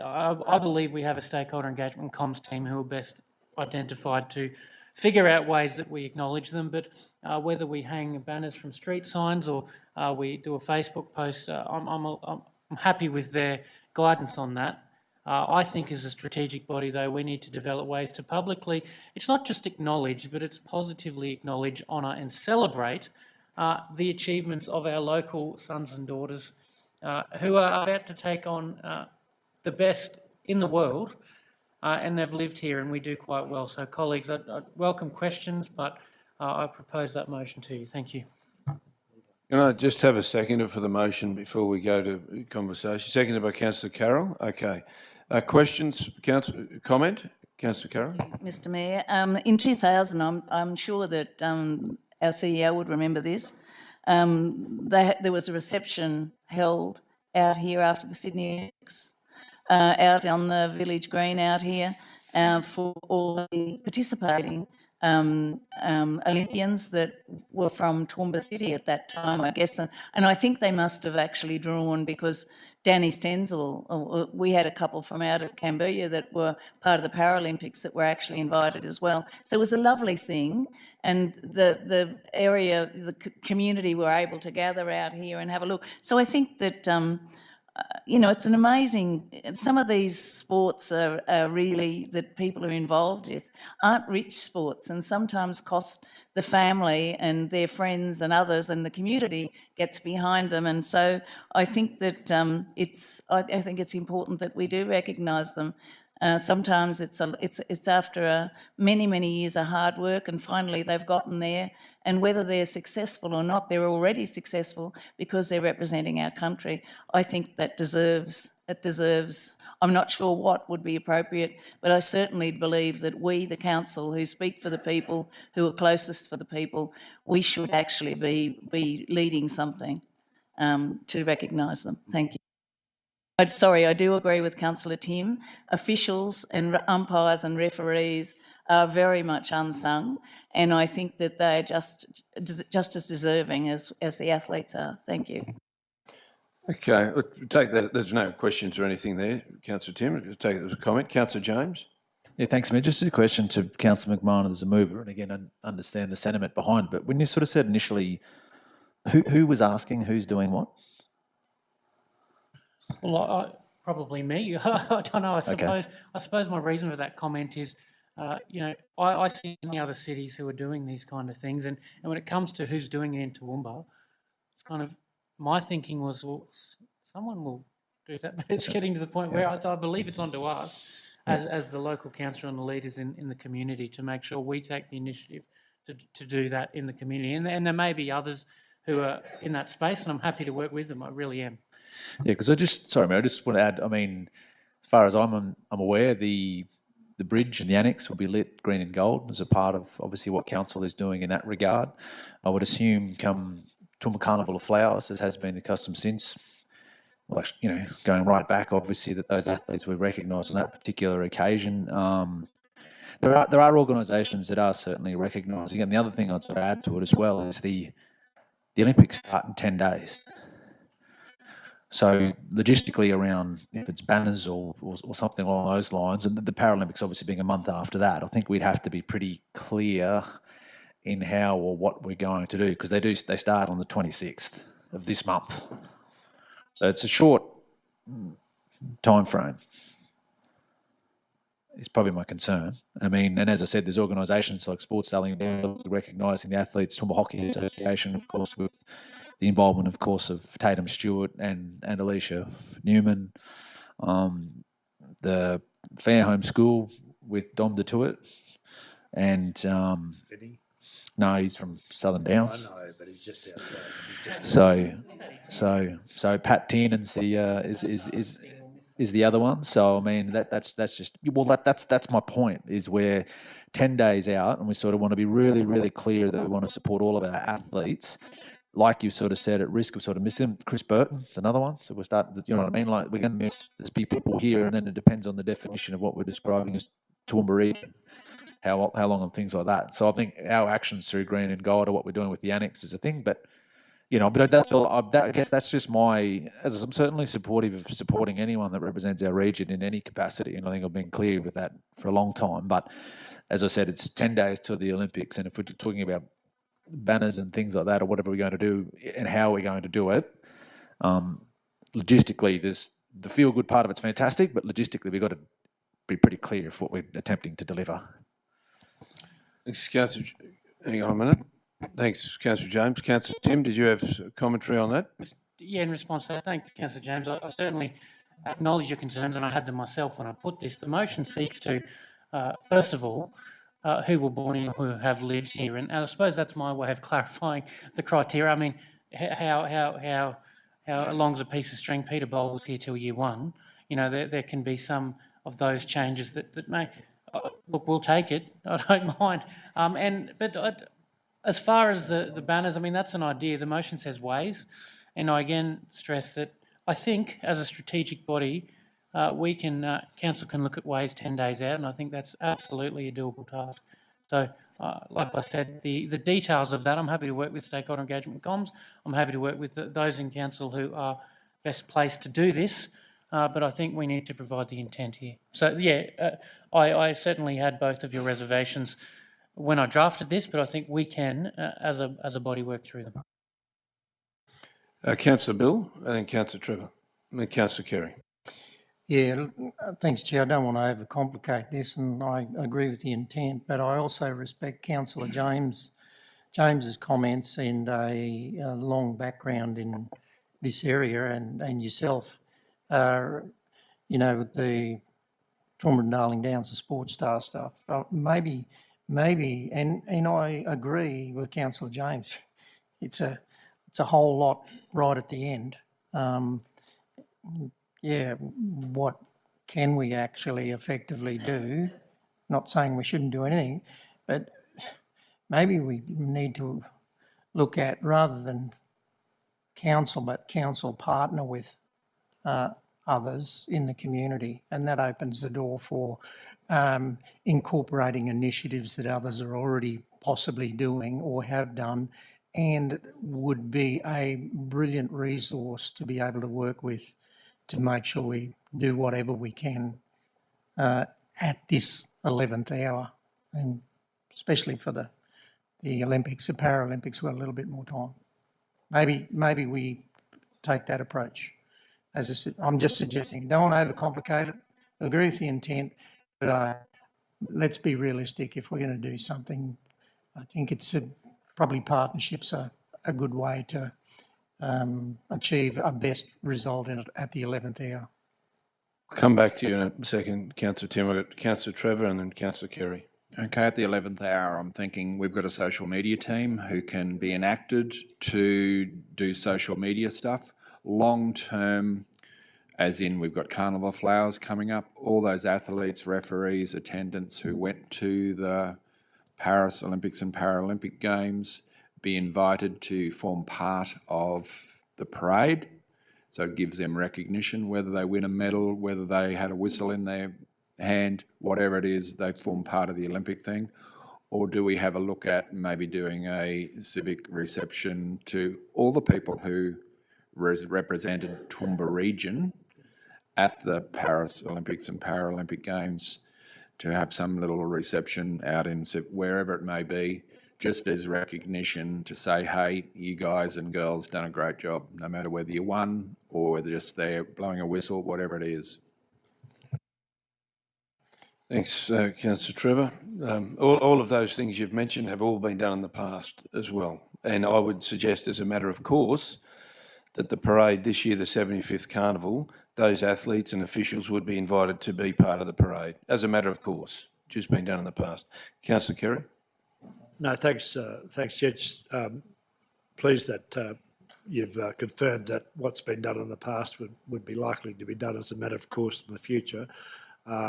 I believe we have a stakeholder engagement and comms team who are best identified to figure out ways that we acknowledge them, but whether we hang banners from street signs or we do a Facebook post, I'm happy with their guidance on that. I think as a strategic body, though, we need to develop ways to publicly, it's not just acknowledge, but it's positively acknowledge, honour and celebrate the achievements of our local sons and daughters who are about to take on the best in the world, and they've lived here and we do quite well. So colleagues, I'd welcome questions, but I propose that motion to you. Thank you. Can I just have a seconder for the motion before we go to conversation? Seconded by Councillor Carroll. Okay. Questions? Comment? Councillor Carroll. Mr Mayor, in 2000, I'm sure that our CEO would remember this, there was a reception held out here after the Sydney Olympics, out on the village green out here for all the participating Olympians that were from Toowoomba City at that time, I guess. And I think they must have actually drawn, because Danny Stenzel, we had a couple from out of Cambodia that were part of the Paralympics that were actually invited as well. So it was a lovely thing. And the area, the community were able to gather out here and have a look. So I think that, you know, it's an amazing, some of these sports are really, that people are involved with, aren't rich sports, and sometimes cost the family and their friends and others, and the community gets behind them. And so I think that I think it's important that we do recognise them. Sometimes it's after many years of hard work, and finally they've gotten there. And whether they're successful or not, they're already successful because they're representing our country. I think that deserves. I'm not sure what would be appropriate, but I certainly believe that we, the council, who speak for the people, who are closest for the people, we should actually be leading something to recognise them. Thank you. Sorry, I do agree with Councillor Tim. Officials and umpires and referees are very much unsung, and I think that they're just as deserving as the athletes are. Thank you. Okay, take that. There's no questions or anything there, Councillor Tim. Take it as a comment. Councillor James. Yeah, thanks, Mayor. Just a question to Councillor McMahon as a mover, and again, I understand the sentiment behind, but when you sort of said initially, who was asking who's doing what? Well, probably me. I don't know. I suppose my reason for that comment is, you know, I see many other cities who are doing these kind of things, and when it comes to who's doing it in Toowoomba, it's kind of, my thinking was, well, someone will do that, but it's getting to the point where I believe it's onto us as the local council and the leaders in the community to make sure we take the initiative to do that in the community. And there may be others who are in that space, and I'm happy to work with them. I really am. Yeah, because I just want to add, I mean, as far as I'm aware, the bridge and the annex will be lit green and gold as a part of obviously what council is doing in that regard. I would assume come Toowoomba Carnival of Flowers, as has been the custom since, well, actually, you know, going right back, obviously, that those athletes we recognise on that particular occasion. There are organisations that are certainly recognising, and the other thing I'd sort of add to it as well is the Olympics start in 10 days. So logistically around, if it's banners or something along those lines, and the Paralympics obviously being a month after that, I think we'd have to be pretty clear in how or what we're going to do, because they start on the 26th of this month. So it's a short time frame. Is probably my concern. I mean, and as I said, there's organisations like Sports Selling recognising the athletes, Toowoomba Hockey Association, of course, with the involvement, of course, of Tatum Stewart and Alicia Newman, the Fairholme School with Dom DeTuit, and no, he's from Southern Downs. I know, but he's just outside. So Pat Tiernan's is the other one. So I mean that's just, well, that's my point, is we're 10 days out and we sort of want to be really clear that we want to support all of our athletes. Like you sort of said, at risk of sort of missing Chris Burton, it's another one. So we're starting, you know what I mean? Like, we're going to miss, there's people here, and then it depends on the definition of what we're describing as Toowoomba region, how long and things like that. So I think our actions through green and gold or what we're doing with the annex is a thing, but you know, but that's all. I guess that's just my. As I'm certainly supportive of supporting anyone that represents our region in any capacity, and I think I've been clear with that for a long time. But as I said, it's 10 days till the Olympics, and if we're talking about banners and things like that, or whatever we're going to do and how we're going to do it, logistically, there's the feel-good part of it's fantastic, but logistically, we've got to be pretty clear of what we're attempting to deliver. Thanks, Councillor. Hang on a minute. Thanks, Councillor James. Councillor Tim, did you have commentary on that? Yeah, in response to that, thanks, Councillor James. I certainly acknowledge your concerns, and I had them myself when I put this. The motion seeks to, first of all, who were born here, who have lived here, and I suppose that's my way of clarifying the criteria. I mean, how long's a piece of string? Peter Bowl was here till year one. You know, there can be some of those changes that may. Look, we'll take it. I don't mind. As far as the banners, I mean, that's an idea. The motion says ways, and I again stress that I think as a strategic body, council can look at ways 10 days out, and I think that's absolutely a doable task. So, like I said, the details of that, I'm happy to work with stakeholder engagement comms. I'm happy to work with those in council who are best placed to do this, but I think we need to provide the intent here. So, yeah, I certainly had both of your reservations when I drafted this, but I think we can, as a body, work through them. Councillor Bill, and then Councillor Trevor, and then Councillor Kerry. Yeah, thanks, Chair. I don't want to overcomplicate this, and I agree with the intent, but I also respect Councillor James's comments and a long background in this area, and yourself, you know, with the Toowoomba and Darling Downs, the Sports Star stuff. Maybe, and I agree with Councillor James. It's a whole lot right at the end. Yeah, what can we actually effectively do? Not saying we shouldn't do anything, but maybe we need to look at, rather than council, but council partner with others in the community, and that opens the door for incorporating initiatives that others are already possibly doing or have done, and would be a brilliant resource to be able to work with to make sure we do whatever we can at this 11th hour, and especially for the Olympics and Paralympics, we've got a little bit more time. Maybe we take that approach. As I said, I'm just suggesting, don't want to overcomplicate it. I agree with the intent, but let's be realistic. If we're going to do something, I think it's probably partnerships are a good way to achieve a best result at the 11th hour. I'll come back to you in a second, Councillor Tim. I've got Councillor Trevor and then Councillor Kerry. Okay, at the 11th hour, I'm thinking we've got a social media team who can be enacted to do social media stuff. Long term, as in we've got Carnival Flowers coming up, all those athletes, referees, attendants who went to the Paris Olympics and Paralympic Games be invited to form part of the parade. So it gives them recognition, whether they win a medal, whether they had a whistle in their hand, whatever it is, they form part of the Olympic thing. Or do we have a look at maybe doing a civic reception to all the people who represented Toowoomba region at the Paris Olympics and Paralympic Games, to have some little reception out in wherever it may be, just as recognition to say, hey, you guys and girls done a great job, no matter whether you won or whether just they're blowing a whistle, whatever it is. Thanks, Councillor Trevor. All of those things you've mentioned have all been done in the past as well. And I would suggest, as a matter of course, that the parade this year, the 75th Carnival, those athletes and officials would be invited to be part of the parade, as a matter of course, which has been done in the past. Councillor Kerry? No, thanks, Judge. Pleased that you've confirmed that what's been done in the past would be likely to be done as a matter of course in the future,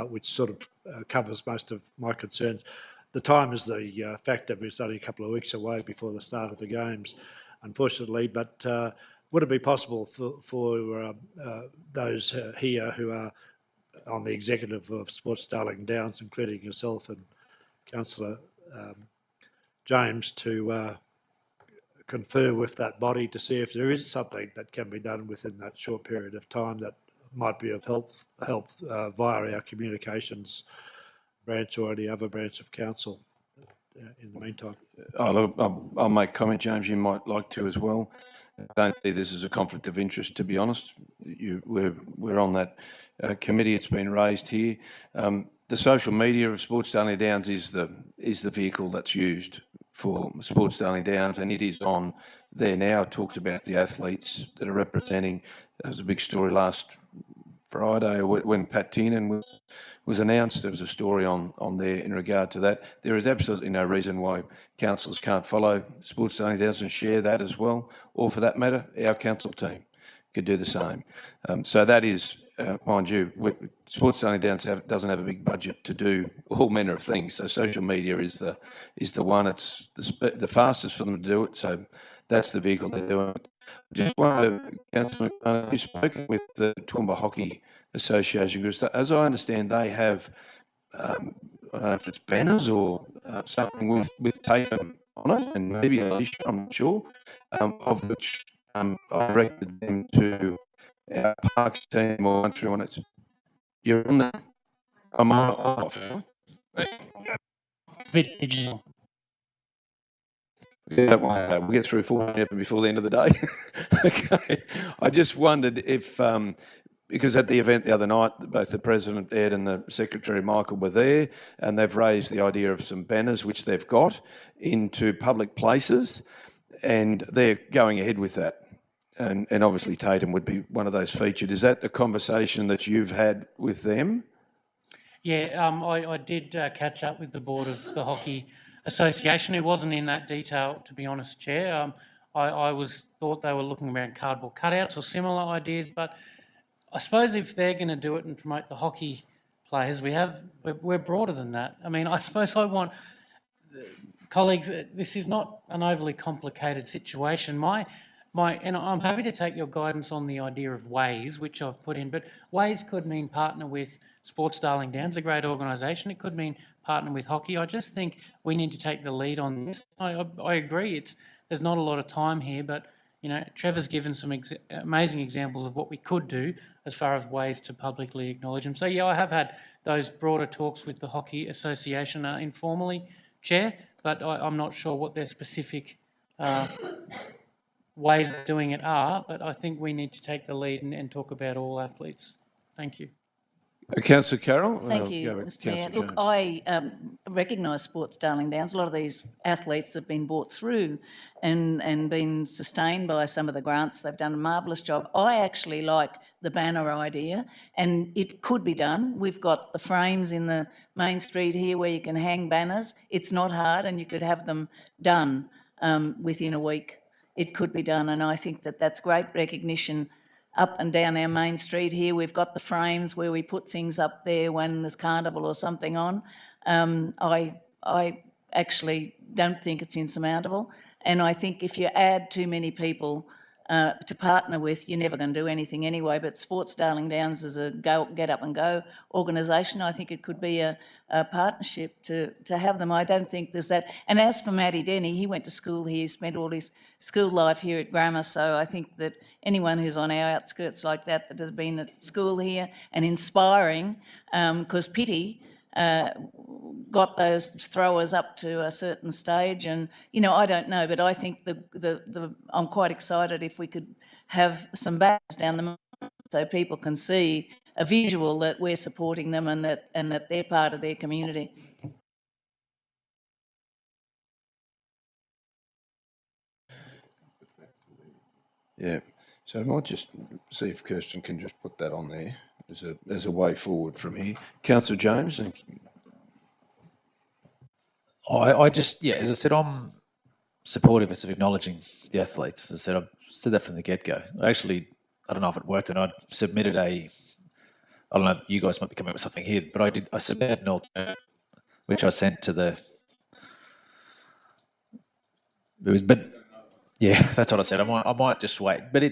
which sort of covers most of my concerns. The time is the factor. It's only a couple of weeks away before the start of the Games, unfortunately, but would it be possible for those here who are on the executive of Sports Darling Downs, including yourself and Councillor James, to confer with that body to see if there is something that can be done within that short period of time that might be of help via our communications branch or any other branch of council in the meantime? I'll make comment, James, you might like to as well. I don't see this as a conflict of interest, to be honest. We're on that committee. It's been raised here. The social media of Sports Darling Downs is the vehicle that's used for Sports Darling Downs, and it is on there now. It talks about the athletes that are representing. There was a big story last Friday when Pat Tiernan was announced. There was a story on there in regard to that. There is absolutely no reason why councillors can't follow Sports Darling Downs and share that as well, or for that matter, our council team could do the same. So that is, mind you, Sports Darling Downs doesn't have a big budget to do all manner of things. So social media is the one. It's the fastest for them to do it. So that's the vehicle they're doing. Just wonder, Councillor, you've spoken with the Toowoomba Hockey Association, because as I understand, they have, I don't know if it's banners or something with Tatum on it, and maybe a leash, I'm not sure, of which I directed them to our parks team or once through on it. You're on that. I'm off. Bit digital. Yeah, we'll get through 4 before the end of the day. Okay. I just wondered if, because at the event the other night, both the President, Ed, and the Secretary, Michael, were there, and they've raised the idea of some banners, which they've got, into public places, and they're going ahead with that. And obviously Tatum would be one of those featured. Is that a conversation that you've had with them? Yeah, I did catch up with the board of the Hockey Association. It wasn't in that detail, to be honest, Chair. I thought they were looking around cardboard cutouts or similar ideas, but I suppose if they're going to do it and promote the hockey players, we're broader than that. I mean, I suppose I want colleagues. This is not an overly complicated situation. And I'm happy to take your guidance on the idea of Ways, which I've put in, but Ways could mean partner with Sports Darling Downs, a great organisation. It could mean partner with hockey. I just think we need to take the lead on this. I agree, there's not a lot of time here, but you know, Trevor's given some amazing examples of what we could do as far as ways to publicly acknowledge them. So yeah, I have had those broader talks with the Hockey Association informally, Chair, but I'm not sure what their specific ways of doing it are, but I think we need to take the lead and talk about all athletes. Thank you. Councillor Carroll? Thank you, Mr Mayor. Look, I recognise Sports Darling Downs. A lot of these athletes have been brought through and been sustained by some of the grants. They've done a marvellous job. I actually like the banner idea, and it could be done. We've got the frames in the main street here where you can hang banners. It's not hard, and you could have them done within a week. It could be done, and I think that that's great recognition. Up and down our main street here, we've got the frames where we put things up there when there's carnival or something on. I actually don't think it's insurmountable, and I think if you add too many people to partner with, you're never going to do anything anyway. But Sports Darling Downs is a get up and go organisation. I think it could be a partnership to have them. I don't think there's that. And as for Matty Denny, he went to school here, spent all his school life here at grammar. So I think that anyone who's on our outskirts like that has been at school here and inspiring, because Pitty got those throwers up to a certain stage, and you know, I don't know, but I think I'm quite excited if we could have some banners down the middle so people can see a visual that we're supporting them and that they're part of their community. Yeah, so I might just see if Kirsten can just put that on there as a way forward from here. Councillor James. I just, yeah, as I said, I'm supportive of acknowledging the athletes. As I said, I've said that from the get-go. I don't know if it worked, and I submitted I don't know, you guys might be coming up with something here, but I submitted an alternative, which I sent to but yeah, that's what I said. I might just wait, but I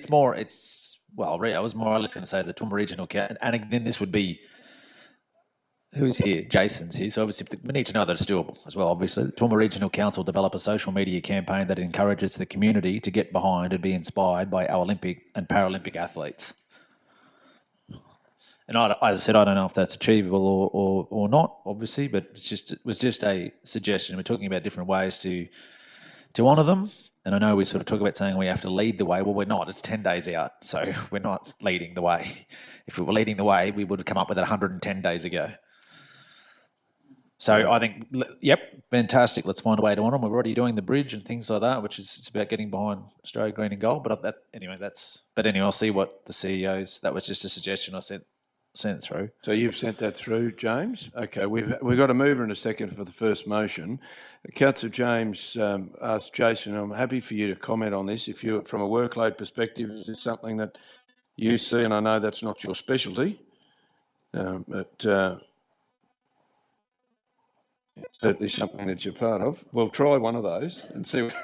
was more or less going to say the Toowoomba Regional Council, and then this would be, who's here? Jason's here. So obviously we need to know that it's doable as well, obviously. The Toowoomba Regional Council develop a social media campaign that encourages the community to get behind and be inspired by our Olympic and Paralympic athletes. And as I said, I don't know if that's achievable or not, obviously, but it was just a suggestion. We're talking about different ways to honour them. And I know we sort of talk about saying we have to lead the way. Well, we're not. It's 10 days out, so we're not leading the way. If we were leading the way, we would have come up with it 110 days ago. So I think, yep, fantastic. Let's find a way to honour them. We're already doing the bridge and things like that, which is it's about getting behind Australia Green and Gold. But anyway, I'll see what the CEOs. That was just a suggestion I sent through. So you've sent that through, James. Okay, we've got a mover in a second for the first motion. Councillor James asked Jason, I'm happy for you to comment on this. If you, from a workload perspective, is this something that you see? And I know that's not your specialty, but it's certainly something that you're part of. We'll try one of those and see what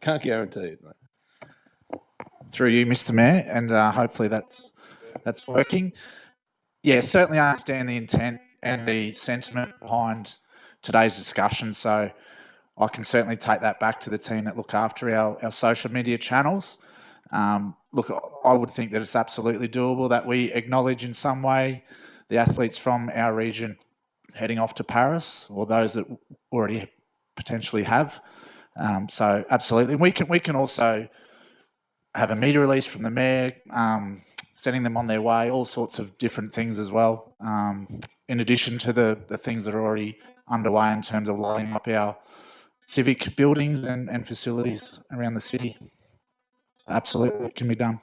Can't guarantee it, mate. Through you, Mr. Mayor, and hopefully that's working. Yeah, certainly I understand the intent and the sentiment behind today's discussion, so I can certainly take that back to the team that look after our social media channels. Look, I would think that it's absolutely doable that we acknowledge in some way the athletes from our region heading off to Paris, or those that already potentially have. So absolutely, we can also have a media release from the mayor, sending them on their way, all sorts of different things as well, in addition to the things that are already underway in terms of lighting up our civic buildings and facilities around the city. Absolutely, it can be done.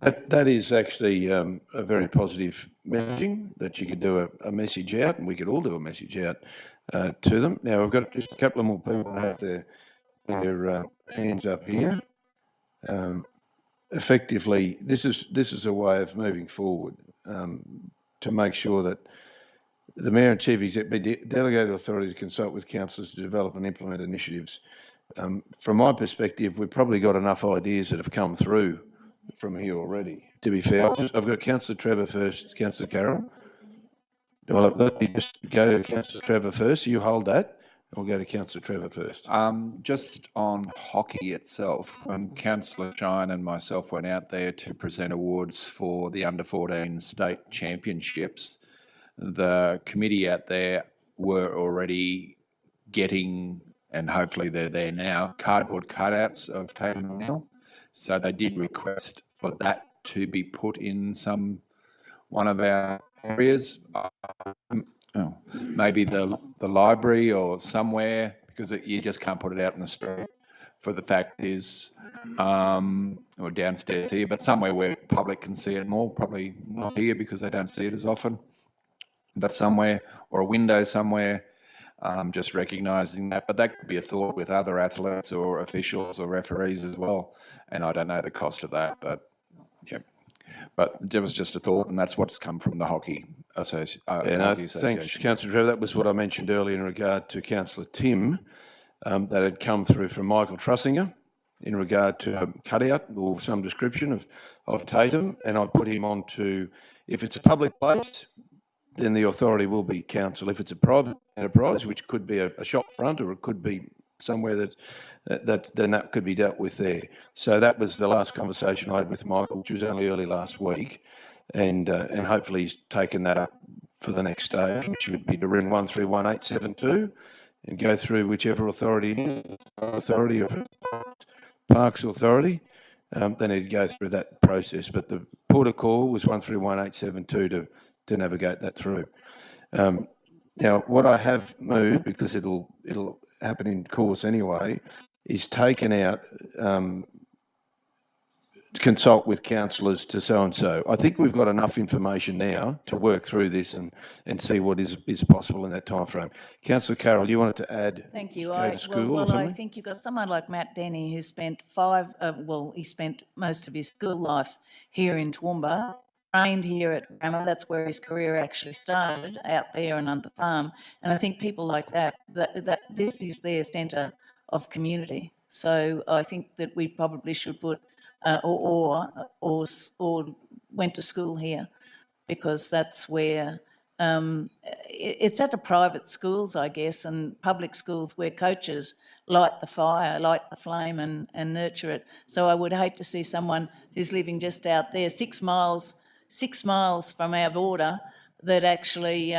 That is actually a very positive messaging, that you could do a message out, and we could all do a message out to them. Now, we've got just a couple of more people who have their hands up here. Effectively, this is a way of moving forward to make sure that the Mayor and Chief Executive be delegated authority to consult with councillors to develop and implement initiatives. From my perspective, we've probably got enough ideas that have come through from here already. To be fair, I've got Councillor Trevor first, Councillor Carroll. Well, let me just go to Councillor Trevor first. You hold that. We'll go to Councillor Trevor first. Just on hockey itself, when Councillor Shine and myself went out there to present awards for the under-14 state championships, the committee out there were already getting, and hopefully they're there now, cardboard cutouts of Tatum O'Neill. So they did request for that to be put in one of our areas, maybe the library or somewhere, because you just can't put it out in the street. For the fact is, or downstairs here, but somewhere where public can see it more. Probably not here because they don't see it as often, but somewhere, or a window somewhere. Just recognising that, but that could be a thought with other athletes or officials or referees as well. And I don't know the cost of that, but yeah. But it was just a thought, and that's what's come from the Hockey Association. Thanks, Councillor Trevor. That was what I mentioned earlier in regard to Councillor Tim, that had come through from Michael Trussinger in regard to a cutout or some description of Tatum, and I put him on to, if it's a public place, then the authority will be council. If it's a private enterprise, which could be a shop front, or it could be somewhere then that could be dealt with there. So that was the last conversation I had with Michael, which was only early last week, and hopefully he's taken that up for the next stage, which would be to ring 131872 and go through whichever authority it is, authority of Parks Authority. Then he'd go through that process. But the port of call was 131872 to navigate that through. Now, what I have moved, because it'll happen in course anyway, is taken out consult with councillors to so-and-so. I think we've got enough information now to work through this and see what is possible in that time frame. Councillor Carroll, you wanted to add? Thank you. Go to school or something? I think you've got someone like Matt Denny who spent he spent most of his school life here in Toowoomba, trained here at Grammar. That's where his career actually started, out there and on the farm. And I think people like that this is their centre of community. So I think that we probably should put or went to school here, because that's where it's at the private schools, I guess, and public schools where coaches light the fire, light the flame and nurture it. So I would hate to see someone who's living just out there 6 miles from our border that actually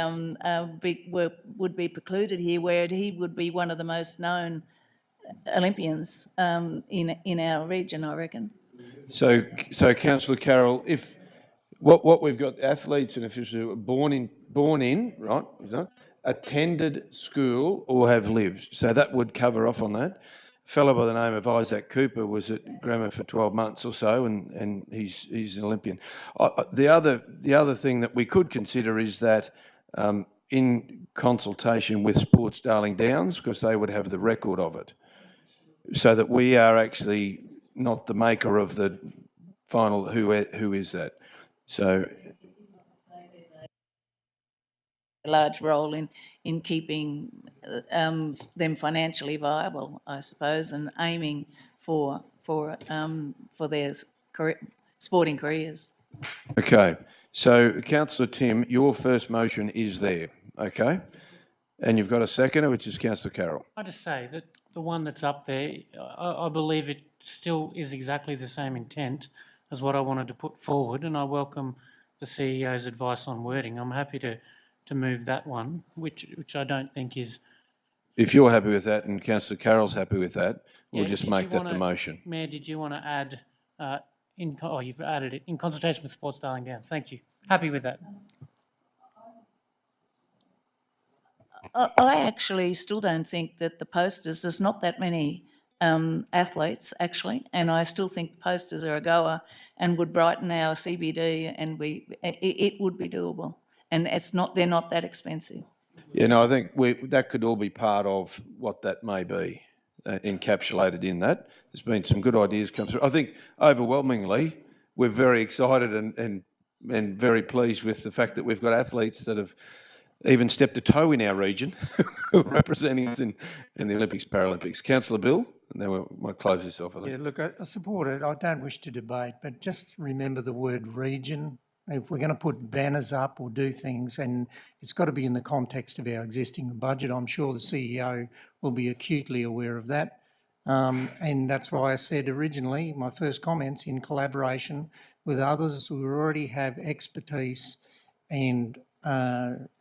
would be precluded here, where he would be one of the most known Olympians in our region, I reckon. So Councillor Carroll, if what we've got, athletes and officials who are born in, right, attended school or have lived, so that would cover off on that. A fellow by the name of Isaac Cooper was at Grammar for 12 months or so, and he's an Olympian. The other thing that we could consider is that in consultation with Sports Darling Downs, because they would have the record of it, so that we are actually not the maker of the final who is that. So a large role in keeping them financially viable, I suppose, and aiming for their sporting careers. Okay, so councillor Tim, your first motion is there, okay? And you've got a seconder, which is councillor Carroll. I just say that the one that's up there, I believe it still is exactly the same intent as what I wanted to put forward, and I welcome the CEO's advice on wording. I'm happy to move that one, which I don't think is. If you're happy with that and councillor Carroll's happy with that, we'll Yeah, just did make you that wanna- the motion. Mayor, did you want to add, you've added it, in consultation with Sports Darling Downs. Thank you. Happy with that. I actually still don't think that the posters, there's not that many athletes actually, and I still think the posters are a goer and would brighten our CBD, and it would be doable, and they're not that expensive. Yeah, no, I think that could all be part of what that may be, encapsulated in that. There's been some good ideas come through. I think overwhelmingly, we're very excited and very pleased with the fact that we've got athletes that have even stepped a toe in our region, representing us in the Olympics, Paralympics. Councillor Bill, and then we might close this off, I think. Yeah, look, I support it. I don't wish to debate, but just remember the word region. If we're going to put banners up or do things, and it's got to be in the context of our existing budget. I'm sure the CEO will be acutely aware of that. And that's why I said originally, my first comments, in collaboration with others who already have expertise and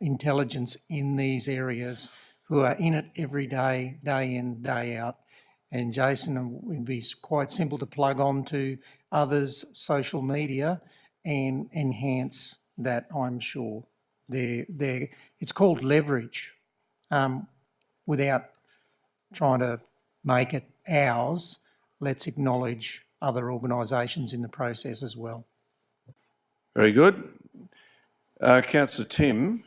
intelligence in these areas, who are in it every day, day in, day out. And Jason, it would be quite simple to plug on to others' social media and enhance that, I'm sure. It's called leverage, without trying to make it ours. Let's acknowledge other organisations in the process as well. Very good. Councillor Tim,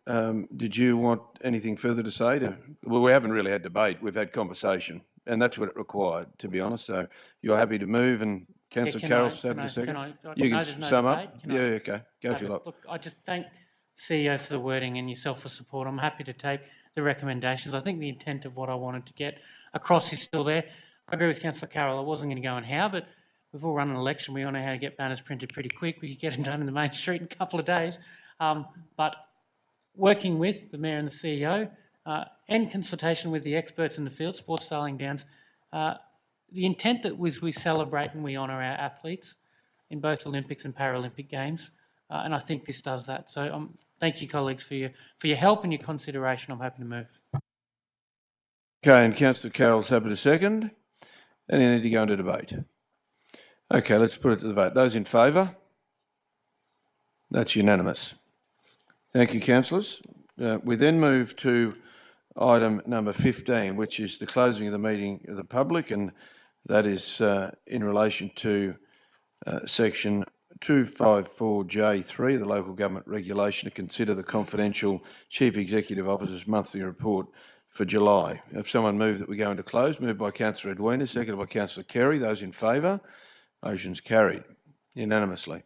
did you want anything further to say? Well, we haven't really had debate. We've had conversation, and that's what it required, to be honest. So you're happy to move, and Councillor Carroll's happy to second. You can sum up. Yeah, okay. Go for your lot. Look, I just thank CEO for the wording and yourself for support. I'm happy to take the recommendations. I think the intent of what I wanted to get across is still there. I agree with Councillor Carroll. I wasn't going to go on how, but we've all run an election. We all know how to get banners printed pretty quick. We could get them done in the main street in a couple of days. But working with the Mayor and the CEO, and consultation with the experts in the field, Sports Darling Downs, the intent that was we celebrate and we honour our athletes in both Olympics and Paralympic Games, and I think this does that. So thank you, colleagues, for your help and your consideration. I'm happy to move. Okay, and Councillor Carroll's happy to second. Any need to go into debate? Okay, let's put it to the vote. Those in favour? That's unanimous. Thank you, councillors. We then move to item number 15, which is the closing of the meeting of the public, and that is in relation to section 254J3 of the Local Government Regulation to consider the confidential Chief Executive Officer's monthly report for July. If someone move that we go into close, moved by Councillor Edwina, seconded by Councillor Kerry. Those in favour? Motion's carried unanimously.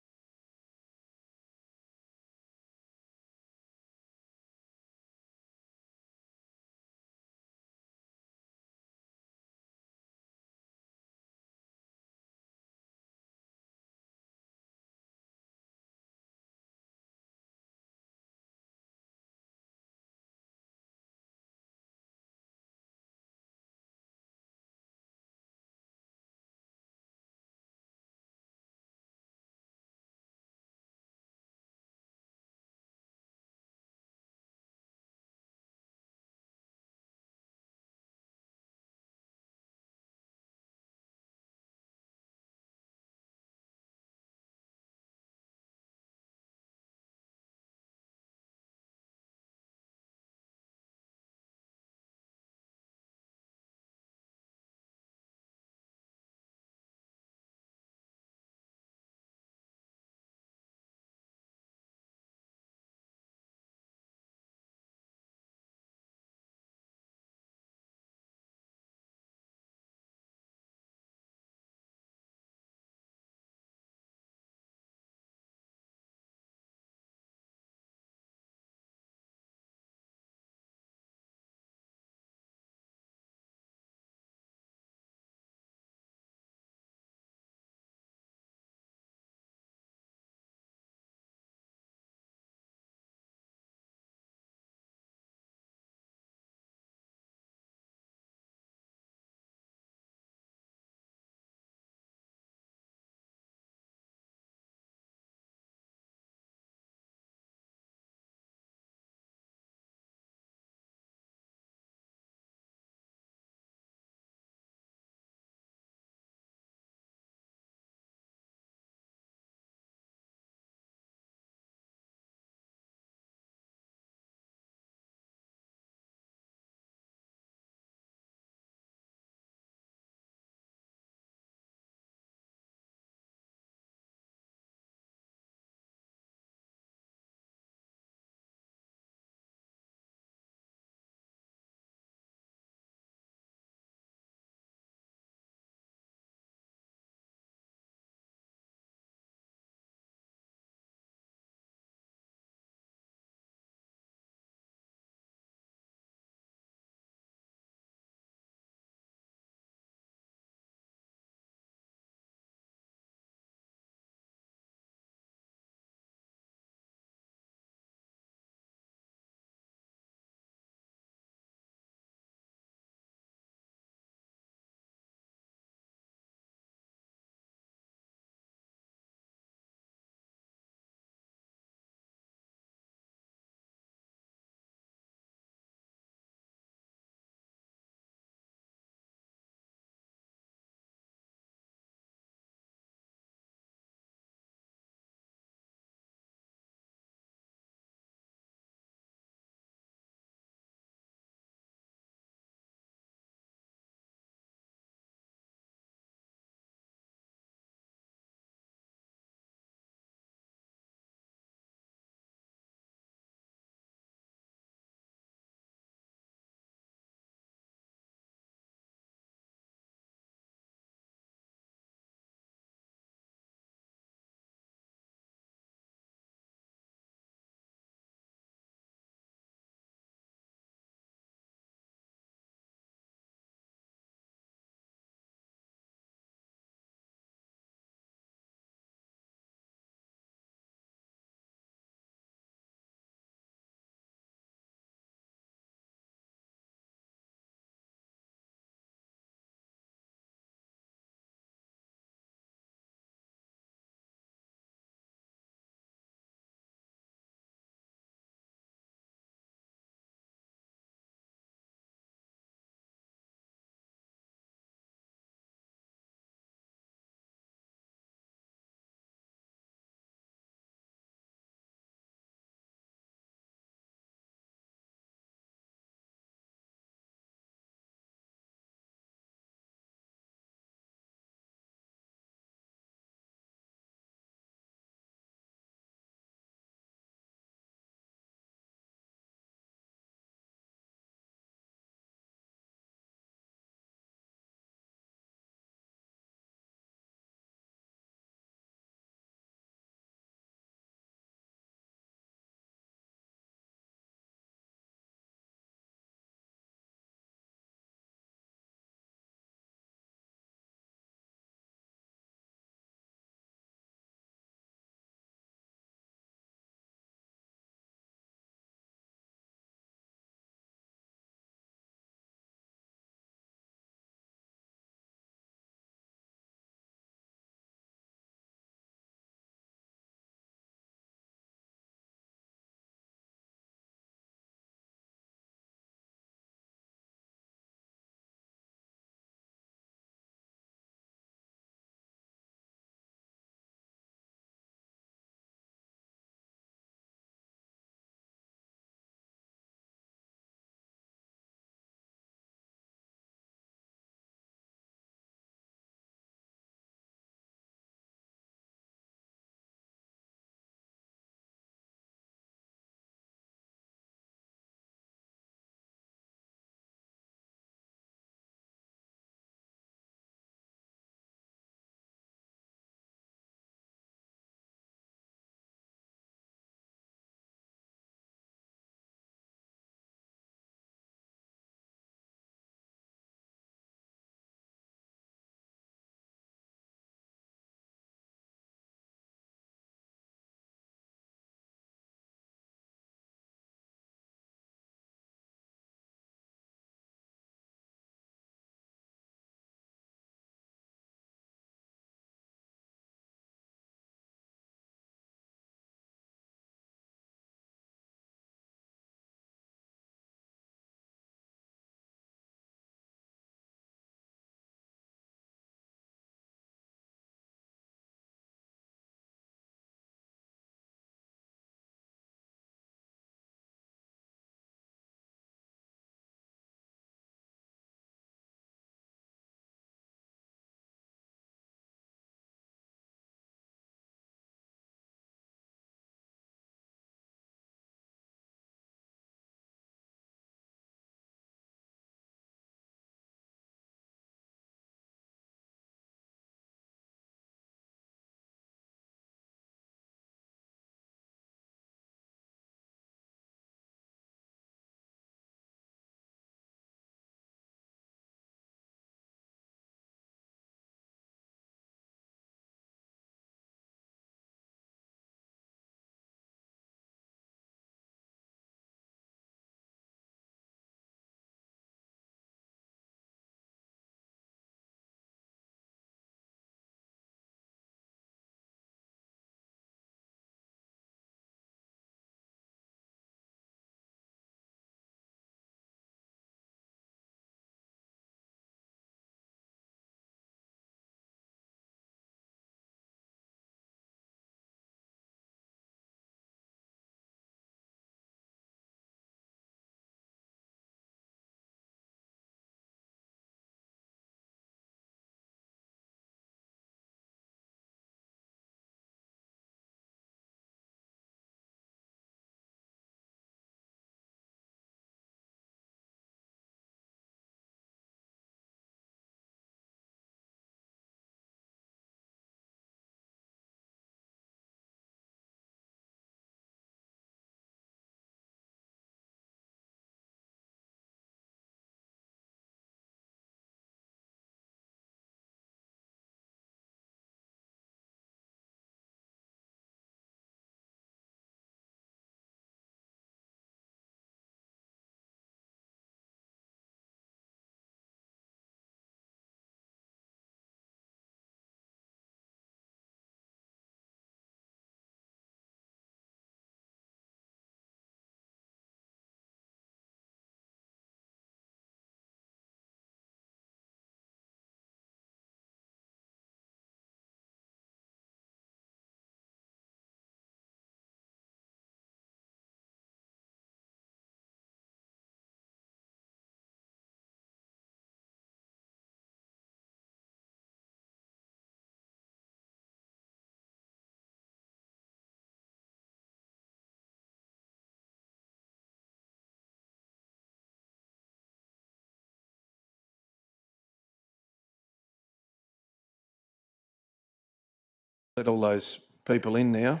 let all those people in now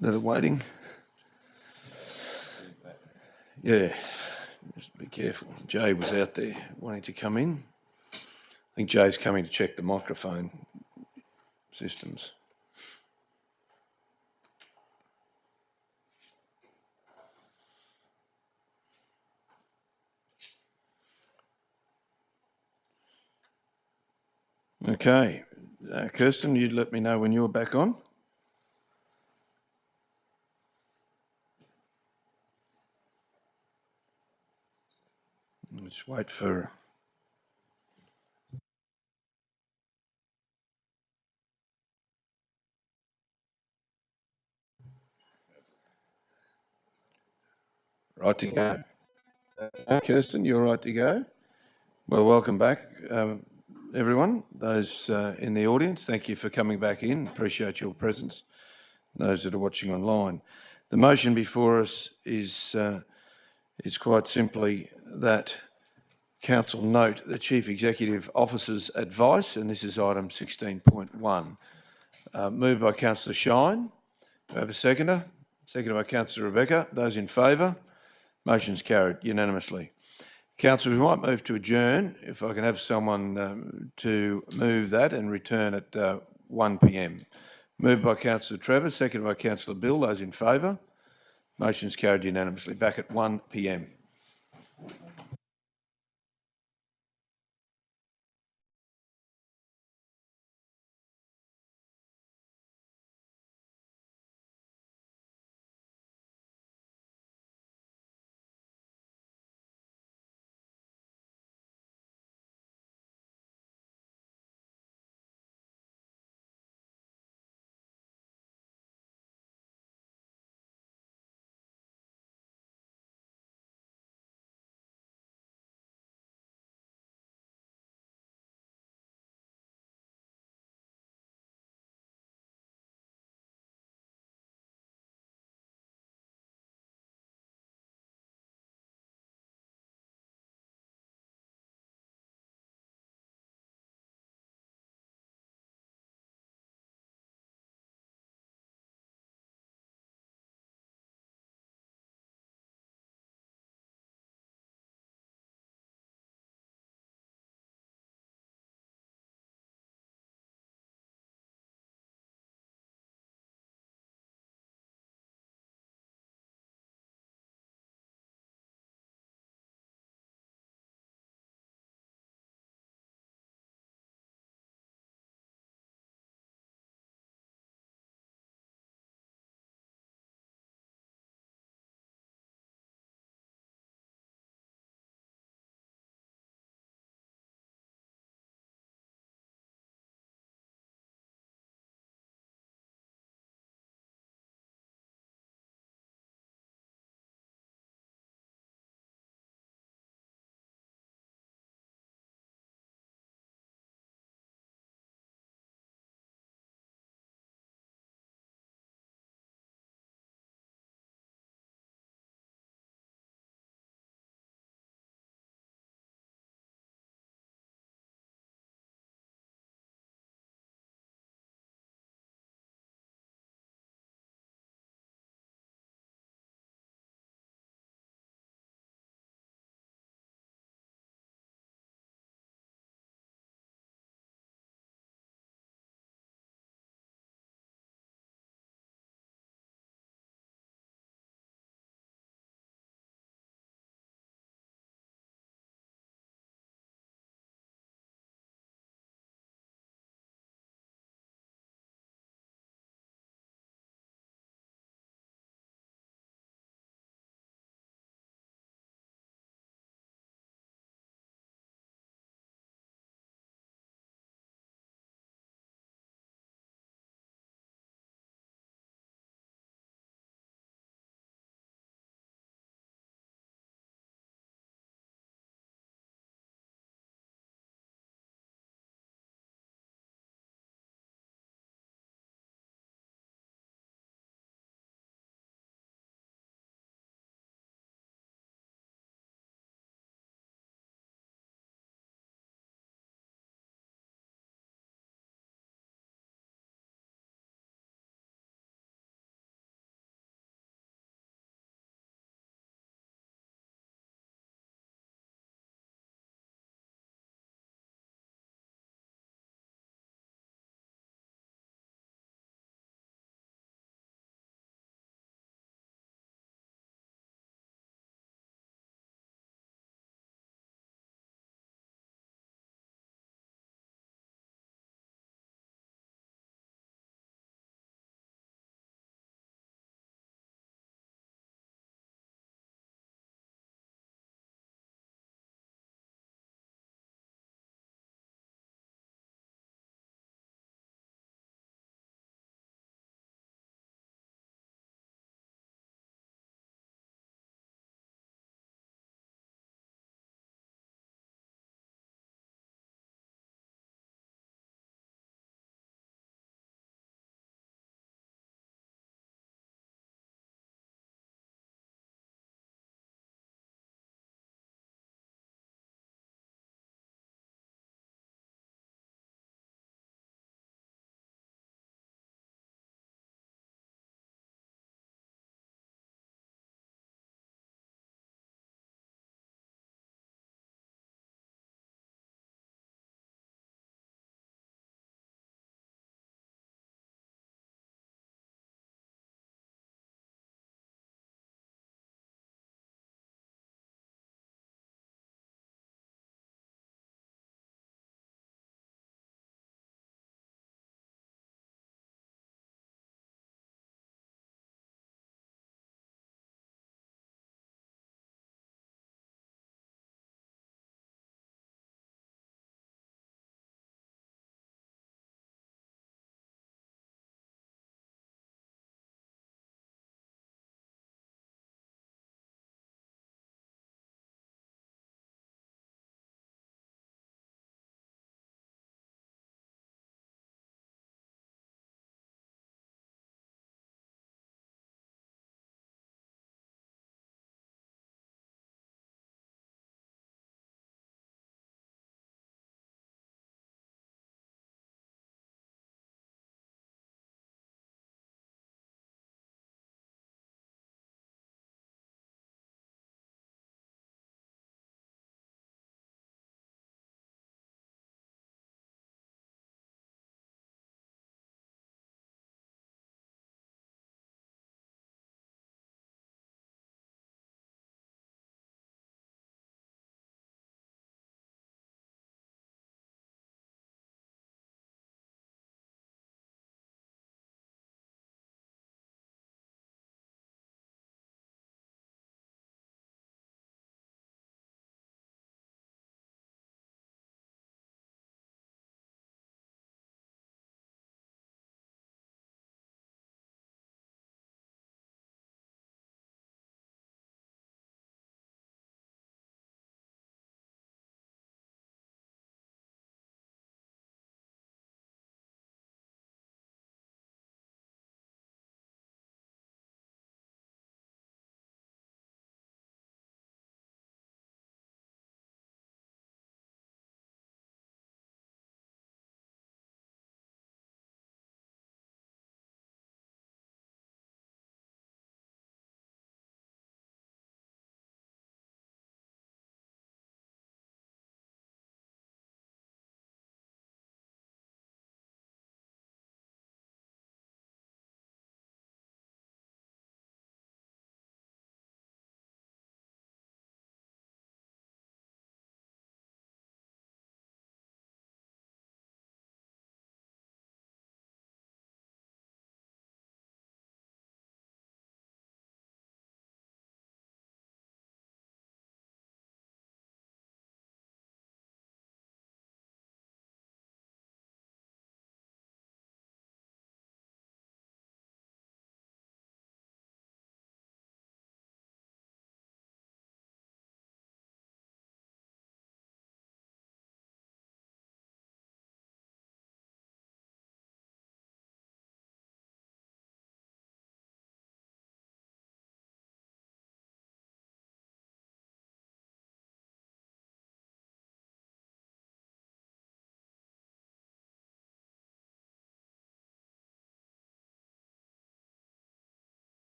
that are waiting. Yeah, just be careful. Jay was out there wanting to come in. I think Jay's coming to check the microphone systems. Okay, Kirsten, you'd let me know when you're back on. Let's wait for... Right to go. Kirsten, you're right to go. Well, welcome back, everyone. Those in the audience, thank you for coming back in. Appreciate your presence. Those that are watching online. The motion before us is quite simply that Council note the Chief Executive Officer's advice, and this is item 16.1. Moved by Councillor Shine. Do I have a seconder? Seconded by Councillor Rebecca. Those in favour? Motion's carried unanimously. Councillor, we might move to adjourn. If I can have someone to move that and return at 1 p.m. Moved by Councillor Trevor, seconded by Councillor Bill. Those in favour? Motion's carried unanimously. Back at 1 p.m.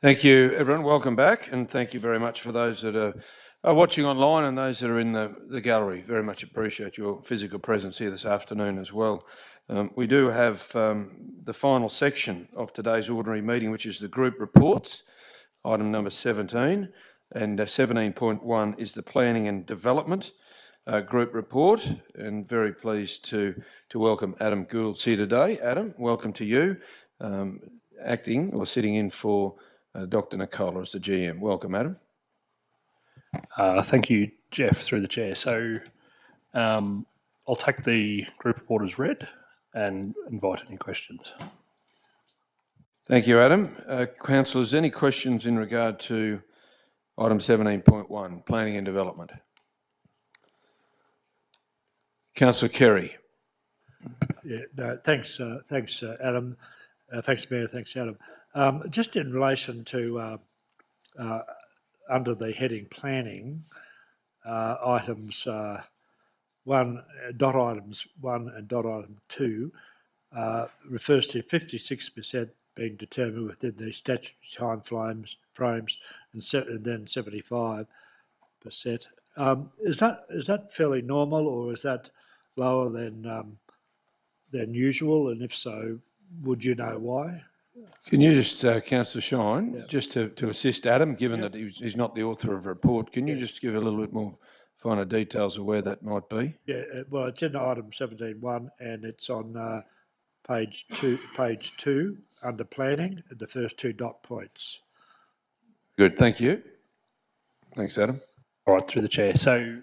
Thank you, everyone. Welcome back, and thank you very much for those that are watching online and those that are in the gallery. Very much appreciate your physical presence here this afternoon as well. We do have the final section of today's ordinary meeting, which is the group reports, item number 17, and 17.1 is the planning and development group report, and very pleased to welcome Adam Goulds here today. Adam, welcome to you, acting or sitting in for Dr. Nicola as the GM. Welcome, Adam. Thank you, Jeff, through the chair. So I'll take the group report as read and invite any questions. Thank you, Adam. Councillors, any questions in regard to item 17.1, planning and development? Councillor Kerry. Yeah, no, thanks, Adam. Thanks, Mayor. Thanks, Adam. Just in relation to under the heading planning, items items 1 and item 2 refers to 56% being determined within the statutory time frames and then 75%. Is that fairly normal, or is that lower than usual? And if so, would you know why? Can you just, Councillor Shine, just to assist Adam, given that he's not the author of a report, can you just give a little bit more finer details of where that might be? Yeah, well, it's in item 17.1 and it's on page two under planning, the first 2 dot points. Good, thank you. Thanks, Adam. All right, through the chair. So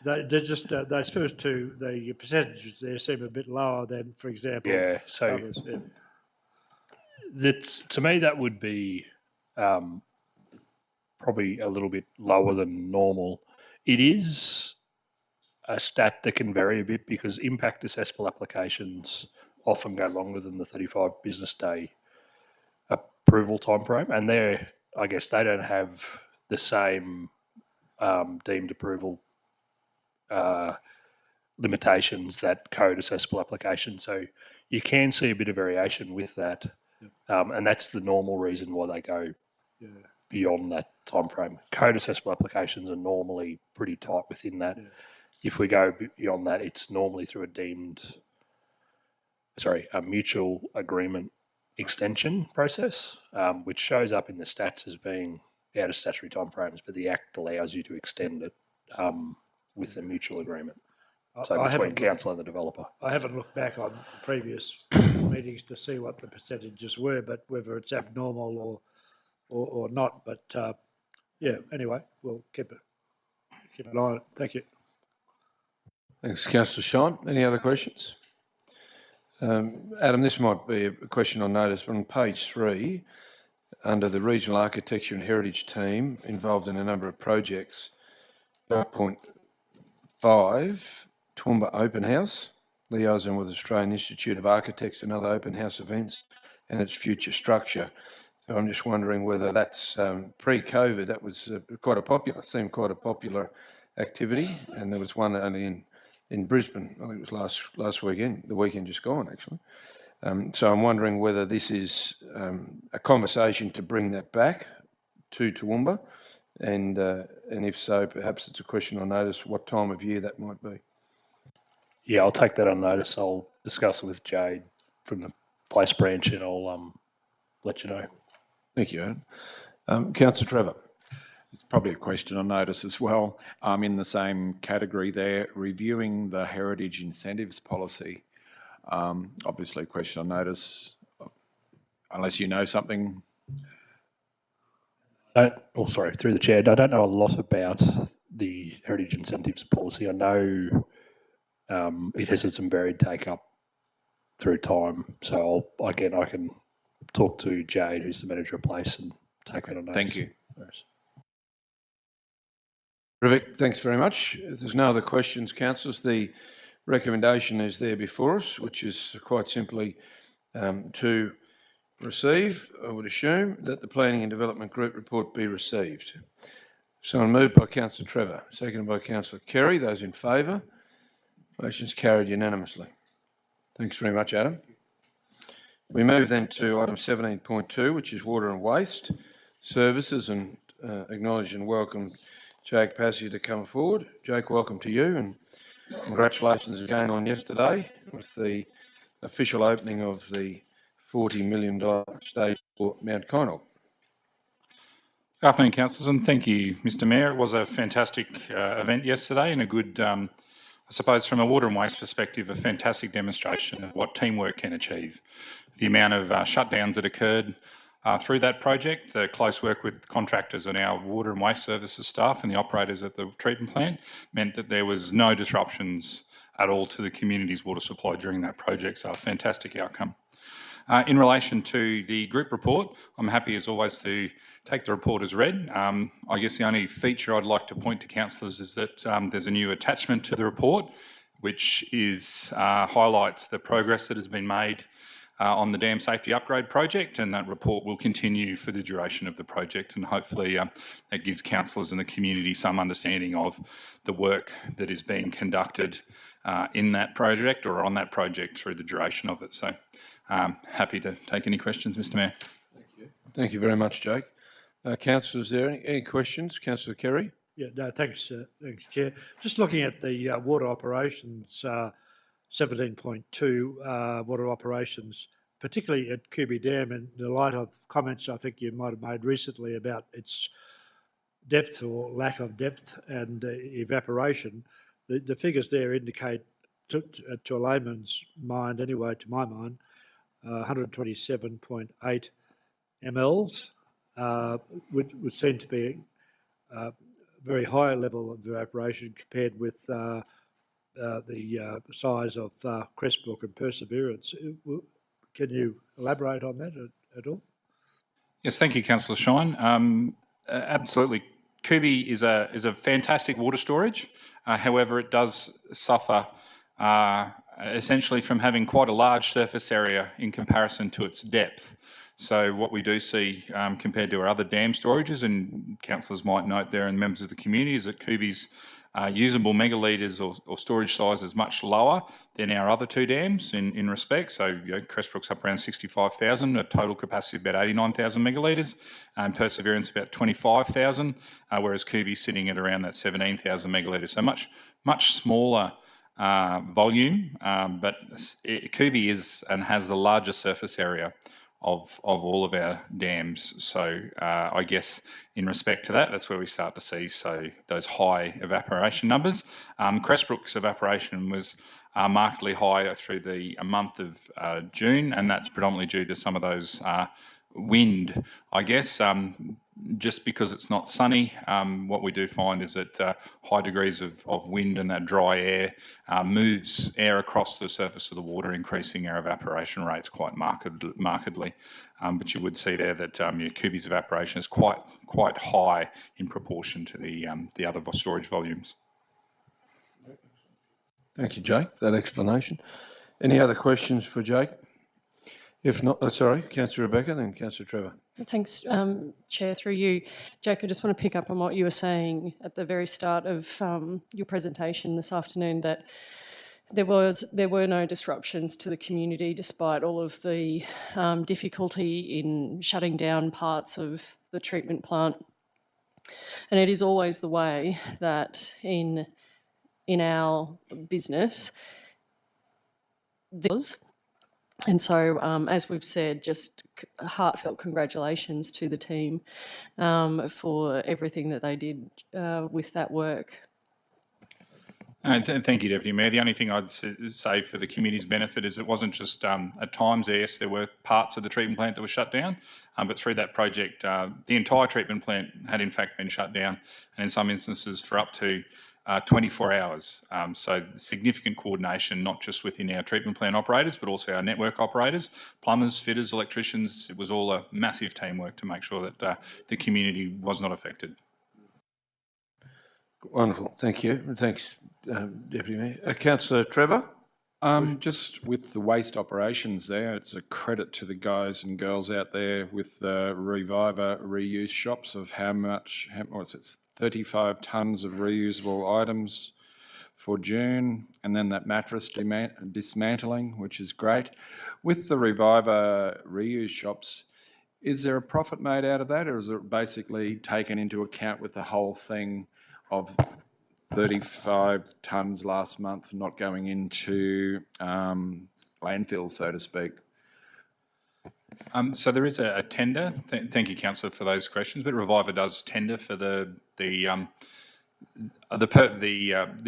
they're just those first 2, the percentages there seem a bit lower than, for example, others. Yeah. That's, to me, that would be probably a little bit lower than normal. It is a stat that can vary a bit because impact assessable applications often go longer than the 35 business day approval timeframe, and I guess they don't have the same deemed approval limitations that code accessible applications. So you can see a bit of variation with that. And that's the normal reason why they go beyond that time frame. Code accessible applications are normally pretty tight within that. If we go beyond that, it's normally through a mutual agreement extension process, which shows up in the stats as being out of statutory timeframes, but the Act allows you to extend it with a mutual agreement. So between council and the developer. I haven't looked back on previous meetings to see what the percentages were, but whether it's abnormal or not. But yeah, anyway, we'll keep an eye on it. Thank you. Thanks, Councillor Shine. Any other questions? Adam, this might be a question on notice, but on page 3, under the Regional Architecture and Heritage team involved in a number of projects, 5. Toowoomba Open House, liaison with Australian Institute of Architects and other open house events and its future structure. So I'm just wondering whether that's pre-COVID, that was seemed quite a popular activity, and there was one only in Brisbane, I think it was last weekend, the weekend just gone actually. So I'm wondering whether this is a conversation to bring that back to Toowoomba, and if so, perhaps it's a question on notice what time of year that might be. Yeah, I'll take that on notice. I'll discuss it with Jade from the Place branch, and I'll let you know. Thank you, Adam. Councillor Trevor. It's probably a question on notice as well. In the same category there, reviewing the heritage incentives policy. Obviously a question on notice, unless you know something. Through the chair, I don't know a lot about the heritage incentives policy. I know it has had some varied take-up through time. So I can talk to Jade, who's the manager of Place, and take that on notice. Thank you. Terrific. Thanks very much. If there's no other questions, councillors, the recommendation is there before us, which is quite simply to receive, I would assume, that the Planning and Development Group report be received. Someone moved by Councillor Trevor, seconded by Councillor Kerry. Those in favour? Motion's carried unanimously. Thanks very much, Adam. We move then to item 17.2, which is water and waste services, and acknowledge and welcome Jake Passy to come forward. Jake, welcome to you, and congratulations again on yesterday with the official opening of the $40 million stage for Mount Kinel. Good afternoon, councillors, and thank you, Mr Mayor. It was a fantastic event yesterday and a good, I suppose from a water and waste perspective, a fantastic demonstration of what teamwork can achieve. The amount of shutdowns that occurred through that project, the close work with contractors and our water and waste services staff and the operators at the treatment plant meant that there was no disruptions at all to the community's water supply during that project, so a fantastic outcome. In relation to the group report, I'm happy as always to take the report as read. I guess the only feature I'd like to point to councillors is that there's a new attachment to the report, which is highlights the progress that has been made on the dam safety upgrade project, and that report will continue for the duration of the project, and hopefully that gives councillors and the community some understanding of the work that is being conducted in that project or on that project through the duration of it. So happy to take any questions, Mr Mayor. Thank you. Thank you very much, Jake. Councillor, is there any questions? Councillor Kerry? Yeah, no, thanks, thanks, Chair. Just looking at the water operations, 17.2 water operations, particularly at Kubi Dam, in the light of comments I think you might have made recently about its depth or lack of depth and evaporation. The figures there indicate, to a layman's mind anyway, to my mind, 127.8 mLs. Would seem to be a very high level of evaporation compared with the size of Crestbrook and Perseverance. Can you elaborate on that at all? Yes, thank you, Councillor Shine. Absolutely. Kubi is a fantastic water storage. However, it does suffer essentially from having quite a large surface area in comparison to its depth. So what we do see compared to our other dam storages, and councillors might note there and members of the community, is that Kubi's usable megalitres or storage size is much lower than our other two dams in respect. So Crestbrook's up around 65,000, a total capacity of about 89,000 megalitres, and Perseverance about 25,000, whereas Kubi's sitting at around that 17,000 megalitres. So much smaller volume, but Kubi is and has the largest surface area of all of our dams. So I guess in respect to that, that's where we start to see those high evaporation numbers. Crestbrook's evaporation was markedly higher through the month of June, and that's predominantly due to some of those wind, I guess. Just because it's not sunny, what we do find is that high degrees of wind and that dry air moves air across the surface of the water, increasing our evaporation rates quite markedly. But you would see there that Kubi's evaporation is quite high in proportion to the other storage volumes. Thank you, Jake, for that explanation. Any other questions for Jake? If not, sorry, Councillor Rebecca, then Councillor Trevor. Thanks, Chair, through you. Jake, I just want to pick up on what you were saying at the very start of your presentation this afternoon, that there were no disruptions to the community despite all of the difficulty in shutting down parts of the treatment plant. And it is always the way that in our business, and so, as we've said, just heartfelt congratulations to the team for everything that they did with that work. Thank you, Deputy Mayor. The only thing I'd say for the community's benefit is it wasn't just at times, yes, there were parts of the treatment plant that were shut down, but through that project, the entire treatment plant had in fact been shut down, and in some instances for up to 24 hours. So significant coordination, not just within our treatment plant operators, but also our network operators, plumbers, fitters, electricians. It was all a massive teamwork to make sure that the community was not affected. Wonderful, thank you. Thanks, Deputy Mayor. Councillor Trevor? Just with the waste operations there, it's a credit to the guys and girls out there with the Reviver reuse shops of how much, what's it, 35 tonnes of reusable items for June, and then that mattress dismantling, which is great. With the Reviver reuse shops, is there a profit made out of that, or is it basically taken into account with the whole thing of 35 tonnes last month not going into landfill, so to speak? So there is a tender. Thank you, Councillor, for those questions. But Reviver does tender for the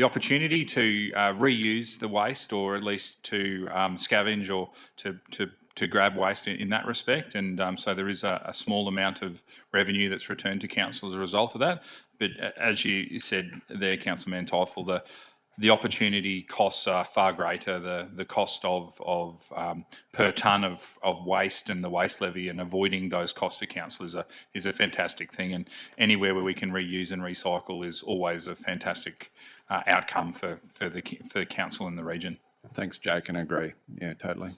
opportunity to reuse the waste, or at least to scavenge or to grab waste in that respect. And so there is a small amount of revenue that's returned to council as a result of that. But as you said there, Councillor Manteuffel, the opportunity costs are far greater. The cost of per tonne of waste and the waste levy, and avoiding those costs to council is a fantastic thing. And anywhere where we can reuse and recycle is always a fantastic outcome for the council in the region. Thanks, Jake, and I agree. Yeah, totally.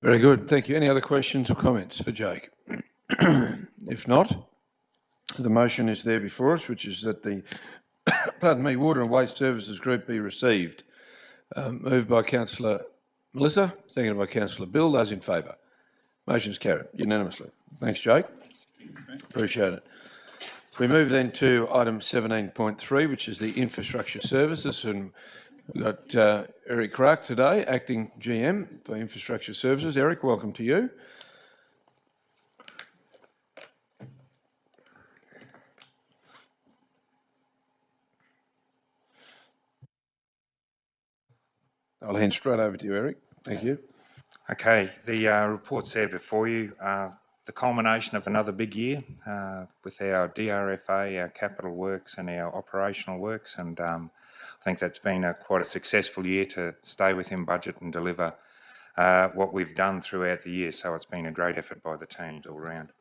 Very good. Thank you. Any other questions or comments for Jake? If not, the motion is there before us, which is that the Water and Waste Services Group be received. Moved by Councillor Melissa, seconded by Councillor Bill. Those in favour? Motion's carried unanimously. Thanks, Jake. Appreciate it. We move then to item 17.3, which is the infrastructure services, and we've got Eric Clark today, acting GM for infrastructure services. Eric, welcome to you. I'll hand straight over to you, Eric. Thank you. Okay, the report's there before you. The culmination of another big year with our DRFA, our capital works and our operational works, and I think that's been quite a successful year to stay within budget and deliver what we've done throughout the year. So it's been a great effort by the teams all around.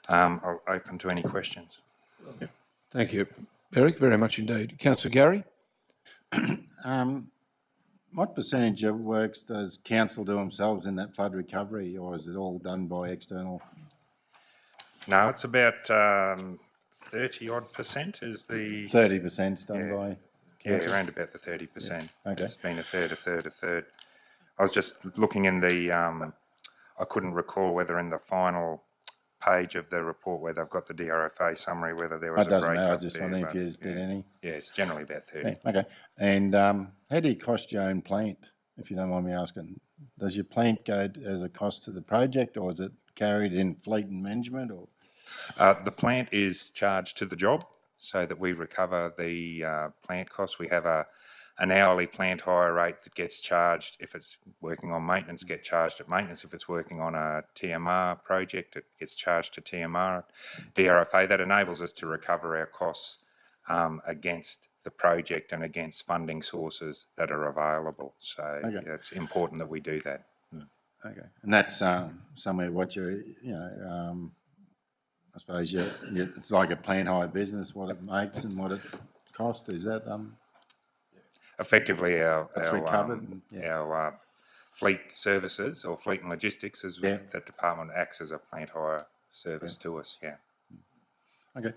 I'll open to any questions. Thank you, Eric, very much indeed. Councillor Gary? What percentage of works does council do themselves in that flood recovery, or is it all done by external? No, it's about 30-odd% is the... 30% done by... Yeah, around about the 30%. Yeah. Okay. It's been a third. I was just looking in the... I couldn't recall whether in the final page of the report where they've got the DRFA summary, whether there was a break. It doesn't matter, I was just wondering if you did any. Yeah, it's generally about 30. Yeah, okay. And how do you cost your own plant, if you don't mind me asking? Does your plant go as a cost to the project, or is it carried in fleet and management? Or the plant is charged to the job so that we recover the plant costs. We have an hourly plant hire rate that gets charged. If it's working on maintenance, get charged at maintenance. If it's working on a TMR project, it gets charged to TMR. DRFA, that enables us to recover our costs against the project and against funding sources that are available. So okay. It's important that we do that. Okay. And that's somewhere what you're, I suppose it's like a plant hire business, what it makes and what it costs. Is that... Effectively, our fleet services or fleet and logistics, as the department acts as a plant hire service to us. Yeah. Okay.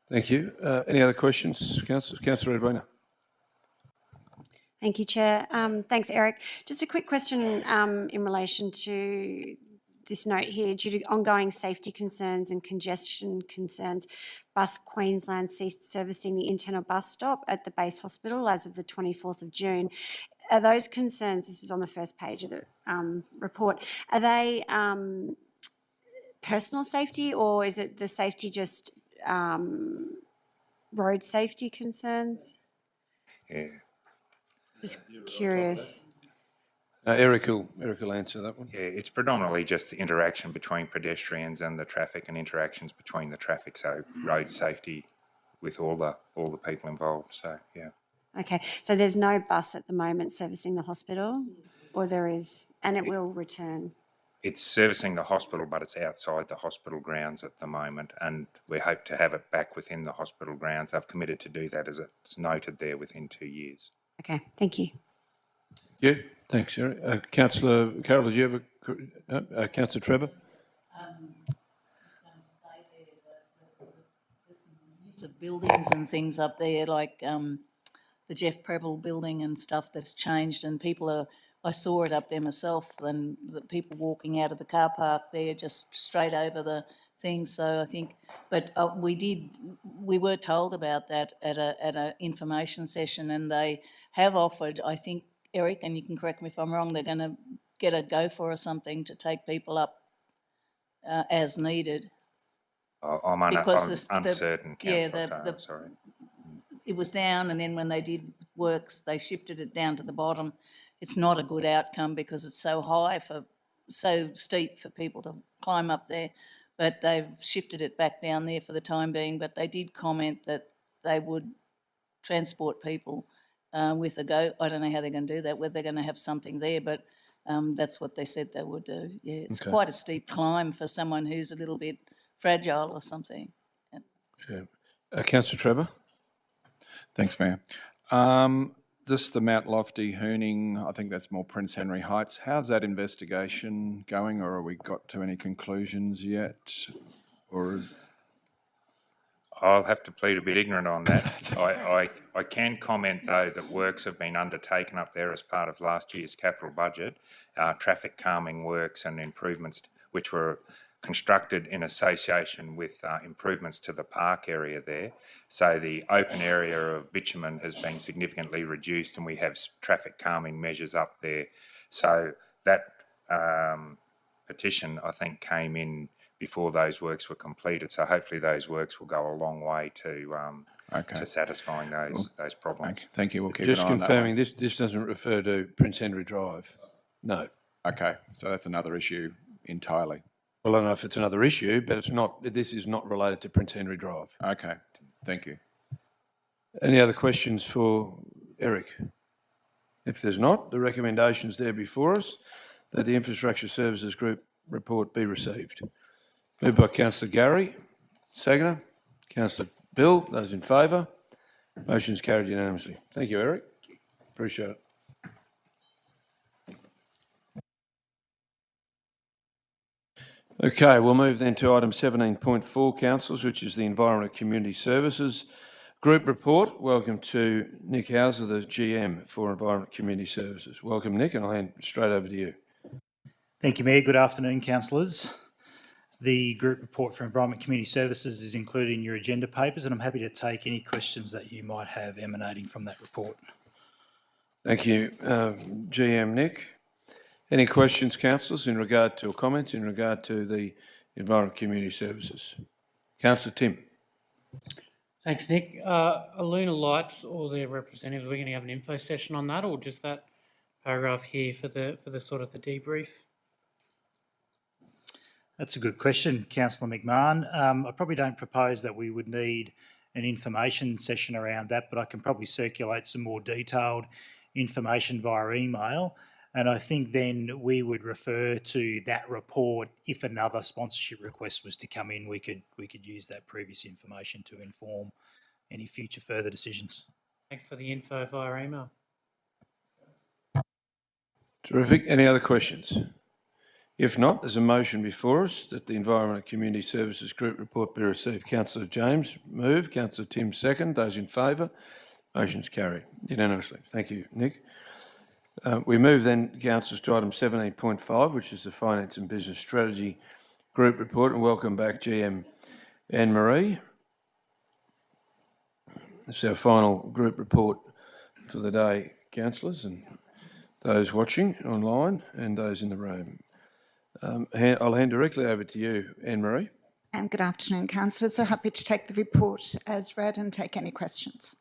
Thank you. Any other questions, Councillor Adjournment? Thank you, Chair. Thanks, Eric. Just a quick question in relation to this note here. Due to ongoing safety concerns and congestion concerns, Bus Queensland ceased servicing the internal bus stop at the base hospital as of the 24th of June. Are those concerns, this is on the first page of the report, are they personal safety, or is it the safety just road safety concerns? Yeah. Just curious. Eric will answer that one. Yeah, it's predominantly just the interaction between pedestrians and the traffic, and interactions between the traffic, so road safety with all the people involved. So yeah. Okay, so there's no bus at the moment servicing the hospital, or there is, and it will return? It's servicing the hospital, but it's outside the hospital grounds at the moment, and we hope to have it back within the hospital grounds. They've committed to do that, as it's noted there, within 2 years. Okay, thank you. Yeah, thanks, Eric. Councillor Carroll, did you have Councillor Trevor? Just going to say there that the use of buildings and things up there, like the Jeff Preble building and stuff that's changed, and I saw it up there myself, and the people walking out of the car park there just straight over the thing. So I think, but we were told about that at a information session, and they have offered, I think, Eric, and you can correct me if I'm wrong, they're going to get a gopher or something to take people up as needed. I'm uncertain, Councillor. Sorry. It was down, and then when they did works, they shifted it down to the bottom. It's not a good outcome because it's so high, so steep for people to climb up there, but they've shifted it back down there for the time being. But they did comment that they would transport people with a go. I don't know how they're going to do that, whether they're going to have something there, but that's what they said they would do. Yeah, it's quite a steep climb for someone who's a little bit fragile or something. Yeah. Councillor Trevor. Thanks, Mayor. This the Mount Lofty Hooning, I think that's more Prince Henry Heights. How's that investigation going, or have we got to any conclusions yet? Or is... I'll have to plead a bit ignorant on that. I can comment, though, that works have been undertaken up there as part of last year's capital budget, traffic calming works and improvements which were constructed in association with improvements to the park area there. So the open area of bitumen has been significantly reduced, and we have traffic calming measures up there. So that petition, I think, came in before those works were completed. So hopefully those works will go a long way to satisfying those problems. Okay. Thank you. We'll keep Just an eye on that confirming, one. this doesn't refer to Prince Henry Drive. No. Okay, so that's another issue entirely. Well, I don't know if it's another issue, but it's not. This is not related to Prince Henry Drive. Okay, thank you. Any other questions for Eric? If there's not, the recommendation's there before us that the Infrastructure Services Group report be received. Moved by Councillor Gary, seconder. Councillor Bill, those in favour. Motion's carried unanimously. Thank you, Eric. Appreciate it. Okay, we'll move then to item 17.4, councillors, which is the Environment Community Services Group report. Welcome to Nick Hauser, the GM for Environment Community Services. Welcome, Nick, and I'll hand straight over to you. Thank you, Mayor. Good afternoon, councillors. The group report for Environment Community Services is included in your agenda papers, and I'm happy to take any questions that you might have emanating from that report. Thank you, GM Nick. Any questions, councillors, in regard to, or comments in regard to the Environment Community Services? Councillor Tim. Thanks, Nick. Aluna Lights or their representatives, we're going to have an info session on that, or just that paragraph here for the sort of the debrief? That's a good question, Councillor McMahon. I probably don't propose that we would need an information session around that, but I can probably circulate some more detailed information via email. And I think then we would refer to that report. If another sponsorship request was to come in, we could use that previous information to inform any future further decisions. Thanks for the info via email. Terrific. Any other questions? If not, there's a motion before us that the Environment and Community Services Group report be received. Councillor James move, Councillor Tim second. Those in favour? Motion's carried unanimously. Thank you, Nick. We move then, councillors, to item 17.5, which is the Finance and Business Strategy Group report, and welcome back GM Anne-Marie. It's our final group report for the day, councillors, and those watching online and those in the room. I'll hand directly over to you, Anne-Marie. Good afternoon, councillors. So happy to take the report as read and take any questions.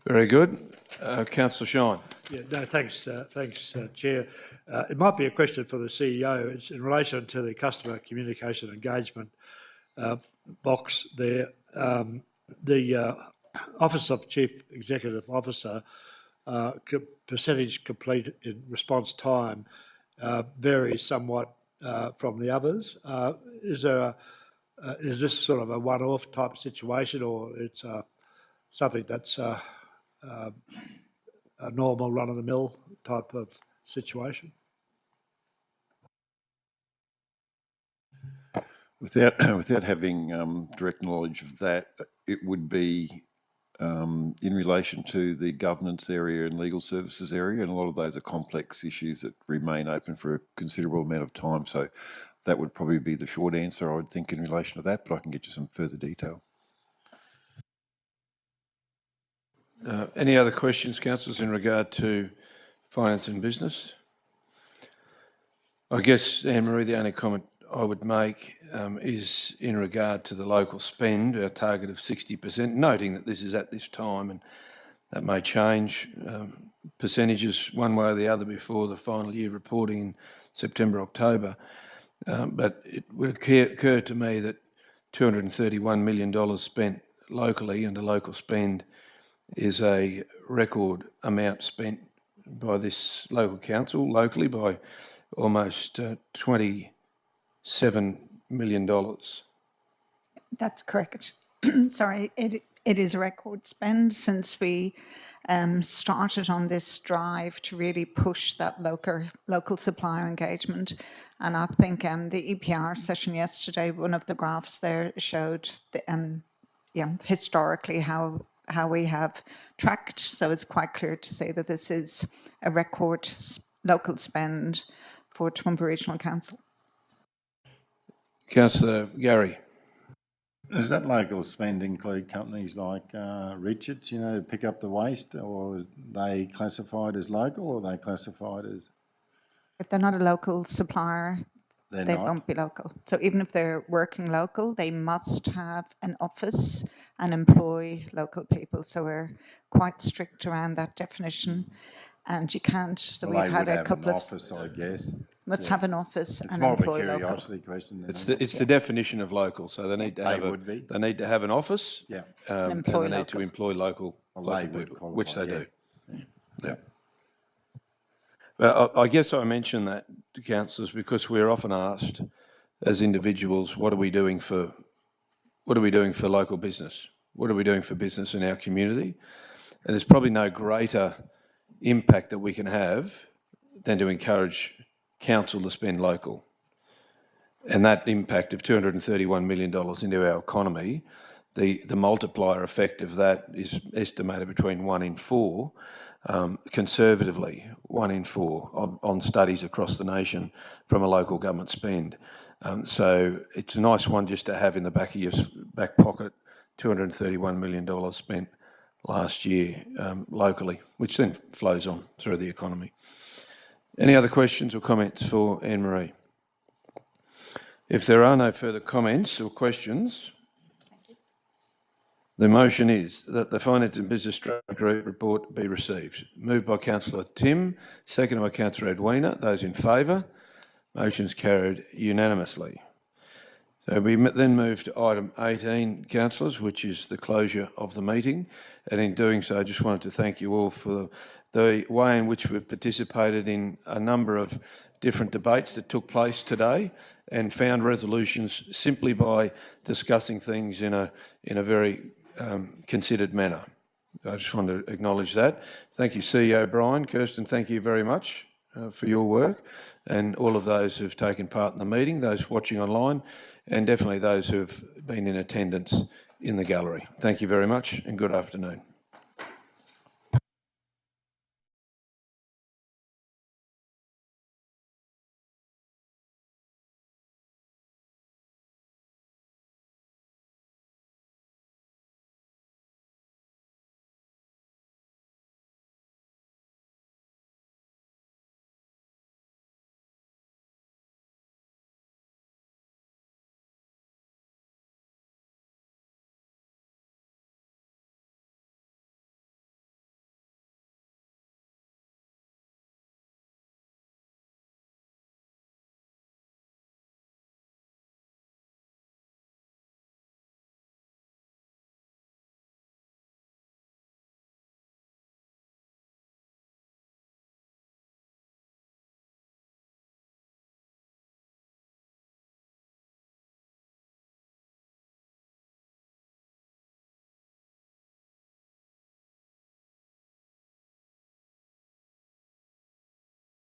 Very good. Councillor Shine. Yeah, no, thanks, Chair. It might be a question for the CEO. It's in relation to the customer communication engagement box there. The Office of Chief Executive Officer percentage complete in response time varies somewhat from the others. Is this sort of a one-off type situation, or it's something that's a normal run-of-the-mill type of situation? Without having direct knowledge of that, it would be in relation to the governance area and legal services area, and a lot of those are complex issues that remain open for a considerable amount of time. So that would probably be the short answer, I would think, in relation to that, but I can get you some further detail. Any other questions, councillors, in regard to finance and business? I guess, Anne-Marie, the only comment I would make is in regard to the local spend, our target of 60%, noting that this is at this time and that may change percentages one way or the other before the final year reporting in September, October. But it would occur to me that $231 million spent locally under local spend is a record amount spent by this local council, locally, by almost $27 million. That's correct. Sorry, it is a record spend since we started on this drive to really push that local supplier engagement. And I think the EPR session yesterday, one of the graphs there showed the, historically how we have tracked. So it's quite clear to say that this is a record local spend for Toowoomba Regional Council. Councillor Gary. Does that local spend include companies like Richards, pick up the waste, or are they classified as local, or are they classified as? If they're not a local supplier, they won't be local. So even if they're working local, they must have an office and employ local people. So we're quite strict around that definition. And you can't, so we've had a couple of... office, I guess. Must have an office and employ local. It's more of a curiosity question. It's the definition of local. So they need to have they need to have an office, and they need to employ local people, which they do. Yeah. But I guess I mention that to councillors because we're often asked as individuals, what are we doing for local business? What are we doing for business in our community? And there's probably no greater impact that we can have than to encourage council to spend local. And that impact of $231 million into our economy, the multiplier effect of that is estimated between 1 in 4, conservatively 1 in 4 on studies across the nation from a local government spend. So it's a nice one just to have in the back of your back pocket, $231 million spent last year locally, which then flows on through the economy. Any other questions or comments for Anne-Marie? If there are no further comments or questions, the motion is that the Finance and Business Strategy Group report be received. Moved by Councillor Tim, seconded by Councillor Edwina. Those in favour? Motion's carried unanimously. So we then move to item 18, councillors, which is the closure of the meeting. And in doing so, I just wanted to thank you all for the way in which we've participated in a number of different debates that took place today and found resolutions simply by discussing things in a very considered manner. I just want to acknowledge that. Thank you, CEO Brian. Kirsten, thank you very much for your work, and all of those who've taken part in the meeting, those watching online, and definitely those who've been in attendance in the gallery. Thank you very much and good afternoon.